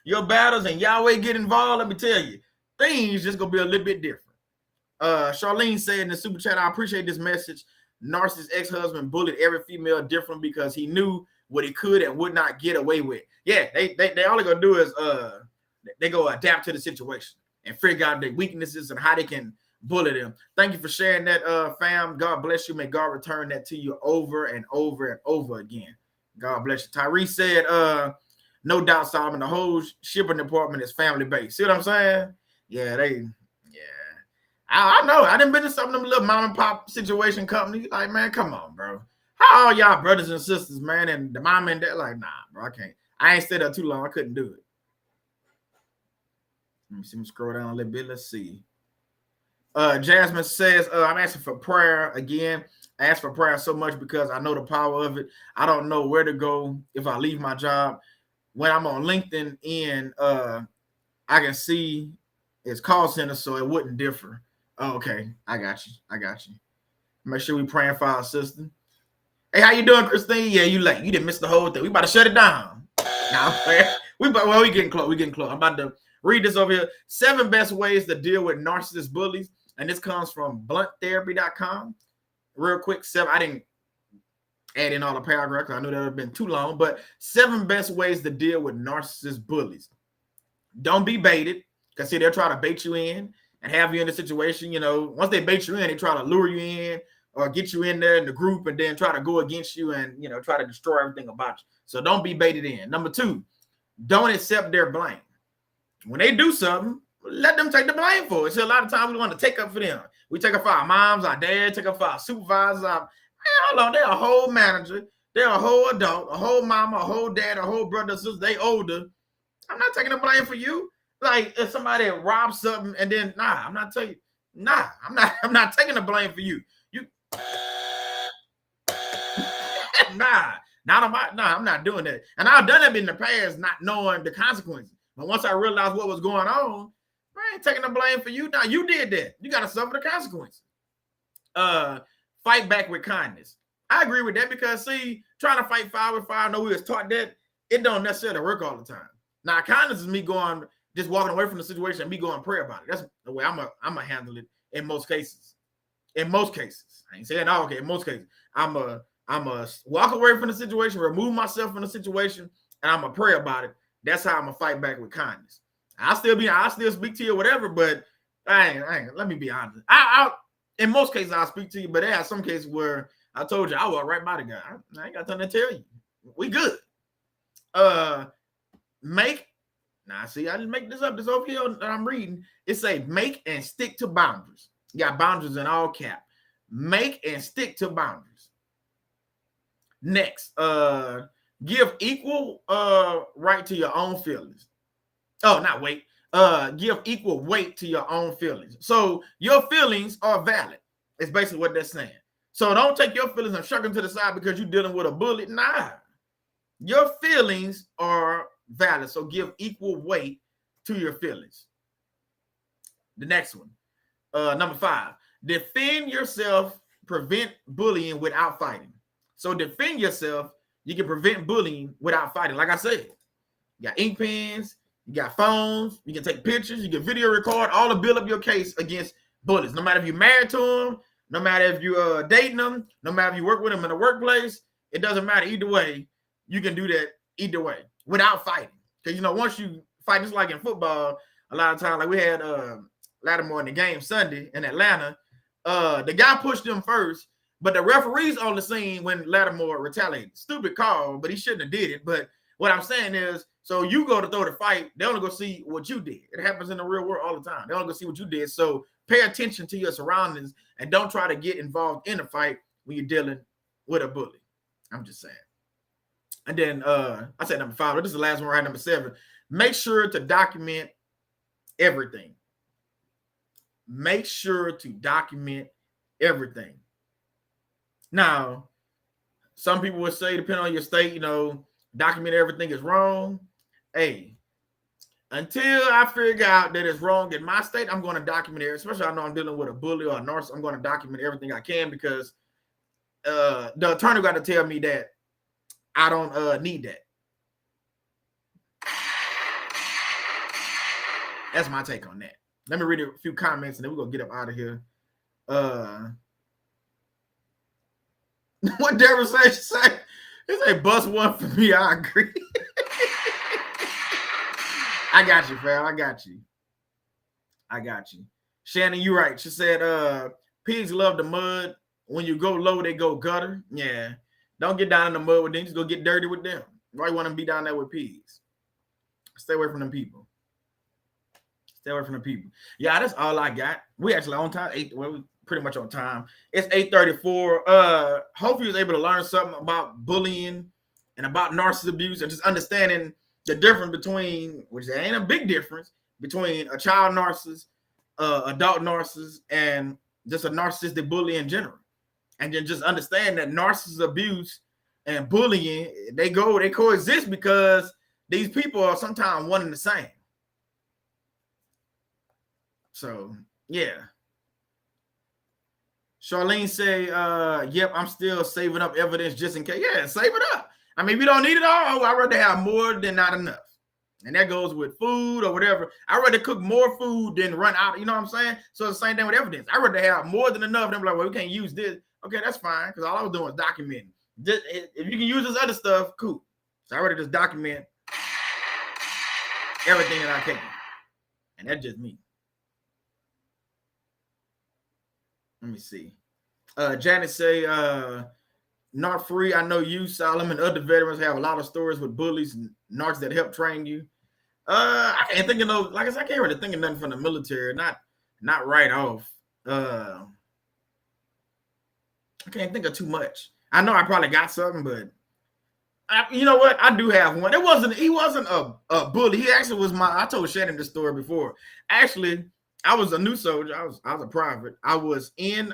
Speaker 1: your battles, and Yahweh get involved, let me tell you, things just gonna be a little bit different. Charlene said in the super chat, I appreciate this message. Narcissist ex-husband bullied every female different because he knew what he could and would not get away with. Yeah, they all they're gonna do is they go adapt to the situation and figure out their weaknesses and how they can bully them. Thank you for sharing that, fam. God bless you. May God return that to you over and over and over again. God bless you. Tyrese said, no doubt, Solomon, the whole shipping department is family based. See what I'm saying? Yeah, I know. I done been to some of them little mom and pop situation companies. Like, man, come on, bro. How are y'all brothers and sisters, man? And the mom and dad, like, nah, bro, I can't. I ain't stayed there too long. I couldn't do it. Let me see. Scroll down a little bit. Let's see. Jasmine says, I'm asking for prayer again. I ask for prayer so much because I know the power of it. I don't know where to go if I leave my job. When I'm on LinkedIn, I can see it's call center, so it wouldn't differ. Oh, okay, I got you. Make sure we praying for our sister. Hey, how you doing, Christine? Yeah, you late. You didn't miss the whole thing. We about to shut it down. Now, we getting close. We getting close. I'm about to read this over here. 7 best ways to deal with narcissist bullies. And this comes from blunttherapy.com. Real quick, 7. I didn't add in all the paragraphs. I knew that would have been too long. But 7 best ways to deal with narcissist bullies. Don't be baited. Because, see, they'll try to bait you in and have you in a situation. You know, once they bait you in, they try to lure you in or get you in there in the group and then try to go against you and, you know, try to destroy everything about you. So don't be baited in. Number 2, don't accept their blame. When they do something, let them take the blame for it. So a lot of times we want to take up for them. We take up for our moms, our dad, take up for our supervisors. Hold on, they're a whole manager. They're a whole adult, a whole mama, a whole dad, a whole brother, sister. They older. I'm not taking the blame for you. Like if somebody robs something and then, I'm not taking the blame for you. I'm not doing that. And I've done it in the past, not knowing the consequences. But once I realized what was going on, I ain't taking the blame for you. Now you did that. You got to suffer the consequences. Fight back with kindness. I agree with that because see, trying to fight fire with fire, I know we was taught that it don't necessarily work all the time. Now, kindness is me going, just walking away from the situation and me going pray about it. That's the way I'm gonna handle it in most cases. In most cases, I ain't saying all. Okay, in most cases, I'm a walk away from the situation, remove myself from the situation, and I'm gonna pray about it. That's how I'm gonna fight back with kindness. I'll still speak to you or whatever, but I ain't. Let me be honest. In most cases I'll speak to you, but there are some cases where I told you I walk right by the guy. I ain't got nothing to tell you. We good. I didn't make this up. This over here that I'm reading. It say make and stick to boundaries. You got boundaries in all cap. Make and stick to boundaries. Next, give equal right to your own feelings. Give equal weight to your own feelings. So your feelings are valid. It's basically what they're saying. So don't take your feelings and shuck them to the side because you're dealing with a bully. Nah. Your feelings are valid. So give equal weight to your feelings. The next one. Number 5. Defend yourself. Prevent bullying without fighting. So defend yourself. You can prevent bullying without fighting. Like I said, you got ink pens, you got phones, you can take pictures, you can video record, all to build up your case against bullies. No matter if you're married to them, no matter if you're dating them, no matter if you work with them in the workplace, it doesn't matter. Either way, you can do that either way without fighting. Because, once you fight, just like in football, a lot of times, like we had Lattimore in the game Sunday in Atlanta, the guy pushed him first, but the referee's on the scene when Lattimore retaliated. Stupid call, but he shouldn't have did it. But what I'm saying is, so you go to throw the fight, they only go see what you did. It happens in the real world all the time. They only go see what you did. So pay attention to your surroundings and don't try to get involved in a fight when you're dealing with a bully. I'm just saying. And then I said number 5, but this is the last one, right? Number 7. Make sure to document everything. Make sure to document everything. Now, some people would say, depending on your state, document everything is wrong. Hey, until I figure out that it's wrong in my state, I'm going to document it. Especially I know I'm dealing with a bully or a narcissist. I'm going to document everything I can because the attorney got to tell me that I don't need that. That's my take on that. Let me read a few comments and then we're going to get up out of here. What Deborah say? She say, it's a bust one for me. I agree. I got you, fam. I got you. Shannon, you right. She said, pigs love the mud. When you go low, they go gutter. Yeah. Don't get down in the mud with them. Just go get dirty with them. Why you want to be down there with pigs? Stay away from them people. Yeah, that's all I got. We actually on time. We pretty much on time. It's 8:34. Hopefully you was able to learn something about bullying and about narcissist abuse and just understanding the difference between, which there ain't a big difference, between a child narcissist, adult narcissist, and just a narcissistic bully in general. And then just understand that narcissist abuse and bullying, they coexist because these people are sometimes one and the same. So, yeah. Charlene say, yep, I'm still saving up evidence just in case. Yeah, save it up. I mean, if you don't need it all, I'd rather have more than not enough. And that goes with food or whatever. I'd rather cook more food than run out. You know what I'm saying? So the same thing with evidence. I'd rather have more than enough. Then be like, well, we can't use this. Okay, that's fine. Because all I was doing was documenting. If you can use this other stuff, cool. So I rather just document everything that I can. And that's just me. Let me see. Janet say, not free. I know you, Solomon, other veterans have a lot of stories with bullies and narcs that help train you. I can't think of no, like I said, I can't really think of nothing from the military. Not right off. I can't think of too much. I know I probably got something, but you know what? I do have one. He wasn't a bully. He actually was I told Shannon this story before. Actually, I was a new soldier. I was a private. I was in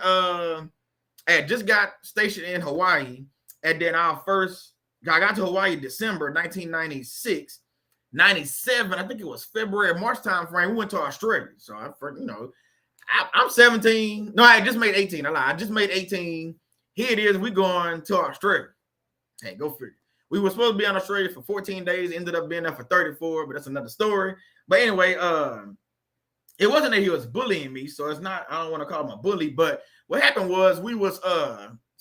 Speaker 1: I had just got stationed in Hawaii, and then I got to Hawaii December 1996. 97, I think it was February, March time frame. We went to Australia. So I'm 17. No, I just made 18. I lied. I just made 18. Here it is. We going to Australia. Hey, go figure. We were supposed to be in Australia for 14 days. Ended up being there for 34, but that's another story. But anyway, it wasn't that he was bullying me, so it's not. I don't want to call him a bully. But what happened was we was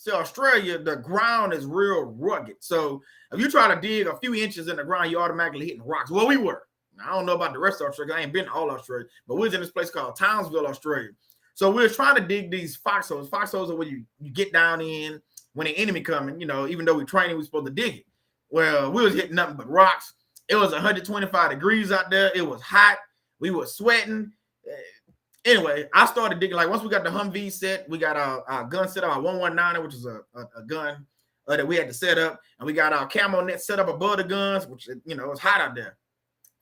Speaker 1: Australia. The ground is real rugged, so if you try to dig a few inches in the ground, you automatically hitting rocks. Well, we were. I don't know about the rest of Australia. I ain't been to all Australia, but we was in this place called Townsville, Australia. So we were trying to dig these foxholes. Foxholes are where you get down in when the enemy coming. You know, even though we training, we supposed to dig it. Well, we was hitting nothing but rocks. It was 125 degrees out there. It was hot. We were sweating. Anyway, I started digging. Like once we got the Humvee set, we got our gun set up, our 119, which is a gun that we had to set up, and we got our camo net set up above the guns, which you know it's hot out there.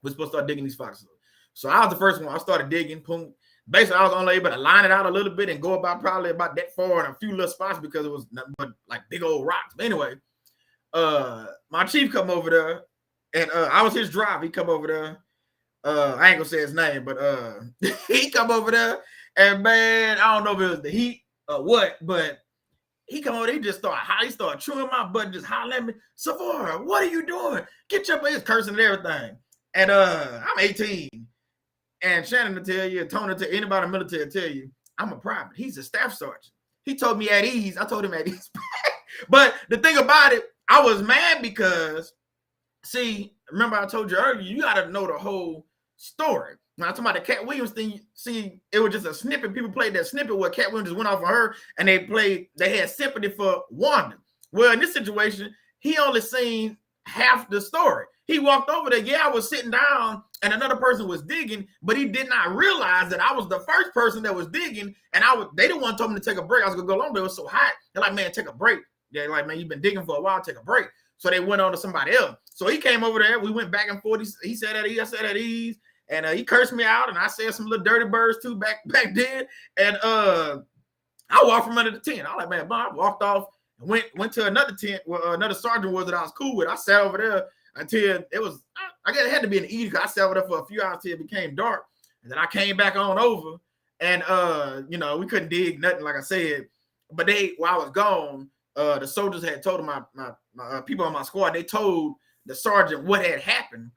Speaker 1: We're supposed to start digging these foxes. So I was the first one. I started digging. Boom. Basically, I was only able to line it out a little bit and go probably about that far in a few little spots because it was nothing but like big old rocks. But anyway, my chief come over there, and I was his driver. He come over there. I ain't gonna say his name, but he come over there, and man, I don't know if it was the heat or what, but he come over there, he started chewing my butt, just hollering at me, Savara, what are you doing? Get your butt, cursing and everything. And I'm 18. And Shannon will tell you, Tony will tell you, anybody in the military will tell you, I'm a private. He's a staff sergeant. He told me at ease. I told him at ease. But the thing about it, I was mad because, see, remember I told you earlier, you got to know the whole story. When I talking about the Cat Williams thing, see, it was just a snippet. People played that snippet where Cat Williams just went off on her, and they had sympathy for Wanda. Well, in this situation, he only seen half the story. He walked over there. Yeah, I was sitting down, and another person was digging, but he did not realize that I was the first person that was digging, and they didn't want to tell me to take a break. I was gonna go long, but it was so hot. They're like, man, take a break. They're like, man, you've been digging for a while, take a break. So they went on to somebody else. So he came over there. We went back and forth. He said at ease, I said at ease. And he cursed me out, and I said some little dirty birds too back then. And I walked from under the tent. I was like, man, I walked off and went to another tent where another sergeant was that I was cool with. I sat over there until it was, I guess it had to be an evening because I sat over there for a few hours till it became dark. And then I came back on over, and you know, we couldn't dig nothing, like I said. But while I was gone, the soldiers had told my people on my squad, they told the sergeant what had happened.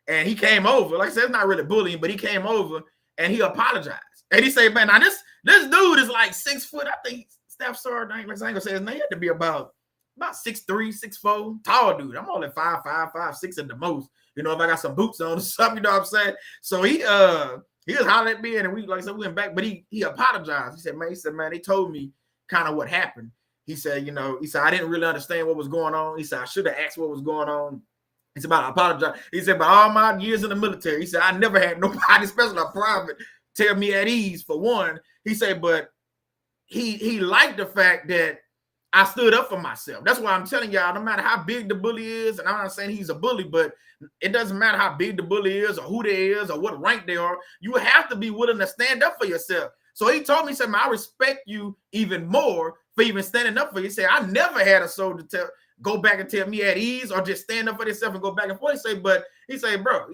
Speaker 1: And he came over, like I said, it's not really bullying, but he came over and he apologized. And he said, man, now this dude is like 6 foot. I think staff sergeant, I ain't gonna say his name. He had to be about 6'3", 6'4", tall dude. I'm only 5'5", 5'6" at the most. You know, if I got some boots on or something, you know what I'm saying? So he was hollering at me, and we, like I said, we went back, but he apologized. He said, man, they told me kind of what happened. He said, I didn't really understand what was going on. He said, I should have asked what was going on. He said, I apologize. He said, by all my years in the military, he said, I never had nobody, especially a private, tell me at ease, for one. He said, but he liked the fact that I stood up for myself. That's why I'm telling y'all, no matter how big the bully is, and I'm not saying he's a bully, but it doesn't matter how big the bully is or who they is or what rank they are. You have to be willing to stand up for yourself. So he told me, he said, man, I respect you even more for even standing up for you. He said, I never had a soldier go back and tell me at ease or just stand up for themselves and go back and forth. He said, bro,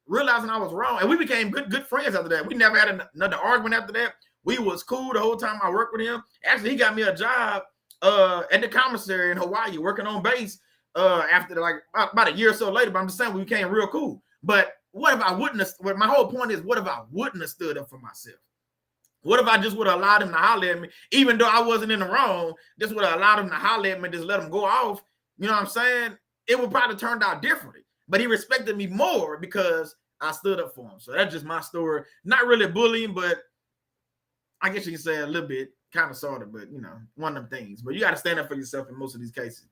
Speaker 1: realizing I was wrong. And we became good friends after that. We never had another argument after that. We was cool the whole time I worked with him. Actually, he got me a job at the commissary in Hawaii, working on base. after like about a year or so later, but I'm just saying we became real cool. But what if I wouldn't have, what my whole point is, what if I wouldn't have stood up for myself? What if I just would have allowed him to holler at me, even though I wasn't in the wrong, just would have allowed him to holler at me, just let him go off, you know what I'm saying? It would probably turned out differently. But he respected me more because I stood up for him. So that's just my story. Not really bullying, but I guess you can say a little bit, kind of, sort of, but you know, one of them things. But you got to stand up for yourself in most of these cases.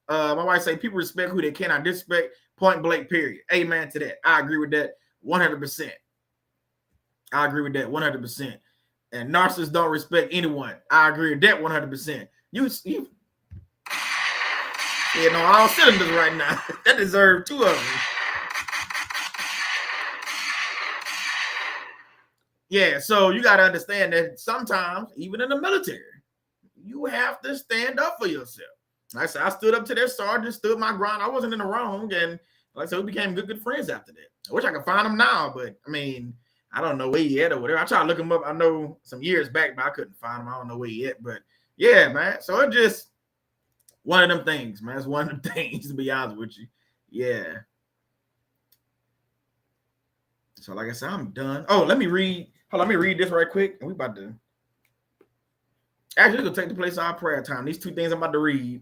Speaker 1: My wife say people respect who they cannot disrespect, point blank, period. Amen to that. I agree with that 100%. I agree with that 100%. And narcissists don't respect anyone. I agree with that 100%. You know, all cylinders right now. That deserve two of them. Yeah, so you got to understand that sometimes, even in the military, you have to stand up for yourself. Like I said, I stood up to that sergeant, stood my ground. I wasn't in the wrong. And like I said, we became good friends after that. I wish I could find him now, but I mean, I don't know where he at or whatever. I tried to look him up. I know some years back, but I couldn't find him. I don't know where he at. But yeah, man. So it just one of them things, man. It's one of them things, to be honest with you. Yeah. So like I said, I'm done. Oh, let me read. Hold on, let me read this right quick. And we about to actually gonna take the place of our prayer time. These two things I'm about to read.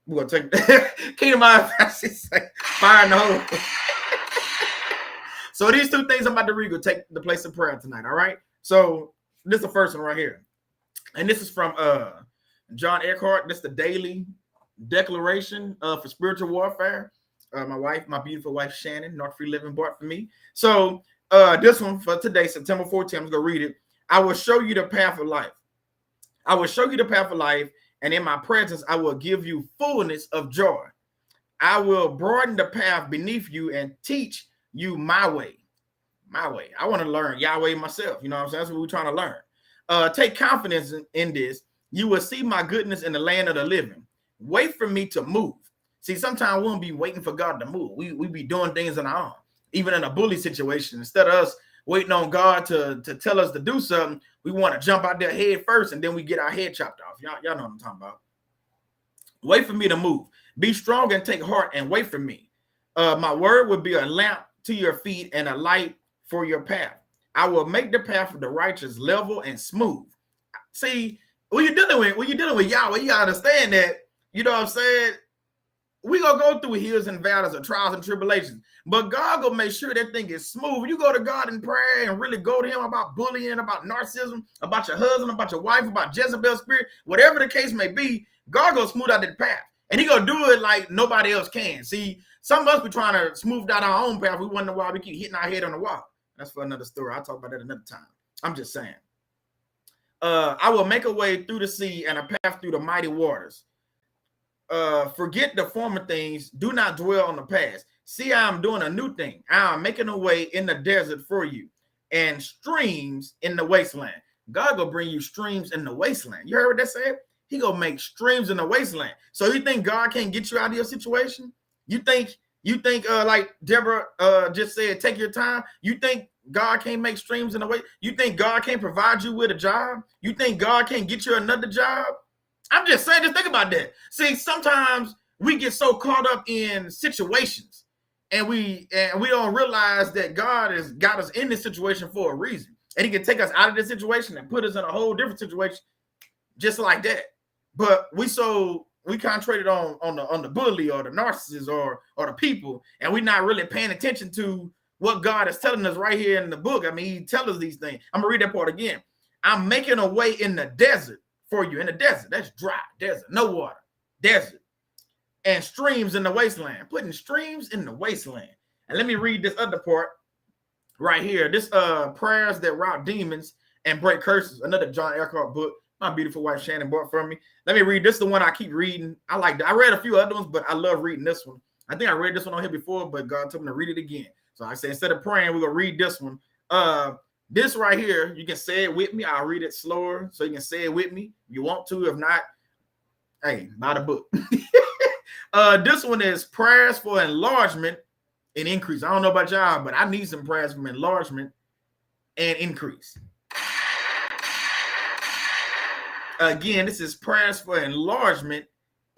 Speaker 1: We're gonna take Kingdom of fire in the hole. So these two things I'm about to read will take the place of prayer tonight. All right. So this is the first one right here. And this is from John Eckhart. This is the daily declaration for spiritual warfare. My beautiful wife, Shannon, North Free Living, bought for me. So this one for today, September 14th, I'm going to read it. I will show you the path of life. I will show you the path of life, and in my presence, I will give you fullness of joy. I will broaden the path beneath you and teach you my way. My way. I want to learn Yahweh myself. You know what I'm saying? That's what we're trying to learn. Take confidence in this. You will see my goodness in the land of the living. Wait for me to move. See, sometimes we won't be waiting for God to move. We be doing things on our own. Even in a bully situation, instead of us waiting on God to tell us to do something, we want to jump out there head first, and then we get our head chopped off. Y'all know what I'm talking about. Wait for me to move. Be strong and take heart and wait for me. My word will be a lamp to your feet and a light for your path. I will make the path of the righteous level and smooth. See, when you're dealing with Yahweh, you gotta understand that, you know what I'm saying? We gonna go through hills and valleys of trials and tribulations, but God gonna make sure that thing is smooth. You go to God in prayer and really go to him about bullying, about narcissism, about your husband, about your wife, about Jezebel's spirit, whatever the case may be, God gonna smooth out the path. And he gonna do it like nobody else can. See, some of us be trying to smooth out our own path. We wonder why we keep hitting our head on the wall. That's for another story. I'll talk about that another time. I'm just saying. I will make a way through the sea and a path through the mighty waters. Forget the former things. Do not dwell on the past. See, I'm doing a new thing. I'm making a way in the desert for you and streams in the wasteland. God gonna bring you streams in the wasteland. You heard what that said? He gonna make streams in the wasteland. So you think God can't get you out of your situation? You think like Deborah just said, take your time. You think God can't make streams in the way? You think God can't provide you with a job? You think God can't get you another job? I'm just saying, just think about that. See, sometimes we get so caught up in situations and we don't realize that God has got us in this situation for a reason. And he can take us out of this situation and put us in a whole different situation just like that. But we concentrated on the bully or the narcissist or the people, and we're not really paying attention to what God is telling us right here in the book. I mean, he tells us these things. I'm gonna read that part again. I'm making a way in the desert for you. In the desert, that's dry desert, no water, desert, and streams in the wasteland. Putting streams in the wasteland. And let me read this other part right here. This prayers that rout demons and break curses. Another John Eckhart book. My beautiful wife Shannon bought for me. Let me read this. The one I keep reading. I like that. I read a few other ones, but I love reading this one. I think I read this one on here before, but God told me to read it again. So I say, instead of praying, we're gonna read this one. This right here, you can say it with me. I'll read it slower so you can say it with me. If you want to, if not, hey, buy the book. This one is prayers for enlargement and increase. I don't know about y'all, but I need some prayers for enlargement and increase. Again, this is prayers for enlargement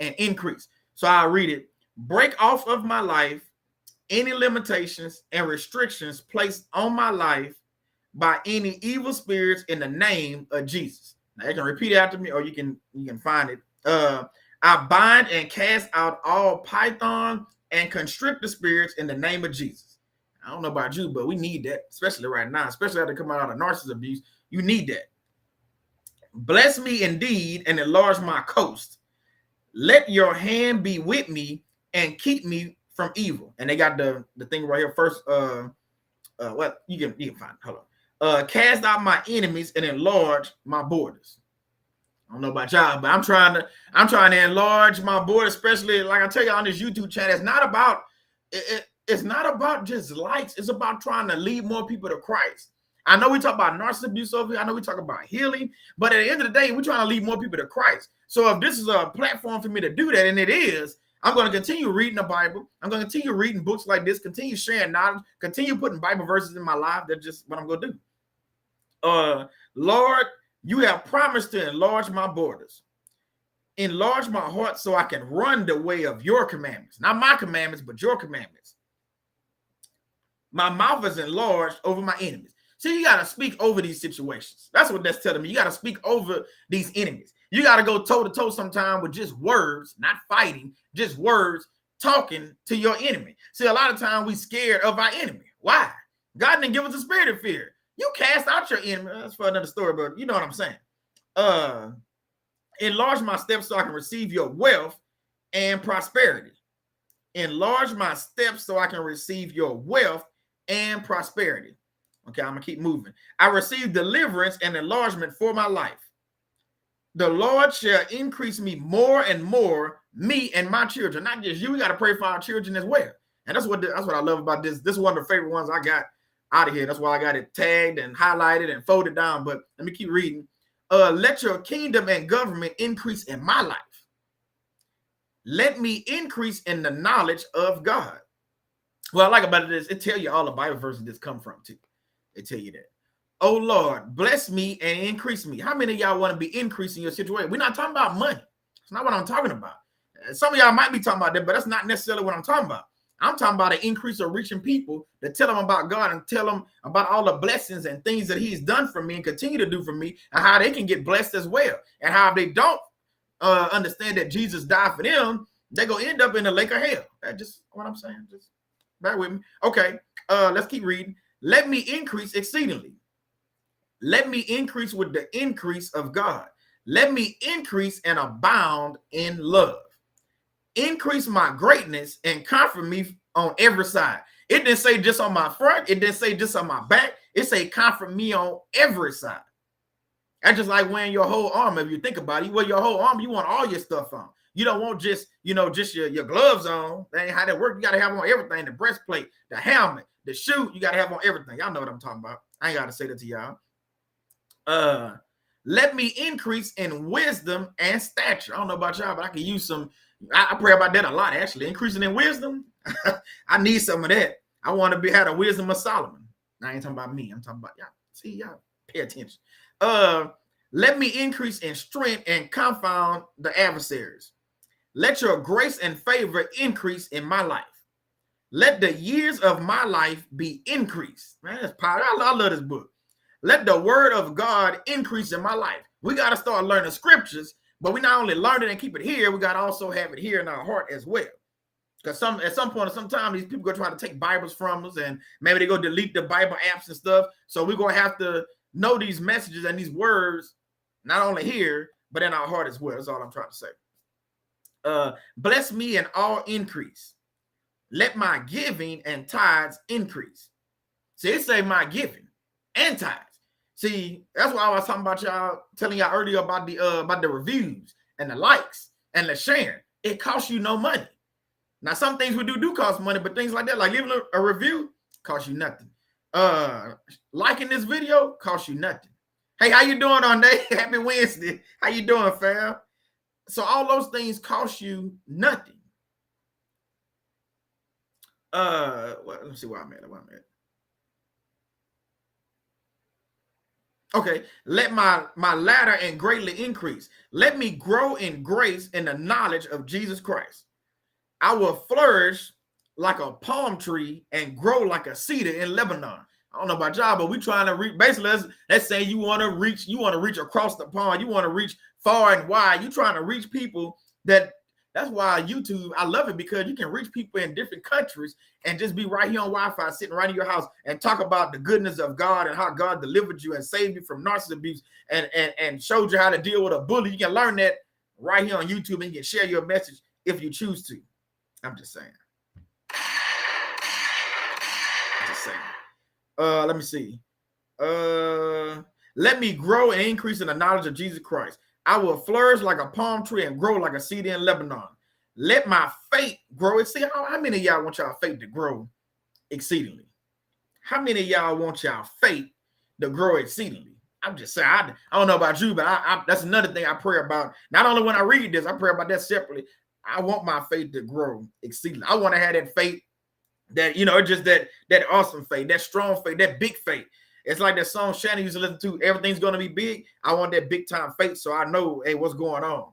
Speaker 1: and increase. So I'll read it. break off of my life any limitations and restrictions placed on my life by any evil spirits in the name of Jesus. Now you can repeat it after me, or you can find it. I bind and cast out all python and constrictor spirits in the name of Jesus. I don't know about you, but we need that, especially right now, especially after coming out of narcissist abuse. You need that. Bless me indeed and enlarge my coast. Let your hand be with me and keep me from evil. And they got the thing right here first. What you can find. Hold on. Cast out my enemies and enlarge my borders. I don't know about y'all, but I'm trying to enlarge my borders, especially like I tell you on this YouTube channel. It's not about it's not about just likes. It's about trying to lead more people to Christ. I know we talk about narcissist abuse over here. I know we talk about healing, but at the end of the day, we're trying to lead more people to Christ. So if this is a platform for me to do that, and it is, I'm going to continue reading the Bible. I'm going to continue reading books like this, continue sharing knowledge, continue putting Bible verses in my life. That's just what I'm going to do. Lord, you have promised to enlarge my borders. Enlarge my heart so I can run the way of your commandments. Not my commandments, but your commandments. My mouth is enlarged over my enemies. See, you got to speak over these situations. That's what that's telling me. You got to speak over these enemies. You got to go toe-to-toe sometime with just words, not fighting, just words, talking to your enemy. See, a lot of times we scared of our enemy. Why? God didn't give us a spirit of fear. You cast out your enemy. That's for another story, but you know what I'm saying. Enlarge my steps so I can receive your wealth and prosperity. Enlarge my steps so I can receive your wealth and prosperity. Okay, I'm going to keep moving. I receive deliverance and enlargement for my life. The Lord shall increase me more and more, me and my children. Not just you. We got to pray for our children as well. And that's what I love about this. This is one of the favorite ones I got out of here. That's why I got it tagged and highlighted and folded down. But let me keep reading. Let your kingdom and government increase in my life. Let me increase in the knowledge of God. What I like about it is it tell you all the Bible verses this come from too. They tell you that. Oh Lord, bless me and increase me. How many of y'all want to be increasing your situation? We're not talking about money. It's not what I'm talking about. Some of y'all might be talking about that, but that's not necessarily what I'm talking about. I'm talking about an increase of reaching people to tell them about God and tell them about all the blessings and things that he's done for me and continue to do for me and how they can get blessed as well. And how if they don't understand that Jesus died for them, they're going to end up in the lake of hell. That's just what I'm saying. Just bear with me. Okay, let's keep reading. Let me increase exceedingly. Let me increase with the increase of God. Let me increase and abound in love. Increase my greatness and comfort me on every side. It didn't say just on my front. It didn't say just on my back. It say comfort me on every side. That's just like wearing your whole armor. If you think about it, you wear your whole armor, you want all your stuff on. You don't want just, just your gloves on. That ain't how that works. You got to have on everything. The breastplate, the helmet, the shoe, you got to have on everything. Y'all know what I'm talking about. I ain't got to say that to y'all. Let me increase in wisdom and stature. I don't know about y'all, but I can use some. I pray about that a lot, actually. Increasing in wisdom. I need some of that. I want to have the wisdom of Solomon. Now, I ain't talking about me. I'm talking about y'all. See, y'all pay attention. Let me increase in strength and confound the adversaries. Let your grace and favor increase in my life. Let the years of my life be increased. Man, that's powerful. I love this book. Let the word of God increase in my life. We got to start learning scriptures, but we not only learn it and keep it here, we got to also have it here in our heart as well. Because at some point, sometime these people go try to take Bibles from us, and maybe they go delete the Bible apps and stuff. So we're going to have to know these messages and these words, not only here, but in our heart as well. That's all I'm trying to say. Bless me in all increase. Let my giving and tithes increase. See, it say my giving and tithes. See, that's why I was talking about y'all, telling y'all earlier about the reviews and the likes and the sharing. It costs you no money. Now, some things we do cost money, but things like that, like leaving a review, costs you nothing. Liking this video costs you nothing. Hey, how you doing on day? Happy Wednesday. How you doing, fam? So all those things cost you nothing. Let me see where I'm at. Okay, let my ladder and greatly increase. Let me grow in grace and the knowledge of Jesus Christ. I will flourish like a palm tree and grow like a cedar in Lebanon. I don't know about y'all, but we trying to reach. Basically, let's say you want to reach across the pond. You want to reach far and wide. You trying to reach people that's why YouTube, I love it, because you can reach people in different countries and just be right here on Wi-Fi, sitting right in your house and talk about the goodness of God and how God delivered you and saved you from narcissist abuse and showed you how to deal with a bully. You can learn that right here on YouTube, and you can share your message if you choose to. I'm just saying. Let me see. Let me grow and increase in the knowledge of Jesus Christ. I will flourish like a palm tree and grow like a cedar in Lebanon. Let my faith grow. See, how many of y'all want y'all faith to grow exceedingly? How many of y'all want y'all faith to grow exceedingly? I'm just saying, I don't know about you, but that's another thing I pray about. Not only when I read this, I pray about that separately. I want my faith to grow exceedingly. I want to have that faith that, just that awesome faith, that strong faith, that big faith. It's like that song Shannon used to listen to, everything's going to be big. I want that big time faith so I know, hey, what's going on.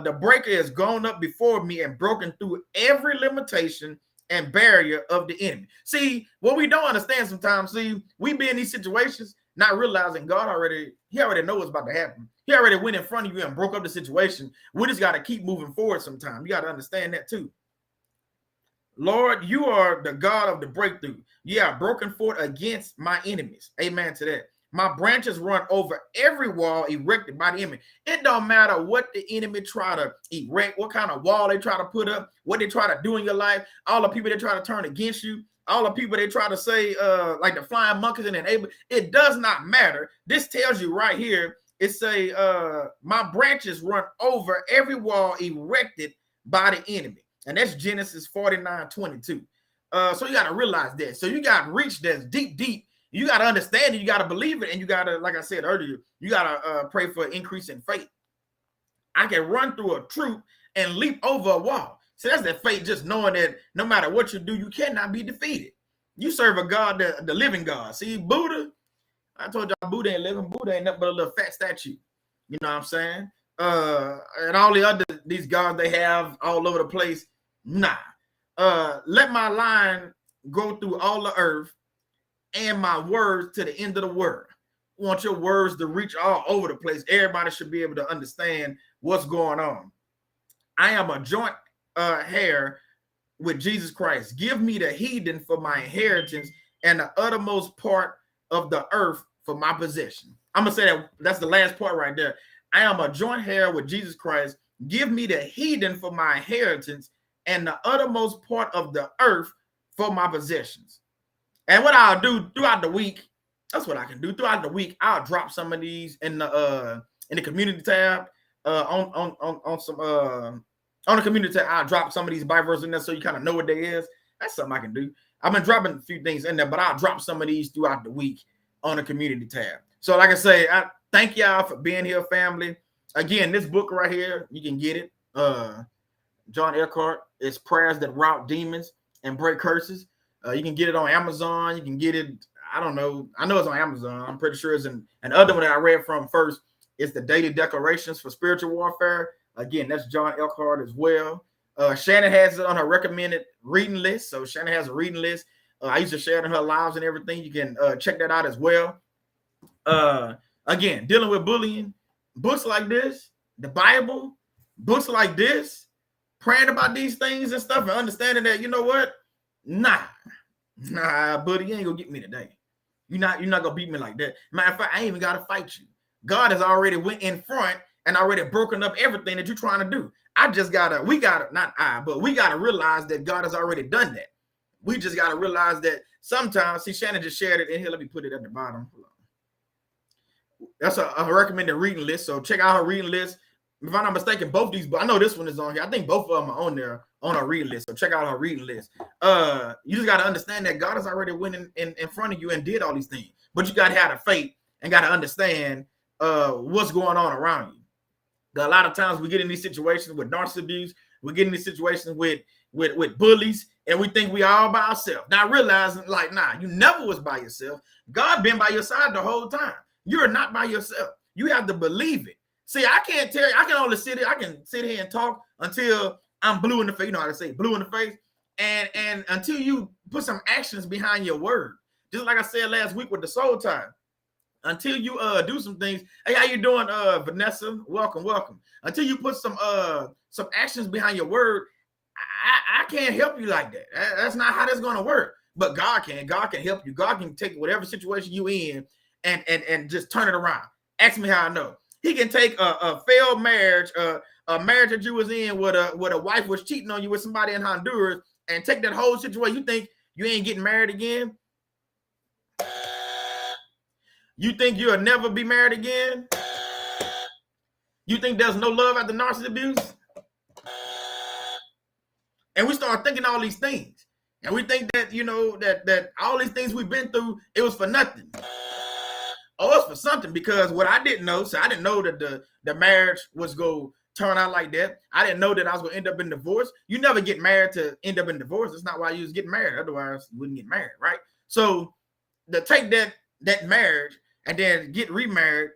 Speaker 1: The breaker has gone up before me and broken through every limitation and barrier of the enemy. See, what we don't understand sometimes, we be in these situations not realizing God he already knows what's about to happen. He already went in front of you and broke up the situation. We just got to keep moving forward sometimes. You got to understand that too. Lord, you are the God of the breakthrough. Yeah, broken forth against my enemies. Amen to that. My branches run over every wall erected by the enemy. It don't matter what the enemy try to erect, what kind of wall they try to put up, what they try to do in your life, all the people they try to turn against you, all the people they try to say, like the flying monkeys and enable. It does not matter. This tells you right here, it say, my branches run over every wall erected by the enemy. And that's Genesis 49:22. So you got to realize that. So you got to reach this deep. You got to understand it. You got to believe it. And you got to, like I said earlier, you got to pray for an increase in faith. I can run through a troop and leap over a wall. So that's that faith, just knowing that no matter what you do, you cannot be defeated. You serve a God, the living God. See, Buddha, I told y'all Buddha ain't living. Buddha ain't nothing but a little fat statue. You know what I'm saying? And all these gods they have all over the place. Nah. Let my line go through all the earth and my words to the end of the world. I want your words to reach all over the place. Everybody should be able to understand what's going on. I am a joint heir with Jesus Christ. Give me the heathen for my inheritance and the uttermost part of the earth for my possession. I'm going to say that's the last part right there. I am a joint heir with Jesus Christ. Give me the heathen for my inheritance and the uttermost part of the earth for my possessions. And what I'll do throughout the week, that's what I can do throughout the week. I'll drop some of these in the community tab on the community tab. I'll drop some of these Bible verses in there so you kind of know what they is. That's something I can do. I've been dropping a few things in there, but I'll drop some of these throughout the week on the community tab. So like I say, I thank y'all for being here, family. Again, this book right here, you can get it. John Eckhart, it's Prayers That Rout Demons and Break Curses. You can get it on Amazon. You can get it, I don't know. I know it's on Amazon. I'm pretty sure it's in another one that I read from first. It's the Daily Declarations for Spiritual Warfare. Again, that's John Eckhart as well. Shannon has it on her recommended reading list. So Shannon has a reading list. I used to share it in her lives and everything. You can check that out as well. Again, dealing with bullying, books like this, the Bible, books like this, praying about these things and stuff and understanding that, you know what? Nah, buddy, you ain't gonna get me today. You're not gonna beat me like that. Matter of fact, I ain't even gotta fight you. God has already went in front and already broken up everything that you're trying to do. We gotta realize that God has already done that. We just gotta realize that sometimes, see, Shannon just shared it in here. Let me put it at the bottom. That's a recommended reading list. So check out her reading list. If I'm not mistaken, both these, but I know this one is on here. I think both of them are on there on a reading list. So check out her reading list. You just got to understand that God has already went in front of you and did all these things. But you got to have the faith and got to understand what's going on around you. A lot of times we get in these situations with narcissist abuse. We get in these situations with bullies, and we think we all by ourselves. Not realizing, like, nah, you never was by yourself. God been by your side the whole time. You're not by yourself. You have to believe it. See, I can't tell you. I can only sit here. I can sit here and talk until I'm blue in the face. You know how to say blue in the face. And until you put some actions behind your word, just like I said last week with the soul time, until you do some things. Hey, how you doing, Vanessa? Welcome. Until you put some actions behind your word, I can't help you like that. That's not how that's gonna work. But God can. God can help you. God can take whatever situation you in and just turn it around. Ask me how I know. He can take a failed marriage, a marriage that you was in with a wife was cheating on you with somebody in Honduras, and take that whole situation. You think you ain't getting married again? You think you'll never be married again? You think there's no love after narcissist abuse? And we start thinking all these things. And we think that, that all these things we've been through, it was for nothing. Oh, it's for something, because what I didn't know, so I didn't know that the marriage was going to turn out like that. I didn't know that I was going to end up in divorce. You never get married to end up in divorce. That's not why you was getting married. Otherwise, you wouldn't get married, right? So to take that marriage and then get remarried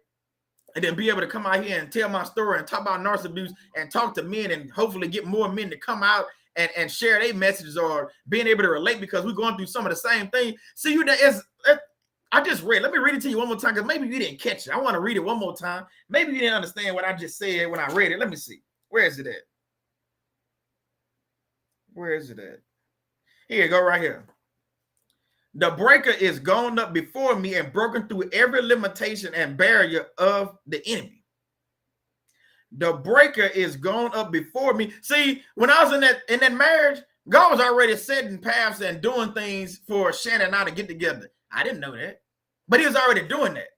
Speaker 1: and then be able to come out here and tell my story and talk about narcissist abuse and talk to men and hopefully get more men to come out and share their messages or being able to relate, because we're going through some of the same thing. See, I just read. Let me read it to you one more time, because maybe you didn't catch it. I want to read it one more time. Maybe you didn't understand what I just said when I read it. Let me see. Where is it at? Where is it at? Here you go, right here. The breaker is gone up before me and broken through every limitation and barrier of the enemy. The breaker is gone up before me. See, when I was in that marriage, God was already setting paths and doing things for Shannon and I to get together. I didn't know that, but he was already doing that.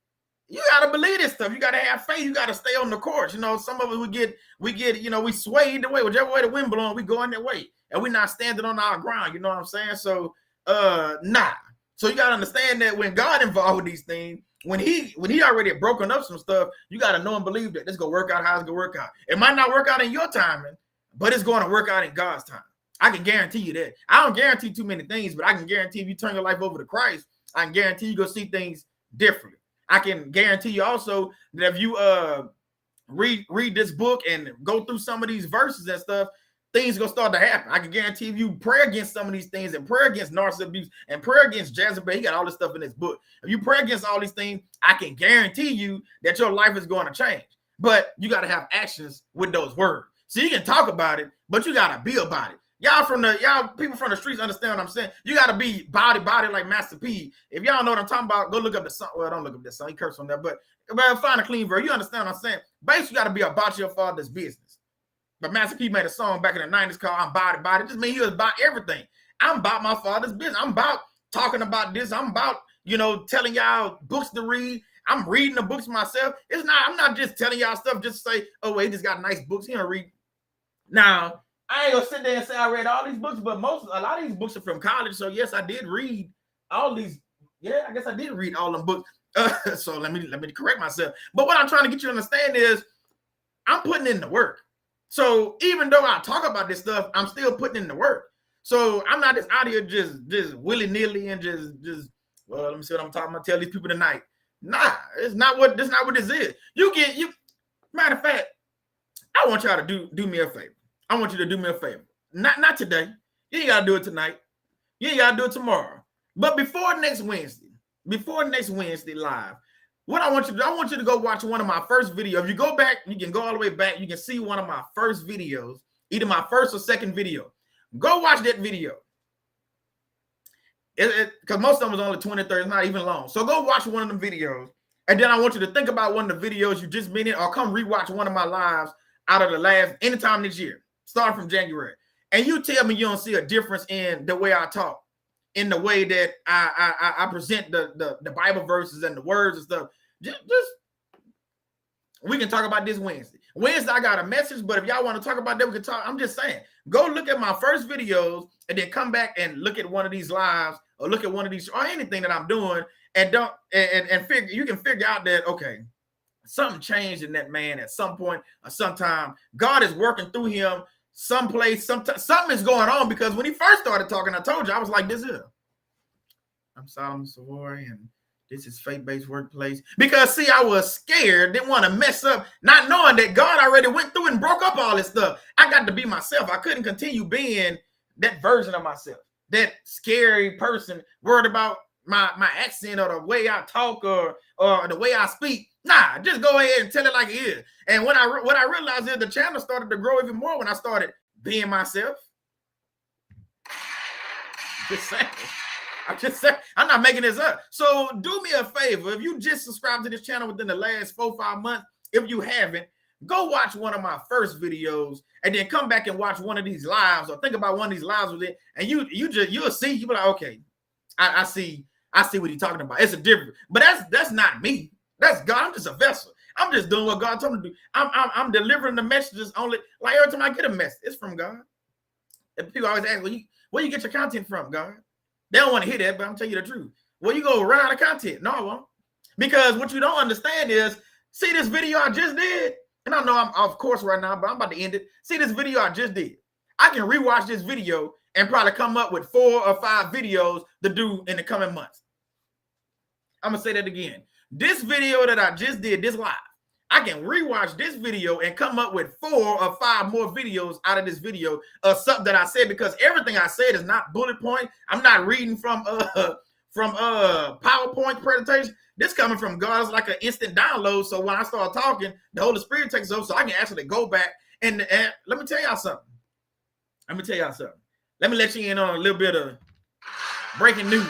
Speaker 1: You got to believe this stuff. You got to have faith. You got to stay on the course. Some of us, we sway either way. Whichever way the wind blowing, we go in that way. And we're not standing on our ground. You know what I'm saying? So, nah. So you got to understand that when God involved with these things, when he already broken up some stuff, you got to know and believe that it's going to work out how it's going to work out. It might not work out in your timing, but it's going to work out in God's time. I can guarantee you that. I don't guarantee too many things, but I can guarantee if you turn your life over to Christ, I can guarantee you're going to see things differently. I can guarantee you also that if you read this book and go through some of these verses and stuff, things are going to start to happen. I can guarantee if you pray against some of these things and pray against narcissism abuse and pray against Jezebel, he got all this stuff in this book. If you pray against all these things, I can guarantee you that your life is going to change. But you got to have actions with those words. So you can talk about it, but you got to be about it. Y'all people from the streets understand what I'm saying. You got to be body like Master P. If y'all know what I'm talking about, go look up the song. Well, don't look up the song. He cursed on that, but find a clean verse. You understand what I'm saying? Basically, you got to be about your father's business. But Master P made a song back in the 90s called I'm Body. It just means he was about everything. I'm about my father's business. I'm about talking about this. I'm about, telling y'all books to read. I'm reading the books myself. I'm not just telling y'all stuff just to say, oh, wait, he just got nice books. He don't read. Now, I ain't gonna sit there and say I read all these books, but a lot of these books are from college. So yes, I did read all these. Yeah, I guess I did read all them books. So let me correct myself. But what I'm trying to get you to understand is I'm putting in the work. So even though I talk about this stuff, I'm still putting in the work. So I'm not just out here just willy-nilly and just well, let me see what I'm talking about. Tell these people tonight. Nah, that's not what this is. Matter of fact, I want y'all to do me a favor. I want you to do me a favor. Not today. You ain't got to do it tonight. You ain't got to do it tomorrow. But before next Wednesday live, what I want you to go watch one of my first videos. If you go back, you can go all the way back. You can see one of my first videos, either my first or second video. Go watch that video. Because most of them was only 20, 30, it's not even long. So go watch one of them videos. And then I want you to think about one of the videos you just been in, or come rewatch one of my lives out of the last, anytime this year. Start from January. And you tell me you don't see a difference in the way I talk, in the way that I present the Bible verses and the words and stuff. Just we can talk about this Wednesday. Wednesday, I got a message, but if y'all want to talk about that, we can talk. I'm just saying, go look at my first videos and then come back and look at one of these lives or look at one of these or anything that I'm doing and figure, you can figure out that, okay, something changed in that man at some point or sometime. God is working through him someplace, something is going on, because when he first started talking, I told you, I was like, this is I'm Solomon Savoy, and This is faith-based workplace. Because, see, I was scared, didn't want to mess up, not knowing that God already went through and broke up all this stuff. I got to be myself. I couldn't continue being that version of myself, that scary person, worried about my accent or the way I talk or the way I speak. Nah, just go ahead and tell it like it is. And what I realized is the channel started to grow even more when I started being myself. I'm not making this up. So do me a favor. If you just subscribed to this channel within the last 4-5 months, if you haven't, go watch one of my first videos and then come back and watch one of these lives or think about one of these lives with it. And you'll see, you'll be like, okay, I see what he's talking about. It's a different, but that's not me. That's God. I'm just a vessel. I'm just doing what God told me to do. I'm delivering the messages only. Like every time I get a message, it's from God. And people always ask, where you get your content from, God? They don't want to hear that, but I'm telling you the truth. Well, you go run out of content. No, I won't. Because what you don't understand is, see this video I just did? And I know I'm off course right now, but I'm about to end it. See this video I just did? I can rewatch this video and probably come up with 4 or 5 videos to do in the coming months. I'm going to say that again. This video that I just did, this live, I can rewatch this video and come up with 4 or 5 more videos out of this video of something that I said, because everything I said is not bullet point. I'm not reading from PowerPoint presentation. This coming from God is like an instant download. So when I start talking, the Holy Spirit takes over, so I can actually go back and let me tell y'all something. Let me let you in on a little bit of breaking news.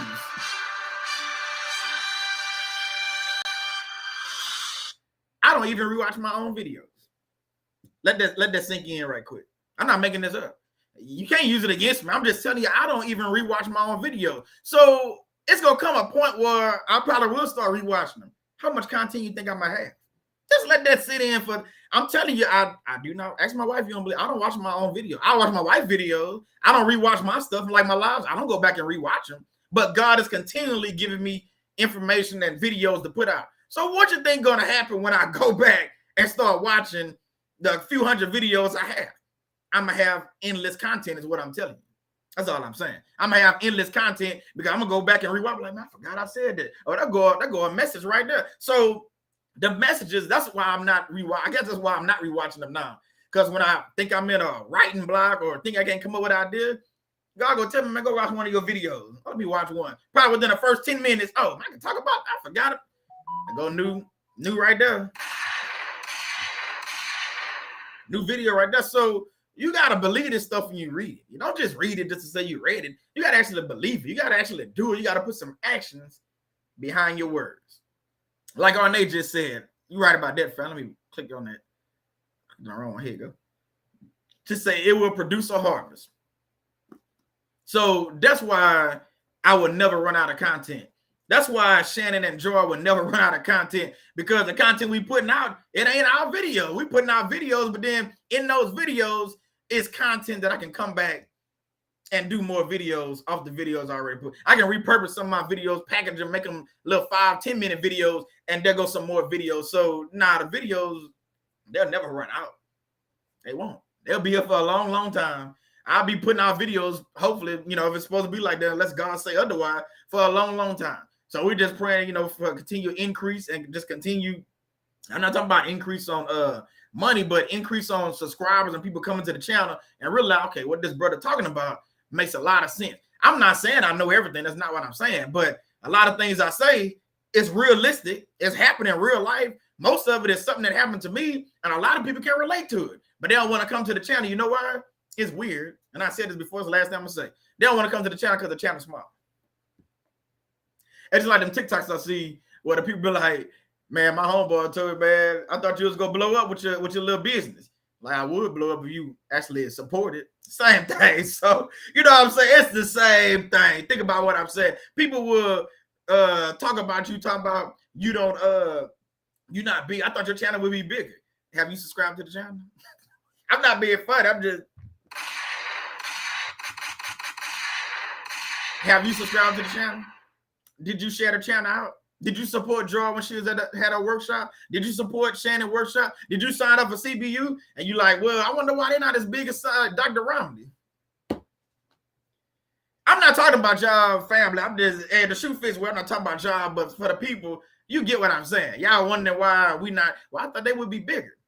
Speaker 1: I don't even rewatch my own videos. Let that sink in right quick. I'm not making this up. You can't use it against me. I'm just telling you, I don't even rewatch my own videos. So it's gonna come a point where I probably will start rewatching them. How much content you think I might have? Just let that sit in for. I'm telling you, I do not. Ask my wife. You don't believe? I don't watch my own video. I watch my wife's videos. I don't rewatch my stuff like my lives. I don't go back and rewatch them. But God is continually giving me information and videos to put out. So what you think gonna happen when I go back and start watching the few hundred videos I have? I'm gonna have endless content is what I'm telling you. That's all I'm saying. I'm gonna have endless content because I'm gonna go back and rewatch. Like, man, I forgot I said that. Oh, that go a message right there. So the messages, that's why I'm not rewatch. I guess that's why I'm not rewatching them now. Because when I think I'm in a writing block or think I can't come up with an idea, God go tell me, man, go watch one of your videos. Let me watch one. Probably within the first 10 minutes. Oh, I can talk about it. I forgot it. I go new right there. New video right there. So you got to believe this stuff when you read it. You don't just read it just to say you read it. You got to actually believe it. You got to actually do it. You got to put some actions behind your words. Like Arnay just said, you right about that, fam. Let me click on that. The wrong one. Here you go. Just say it will produce a harvest. So that's why I will never run out of content. That's why Shannon and Joy will never run out of content, because the content we putting out, it ain't our video. We putting out videos, but then in those videos is content that I can come back and do more videos off the videos I already put. I can repurpose some of my videos, package them, make them little 5-10 minute videos, and there go some more videos. So the videos, they'll never run out. They won't. They'll be here for a long, long time. I'll be putting out videos, hopefully, if it's supposed to be like that, unless God say otherwise, for a long, long time. So we're just praying, for a continued increase and just continue. I'm not talking about increase on money, but increase on subscribers and people coming to the channel and realize, okay, what this brother talking about makes a lot of sense. I'm not saying I know everything. That's not what I'm saying. But a lot of things I say is realistic. It's happening in real life. Most of it is something that happened to me, and a lot of people can relate to it. But they don't want to come to the channel. You know why? It's weird. And I said this before. It's the last thing I'm going to say. They don't want to come to the channel because the channel's small. It's just like them TikToks I see where the people be like, man, my homeboy told me, man, I thought you was going to blow up with your little business. Like, I would blow up if you actually support it. Same thing. So, you know what I'm saying? It's the same thing. Think about what I'm saying. People will talk about you, talk about you don't, you not big. I thought your channel would be bigger. Have you subscribed to the channel? I'm not being funny. I'm just. Have you subscribed to the channel? Did you share the channel out? Did you support Joy when she was had her workshop? Did you support Shannon workshop? Did you sign up for CBU? And you like, well, I wonder why they're not as big as Dr. Romney. I'm not talking about y'all family. I'm just, the shoe fits well. I'm not talking about y'all, but for the people, you get what I'm saying. Y'all wondering why we not, well, I thought they would be bigger.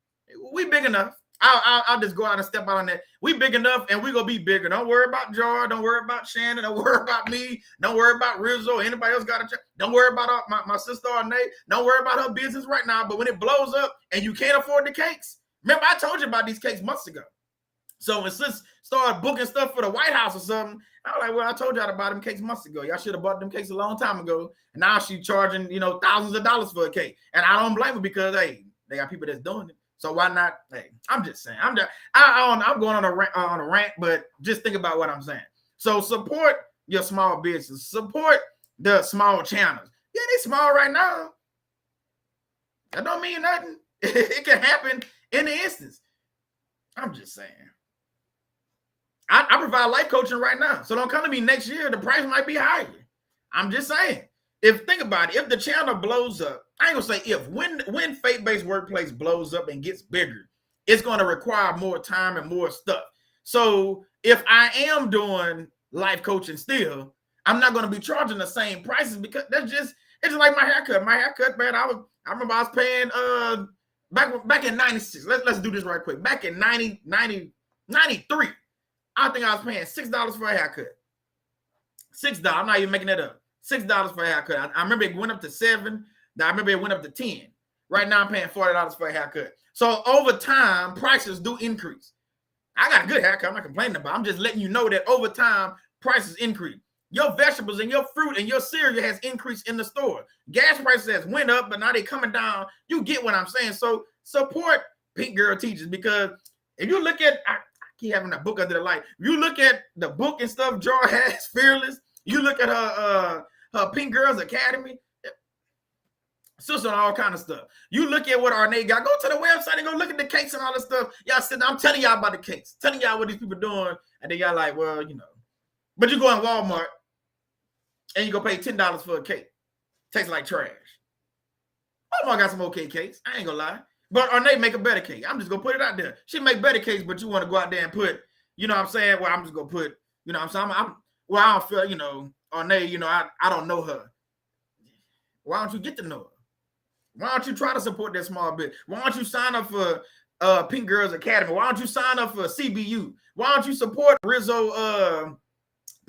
Speaker 1: We big enough. I'll just go out and step out on that. We big enough and we gonna be bigger. Don't worry about Jar. Don't worry about Shannon. Don't worry about me. Don't worry about Rizzo. Anybody else got a job. Don't worry about my sister or Nate. Don't worry about her business right now. But when it blows up and you can't afford the cakes, remember I told you about these cakes months ago. So when sis started booking stuff for the White House or something, I was like, well, I told y'all to buy them cakes months ago. Y'all should have bought them cakes a long time ago. And now she's charging, thousands of dollars for a cake. And I don't blame her because, hey, they got people that's doing it. So why not? Hey, I'm just saying. I'm going on a rant, but just think about what I'm saying. So support your small business. Support the small channels. Yeah, they small right now. That don't mean nothing. It can happen in an instance. I'm just saying. I provide life coaching right now. So don't come to me next year. The price might be higher. I'm just saying. Think about it. If the channel blows up, I ain't gonna say if, when faith-based workplace blows up and gets bigger, it's gonna require more time and more stuff. So if I am doing life coaching still, I'm not gonna be charging the same prices because it's just like my haircut. My haircut, man, I remember I was paying back in 96. Let's do this right quick. Back in 93, I think I was paying $6 for a haircut. $6. I'm not even making that up. $6 for a haircut. I remember it went up to $7. I remember it went up to $10. Right now, I'm paying $40 for a haircut. So over time, prices do increase. I got a good haircut. I'm not complaining about it. I'm just letting you know that over time, prices increase. Your vegetables and your fruit and your cereal has increased in the store. Gas prices has went up, but now they're coming down. You get what I'm saying. So support Pink Girl Teachers, because if you look at, I keep having that book under the light. If you look at the book and stuff Jar has, Fearless, you look at her Pink Girls Academy, sister and all kind of stuff. You look at what Arnay got. Go to the website and go look at the cakes and all this stuff. Y'all sitting, I'm telling y'all about the cakes, telling y'all what these people doing, and then y'all like, well, But you go in Walmart and you go pay $10 for a cake. Tastes like trash. Walmart got some okay cakes. I ain't gonna lie. But Arnay make a better cake. I'm just gonna put it out there. She make better cakes, but you want to go out there and put, you know what I'm saying? Well, I'm just gonna put, you know what I'm saying? Well, I don't feel, Arnay, I don't know her. Why don't you get to know her? Why don't you try to support that small bit? Why don't you sign up for Pink Girls Academy? Why don't you sign up for CBU? Why don't you support Rizzo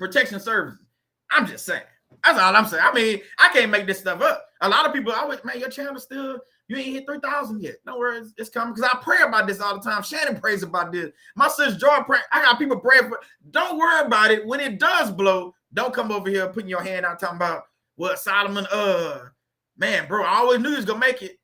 Speaker 1: Protection Services? I'm just saying. That's all I'm saying. I mean, I can't make this stuff up. A lot of people always, man, your channel still, you ain't hit 3,000 yet. No worries, it's coming. Because I pray about this all the time. Shannon prays about this. My sister Joy pray. I got people praying for it. Don't worry about it. When it does blow, don't come over here putting your hand out talking about, well, Solomon, man, bro, I always knew he was gonna make it.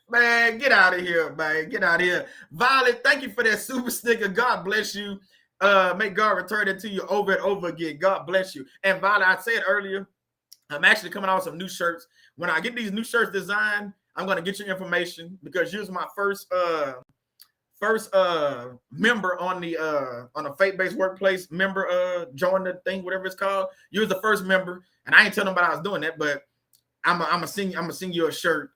Speaker 1: Man, get out of here, man. Get out of here. Violet, thank you for that super sticker. God bless you. May God return it to you over and over again. God bless you. And Violet, I said earlier, I'm actually coming out with some new shirts. When I get these new shirts designed, I'm gonna get your information because you're my first member on the faith-based workplace member join the thing, whatever it's called. You was the first member, and I ain't telling nobody I was doing that, but I'm gonna sing you a shirt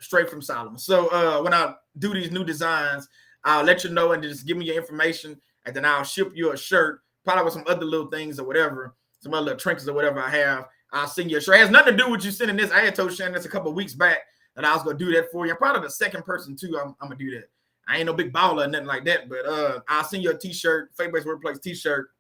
Speaker 1: straight from Solomon. So when I do these new designs, I'll let you know and just give me your information, and then I'll ship you a shirt, probably with some other little things or whatever, some other little trinkets or whatever I have. I'll send you a shirt. It has nothing to do with you sending this. I had told Shannon this a couple of weeks back that I was gonna do that for you. I'm probably the second person too. I'm gonna do that. I ain't no big baller or nothing like that, but I'll send you a t-shirt, faith-based workplace t-shirt,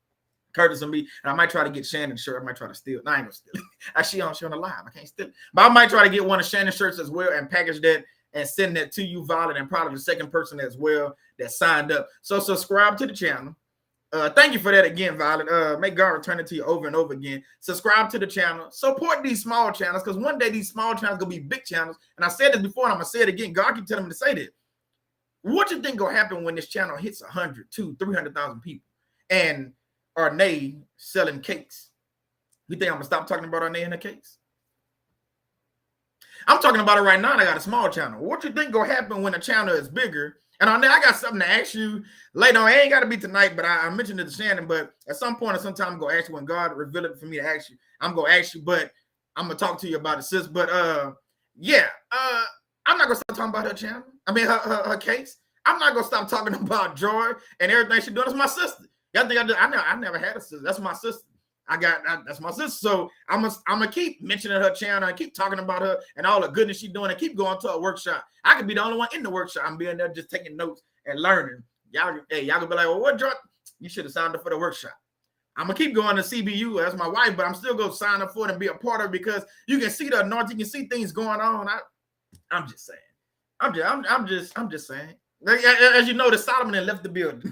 Speaker 1: courtesy of me, and I might try to get Shannon's shirt. I might try to steal it. No, I ain't gonna steal it. She on the live. I can't steal it. But I might try to get one of Shannon's shirts as well and package that and send that to you, Violet, and probably the second person as well that signed up. So subscribe to the channel. Thank you for that again, Violet. May God return it to you over and over again. Subscribe to the channel. Support these small channels, because one day these small channels gonna be big channels. And I said this before, and I'm gonna say it again. God keep telling me to say this. What you think gonna happen when this channel hits 100, 200, 300,000 people and Arnay selling cakes? You think I'm gonna stop talking about Arnay and the cakes? I'm talking about it right now, and I got a small channel. What you think gonna happen when the channel is bigger? And Arnay, I got something to ask you later on. It ain't got to be tonight, but I mentioned it to Shannon. But at some point or sometime, I'm gonna ask you when God revealed it for me to ask you. I'm gonna ask you, but I'm gonna talk to you about it, sis. But yeah, I'm not gonna start talking about her channel. I mean, her cakes. I'm not gonna stop talking about Joy and everything she doing. That's my sister. Y'all think I never had a sister. That's my sister. That's my sister. So I'm gonna keep mentioning her channel and keep talking about her and all the goodness she's doing and keep going to a workshop. I could be the only one in the workshop. I'm being there just taking notes and learning. Y'all gonna be like, well, what, Joy? You should have signed up for the workshop. I'm gonna keep going to CBU as my wife, but I'm still gonna sign up for it and be a part of it because you can see the anointing, you can see things going on. I'm just saying. I'm just saying. As you know, the Solomon left the building.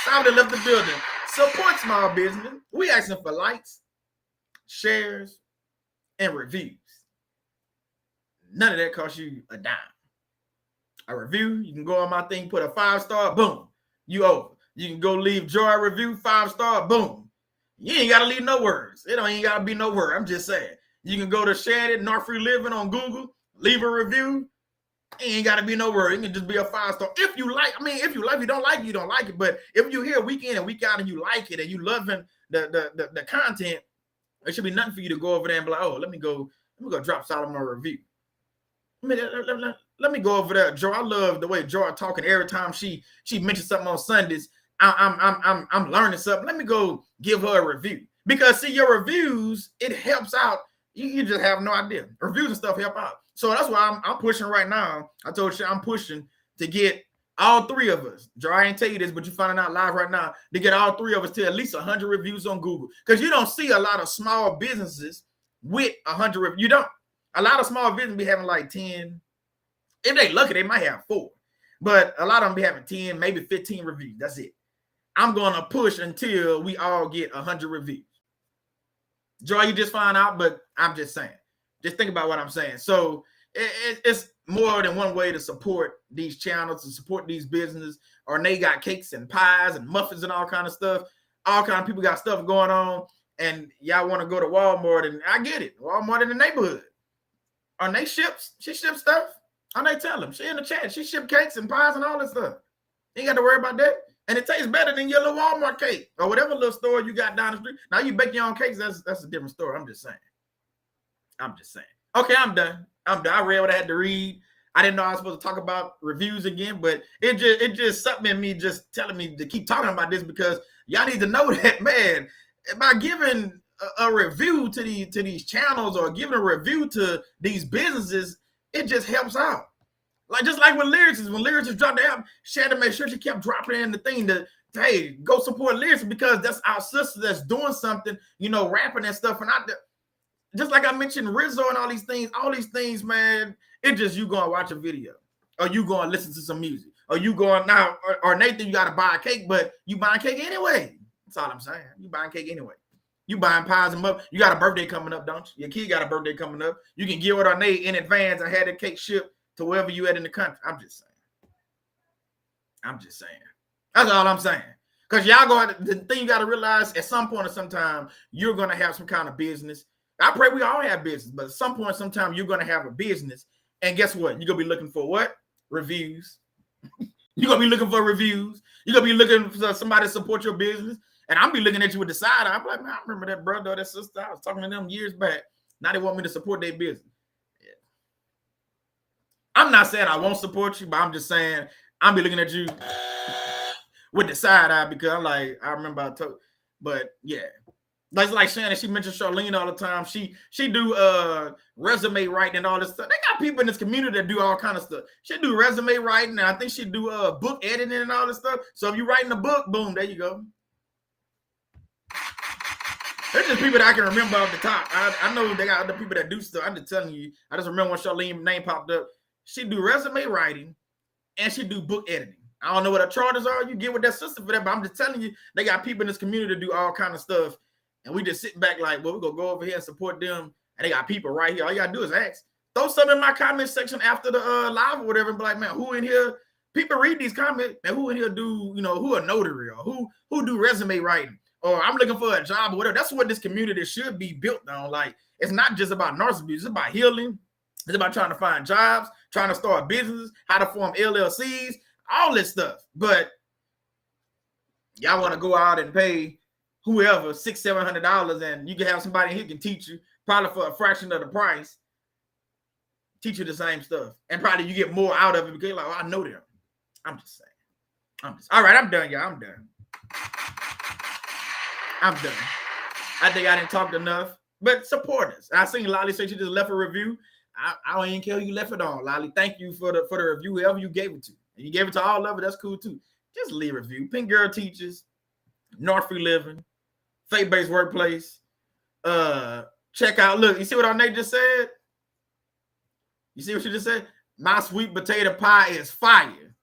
Speaker 1: Solomon left the building. Support small business. We asking for likes, shares, and reviews. None of that costs you a dime. A review, you can go on my thing, put a 5-star, boom, you over. You can go leave Joy a review, 5-star, boom. You ain't gotta leave no words. It don't ain't gotta be no word. I'm just saying. You can go to Shannon, North Free Living on Google, leave a review. It ain't gotta be no word. It can just be a 5-star. If you like, if you don't like it, you don't like it. But if you're here week in and week out and you like it and you loving the content, there should be nothing for you to go over there and be like, oh, let me go drop Solomon a review. Let me go over there. Joy, I love the way Joy talking every time she mentions something on Sundays. I'm learning something. Let me go give her a review. Because see, your reviews, it helps out. You just have no idea. Reviews and stuff help out. So that's why I'm pushing right now. I told you I'm pushing to get all 3 of us. Joy, I ain't tell you this, but you're finding out live right now to get all 3 of us to at least 100 reviews on Google. Because you don't see a lot of small businesses with 100 reviews. You don't. A lot of small businesses be having like 10. If they lucky, they might have 4. But a lot of them be having 10, maybe 15 reviews. That's it. I'm going to push until we all get 100 reviews. Joy, you just find out, but I'm just saying. Just think about what I'm saying. So it's more than one way to support these channels, to support these businesses. Or they got cakes and pies and muffins and all kind of stuff. All kind of people got stuff going on. And y'all want to go to Walmart, and I get it. Walmart in the neighborhood. On they she ships stuff. On they tell them. She in the chat. She ship cakes and pies and all that stuff. You ain't got to worry about that. And it tastes better than your little Walmart cake or whatever little store you got down the street. Now you bake your own cakes. That's a different story. I'm just saying. Okay, I'm done. I read what I had to read. I didn't know I was supposed to talk about reviews again, but it just something in me just telling me to keep talking about this because y'all need to know that, man, by giving a review to these channels or giving a review to these businesses, it just helps out. Just like with Lyricist, when Lyricist dropped the album, she had to make sure she kept dropping in the thing to, hey, go support Lyricist because that's our sister that's doing something, rapping and stuff. And just like I mentioned Rizzo and all these things, man, it's just you going to watch a video or you going to listen to some music or you going now, or Nathan, you got to buy a cake, but you buying cake anyway. That's all I'm saying. You buying cake anyway. You buying pies and muffins. You got a birthday coming up, don't you? Your kid got a birthday coming up. You can give it on Nate in advance and have the cake shipped to wherever you at in the country. I'm just saying. That's all I'm saying. Because the thing you got to realize at some point or sometime, you're going to have some kind of business. I pray we all have business, but at some point, sometime you're going to have a business. And guess what? You're going to be looking for what? Reviews. You're going to be looking for reviews. You're going to be looking for somebody to support your business. And I'll be looking at you with the side eye. I'm like, man, I remember that brother or that sister. I was talking to them years back. Now they want me to support their business. Yeah. I'm not saying I won't support you, but I'm just saying I'll be looking at you with the side eye because I'm like, I remember I told, but yeah. Like Shannon, she mentioned Charlene all the time. She do resume writing and all this stuff. They got people in this community that do all kind of stuff. She do resume writing, and I think she do book editing and all this stuff. So if you're writing a book, boom, there you go. There's just people that I can remember off the top. I know they got other people that do stuff. I'm just telling you. I just remember when Charlene's name popped up. She do resume writing, and she do book editing. I don't know what her charters are. You get with that sister for that, but I'm just telling you, they got people in this community that do all kind of stuff. And we just sitting back like, well, we're going to go over here and support them. And they got people right here. All you got to do is ask. Throw something in my comment section after the live or whatever and be like, man, who in here? People read these comments. And who in here do, who a notary or who do resume writing? Or I'm looking for a job or whatever. That's what this community should be built on. Like, it's not just about narcissism. It's about healing. It's about trying to find jobs, trying to start businesses, how to form LLCs, all this stuff. But y'all want to go out and pay whoever $600-700 and you can have somebody who can teach you probably for a fraction of the price teach you the same stuff. And probably you get more out of it because you're like, oh, I know them. I'm just saying. All right, I'm done, y'all. I'm done. I think I didn't talk enough, but support us. I seen Lolly say she just left a review. I don't even care who you left it on, Lolly. Thank you for the review, whoever you gave it to. And you gave it to all of it, that's cool too. Just leave a review. Pink Girl Teaches, North Free Living, Faith-Based Workplace. Check out, look, you see what our Nate just said? You see what she just said? My sweet potato pie is fire.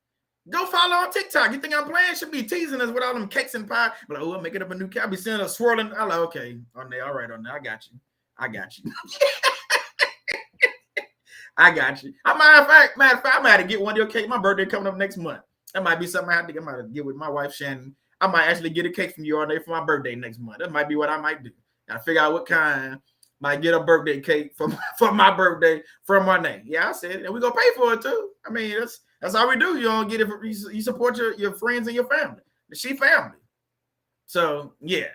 Speaker 1: Go follow on TikTok. You think I'm playing? Should be teasing us with all them cakes and pie. But like, oh, I'm making up a new cat. I'll be seeing her swirling. I'm like, okay, on there. All right, on there. I got you. I got you. Matter of fact, I might have to get one of your cakes. My birthday coming up next month. That might be something I might have to get with my wife, Shannon. I might actually get a cake from you all day for my birthday next month. That might be what I might do. I figure out what kind. Might get a birthday cake for my birthday from my name. Yeah, I said it. And we're going to pay for it too. I mean, that's how we do. You don't get it. You support your friends and your family. She family. So, yeah.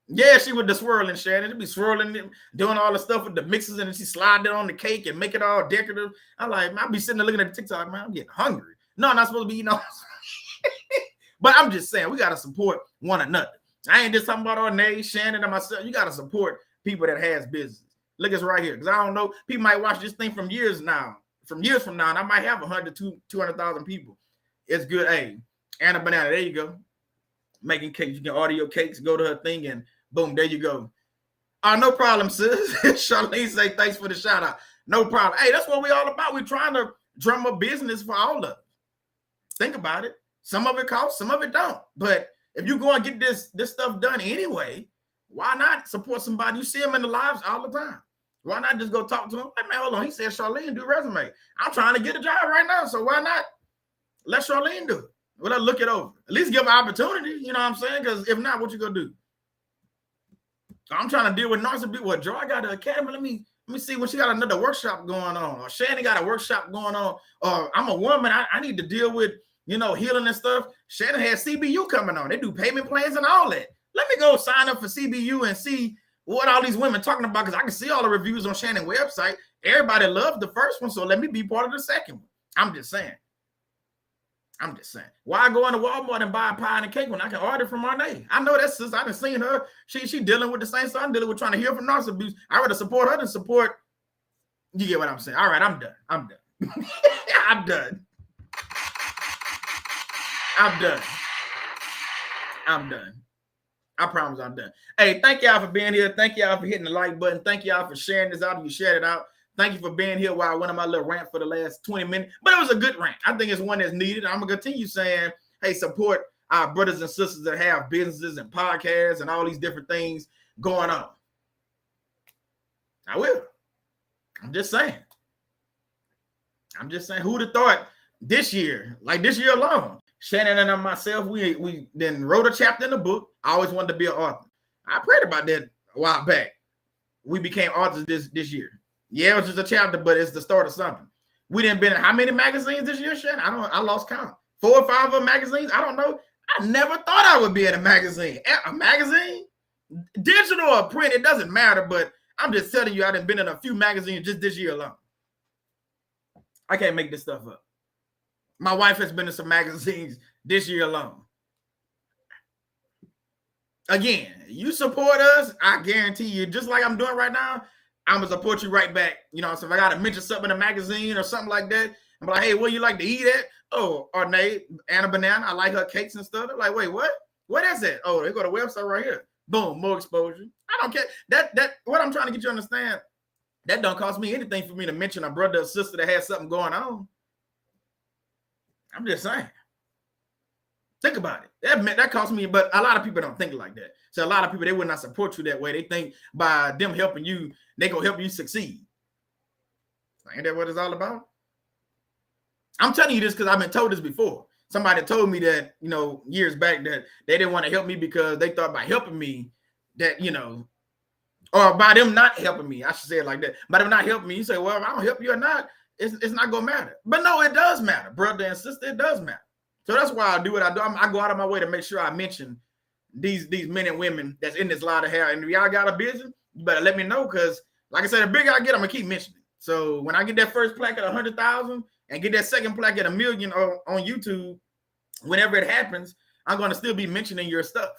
Speaker 1: Yeah, she with the swirling, Shannon. She'd be swirling, doing all the stuff with the mixes, and then she slide it on the cake and make it all decorative. I'm like, man, I'll be sitting there looking at the TikTok, man, I'm getting hungry. No, I'm not supposed to be, But I'm just saying, we got to support one another. I ain't just talking about Ornay, Shannon, and myself. You got to support people that has business. Look, it's right here. Because I don't know, people might watch this thing from years from now, and I might have 100 to 200,000 people. It's good. Hey, Anna Banana, there you go. Making cakes. You can order your cakes, go to her thing, and boom, there you go. No problem, sis. Charlene say, thanks for the shout out. No problem. Hey, that's what we all about. We're trying to drum up business for all of it. Think about it. Some of it costs, some of it don't. But if you go and get this stuff done anyway, why not support somebody? You see them in the lives all the time. Why not just go talk to them? Hey, man, hold on. He said Charlene do resume. I'm trying to get a job right now, so why not let Charlene do it? Well, let's look it over. At least give an opportunity, you know what I'm saying? Because if not, what you gonna do? I'm trying to deal with Narcissist. Well, Joy got an academy. Let me see when she got another workshop going on, or Shannon got a workshop going on, or I'm a woman. I need to deal with, healing and stuff. Shannon has CBU coming on. They do payment plans and all that. Let me go sign up for CBU and see what all these women talking about, because I can see all the reviews on Shannon's website. Everybody loved the first one, so let me be part of the second one. I'm just saying. Why go into Walmart and buy a pie and a cake when I can order from Arnay? I know that's sis. I done seen her. She dealing with the same stuff I'm dealing with, trying to heal from narcissist abuse. I rather support her than support. You get what I'm saying? All right, I'm done. I'm done. I promise I'm done. Hey, thank y'all for being here. Thank y'all for hitting the like button. Thank y'all for sharing this out. If you shared it out. Thank you for being here while I went on my little rant for the last 20 minutes. But it was a good rant. I think it's one that's needed. I'm going to continue saying, hey, support our brothers and sisters that have businesses and podcasts and all these different things going on. I will. I'm just saying. Who would have thought this year, like this year alone, Shannon and myself, we then wrote a chapter in the book. I always wanted to be an author. I prayed about that a while back. We became authors this year. Yeah, it was just a chapter, but it's the start of something. We didn't been in how many magazines this year, Shannon? I lost count. 4 or 5 of magazines? I don't know. I never thought I would be in a magazine. A magazine? Digital or print, it doesn't matter, but I'm just telling you, I done been in a few magazines just this year alone. I can't make this stuff up. My wife has been in some magazines this year alone. Again, you support us, I guarantee you, just like I'm doing right now, I'm going to support you right back. So if I got to mention something in a magazine or something like that, I'm like, hey, what you like to eat at? Oh, Arnay, Anna Banana, I like her cakes and stuff. They're like, wait, what? What is that? Oh, they got a website right here. Boom, more exposure. I don't care. That what I'm trying to get you to understand, that don't cost me anything for me to mention a brother or sister that has something going on. I'm just saying. Think about it. That costs me, but a lot of people don't think like that. So a lot of people, they would not support you that way. They think by them helping you, they gonna help you succeed. Ain't that what it's all about? I'm telling you this because I've been told this before. Somebody told me that, years back, that they didn't want to help me because they thought by helping me that, or by them not helping me, I should say it like that. By them not helping me, you say, well, if I don't help you or not, it's not gonna matter. But no, it does matter, brother and sister. It does matter. So that's why I do what I do. I go out of my way to make sure I mention these men and women that's in this line of hair. And if y'all got a business, you better let me know, because like I said, the bigger I get, I'm gonna keep mentioning. So when I get that first plaque at 100,000 and get that second plaque at 1 million on YouTube, whenever it happens, I'm going to still be mentioning your stuff.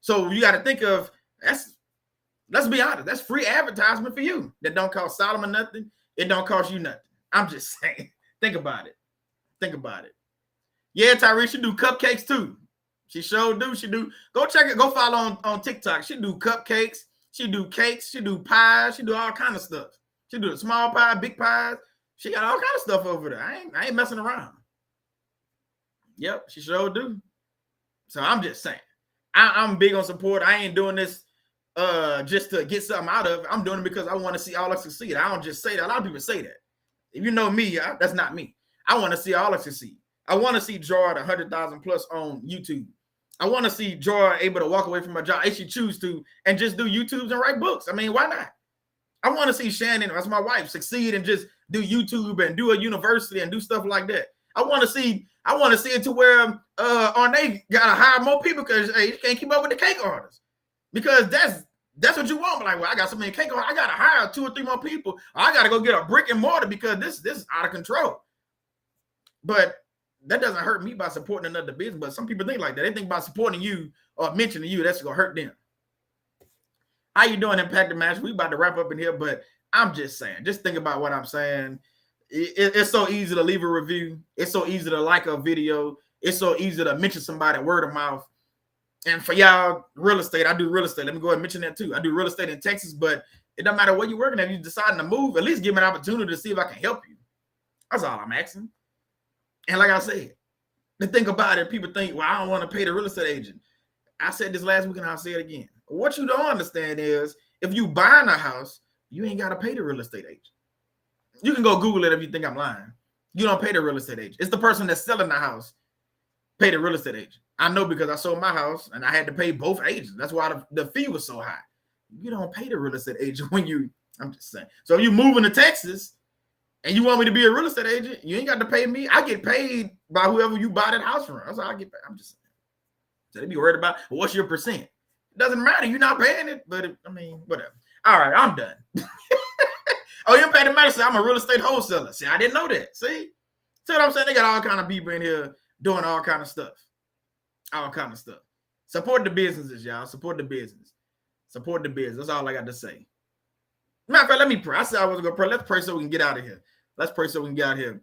Speaker 1: So you got to think of let's be honest, that's free advertisement for you. That don't cost Solomon nothing. It don't cost you nothing. I'm just saying. Think about it. Think about it. Yeah, Tyree, she do cupcakes too. She sure do. She do. Go check it. Go follow on TikTok. She do cupcakes. She do cakes. She do pies. She do all kind of stuff. She do the small pie, big pies. She got all kind of stuff over there. I ain't messing around. Yep, she sure do. So I'm just saying. I'm big on support. I ain't doing this just to get something out of it. I'm doing it because I want to see all us succeed. I don't just say that. A lot of people say that. If you know me, that's not me. I want to see all us succeed. I want to see Joy at 100,000 plus on YouTube. I want to see Joy able to walk away from her job if she choose to and just do YouTubes and write books. I mean, why not? I want to see Shannon, that's my wife, succeed and just do YouTube and do a university and do stuff like that. I want to see it to where Arne gotta hire more people because hey, you can't keep up with the cake artists. Because that's what you want. Like, well, I got so many cake artists, I gotta hire 2 or 3 more people. I gotta go get a brick and mortar because this is out of control. But that doesn't hurt me by supporting another business. But some people think like that. They think by supporting you or mentioning you, that's gonna hurt them. How you doing, Impact the Match? We about to wrap up in here, but I'm just saying, just think about what I'm saying. It's so easy to leave a review. It's so easy to like a video. It's so easy to mention somebody word of mouth. And for y'all, real estate, I do real estate. Let me go ahead and mention that too. I do real estate in Texas, but it doesn't matter where you're working at. If you're deciding to move, at least give me an opportunity to see if I can help you. That's all I'm asking. And like I said, the thing about it, people think, well, I don't want to pay the real estate agent. I said this last week and I'll say it again. What you don't understand is if you buying a house, you ain't got to pay the real estate agent. You can go Google it if you think I'm lying. You don't pay the real estate agent. It's the person that's selling the house pay the real estate agent. I know because I sold my house and I had to pay both agents. That's why the fee was so high. You don't pay the real estate agent when I'm just saying. So if you moving to Texas and you want me to be a real estate agent, you ain't got to pay me. I get paid by whoever you buy that house from. That's how I get paid. I'm just saying. So they be worried about, well, what's your percent? It doesn't matter. You're not paying it, but I mean, whatever. All right, I'm done. Oh, you pay the money. I'm a real estate wholesaler. See, I didn't know that. See what I'm saying? They got all kind of people in here doing all kind of stuff. All kind of stuff. Support the businesses, y'all. Support the business. Support the business. That's all I got to say. Matter of fact, let me pray. I said I was going to pray. Let's pray so we can get out of here. Let's pray so we can get out of here.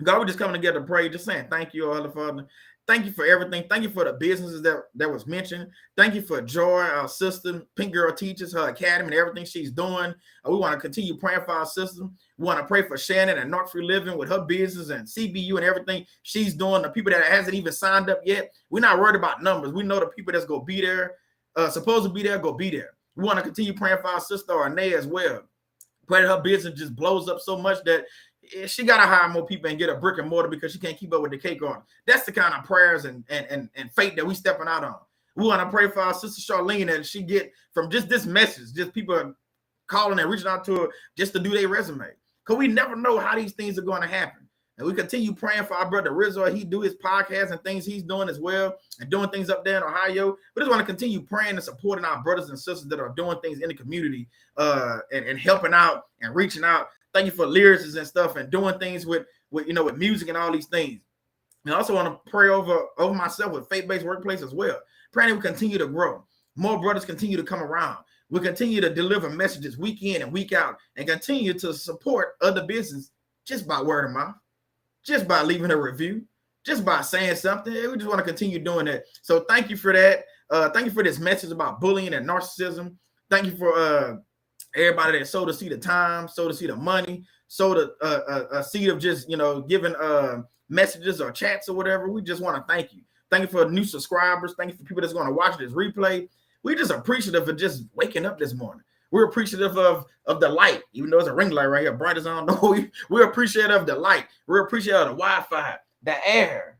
Speaker 1: God, we're just coming together to pray, just saying thank you, Heavenly Father. Thank you for everything. Thank you for the businesses that was mentioned. Thank you for Joy, our sister, Pink Girl Teaches, her academy, and everything she's doing. We want to continue praying for our sister. We want to pray for Shannon and North Free Living with her business and CBU and everything she's doing. The people that hasn't even signed up yet. We're not worried about numbers. We know the people that's going to be there, supposed to be there, go be there. We want to continue praying for our sister, Arne, as well. Pray that her business just blows up so much that she got to hire more people and get a brick and mortar because she can't keep up with the cake order. That's the kind of prayers and faith that we stepping out on. We want to pray for our sister Charlene that she get from just this message, just people calling and reaching out to her just to do their resume. Because we never know how these things are going to happen. And we continue praying for our brother Rizzo. He do his podcast and things he's doing as well and doing things up there in Ohio. We just want to continue praying and supporting our brothers and sisters that are doing things in the community and helping out and reaching out. Thank you for lyrics and stuff and doing things with music and all these things. And I also want to pray over myself with faith-based workplace as well. Praying we continue to grow. More brothers continue to come around. We continue to deliver messages week in and week out and continue to support other business just by word of mouth, just by leaving a review, just by saying something. We just want to continue doing that. So thank you for that. Thank you for this message about bullying and narcissism. Thank you for everybody that sowed a seed of time, sowed a seed of money, sowed a seed of just, giving messages or chats or whatever. We just want to thank you. Thank you for new subscribers. Thank you for people that's going to watch this replay. We're just appreciative of just waking up this morning. We're appreciative of the light, even though it's a ring light right here. Bright as I don't know. We're appreciative of the light. We're appreciative of the Wi-Fi, the air.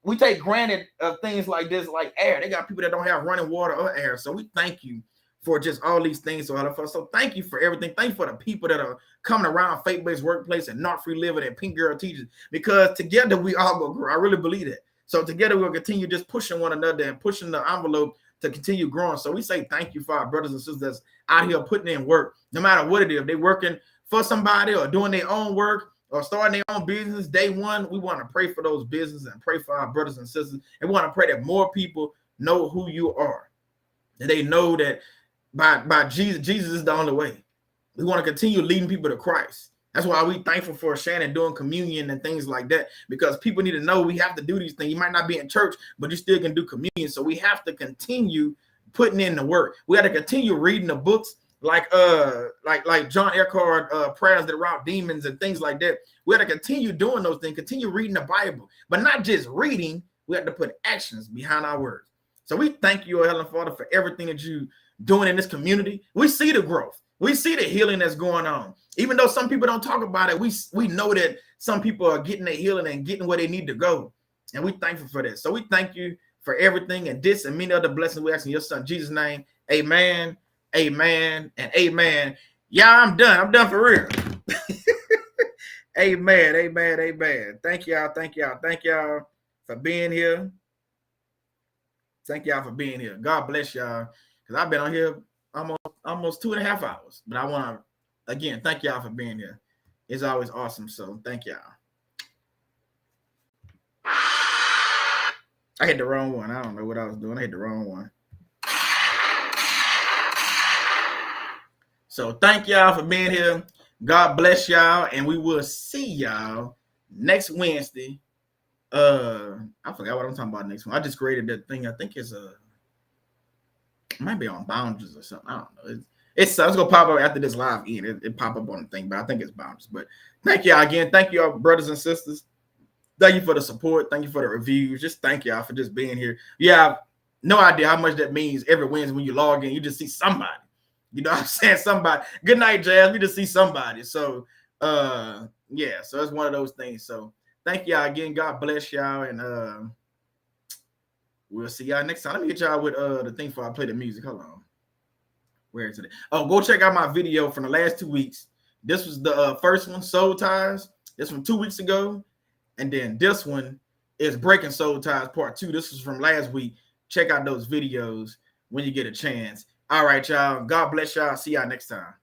Speaker 1: We take granted of things like this, like air. They got people that don't have running water or air. So we thank you for just all these things. So thank you for everything. Thank you for the people that are coming around faith-based workplace and North Free Living and Pink Girl Teachers, because together we all go grow. I really believe that. So together we'll continue just pushing one another and pushing the envelope to continue growing. So we say thank you for our brothers and sisters that's out here putting in work, no matter what it is. They're working for somebody or doing their own work or starting their own business, day one, we want to pray for those businesses and pray for our brothers and sisters. And we want to pray that more people know who you are. That they know that by Jesus is the only way. We want to continue leading people to Christ. That's why we thankful for Shannon doing communion and things like that, because people need to know we have to do these things. You might not be in church, but you still can do communion. So we have to continue putting in the work. We have to continue reading the books like John Eckhart, prayers that rout demons and things like that. We have to continue doing those things, continue reading the Bible, but not just reading. We have to put actions behind our words. So we thank you, Heavenly Father, for everything that you're doing in this community. We see the growth. We see the healing that's going on. Even though some people don't talk about it, we know that some people are getting their healing and getting where they need to go. And we're thankful for that. So we thank you for everything and this and many other blessings we ask in your son, Jesus' name. Amen, amen, and amen. Yeah, I'm done. I'm done for real. Amen, amen, amen. Thank y'all, thank y'all, thank y'all for being here. Thank y'all for being here. God bless y'all. Because I've been on here almost 2.5 hours. But I want to, again, thank y'all for being here. It's always awesome. So thank y'all. I hit the wrong one. I don't know what I was doing. I hit the wrong one. So thank y'all for being here. God bless y'all. And we will see y'all next Wednesday. I forgot what I'm talking about next one. I just created that thing. I think it's it might be on boundaries or something. I don't know. It's gonna pop up after this live in. It pop up on the thing, but I think it's boundaries. But thank y'all again. Thank you, all brothers and sisters. Thank you for the support. Thank you for the reviews. Just thank y'all for just being here. You have no idea how much that means every Wednesday when you log in. You just see somebody. You know what I'm saying? Somebody. Good night, Jazz. We just see somebody. So yeah, so it's one of those things. So thank y'all again. God bless y'all. And we'll see y'all next time. Let me get y'all with the thing before I play the music. Hold on. Where is it? Oh, go check out my video from the last 2 weeks. This was the first one, Soul Ties. This one 2 weeks ago. And then this one is Breaking Soul Ties Part 2. This was from last week. Check out those videos when you get a chance. All right, y'all. God bless y'all. See y'all next time.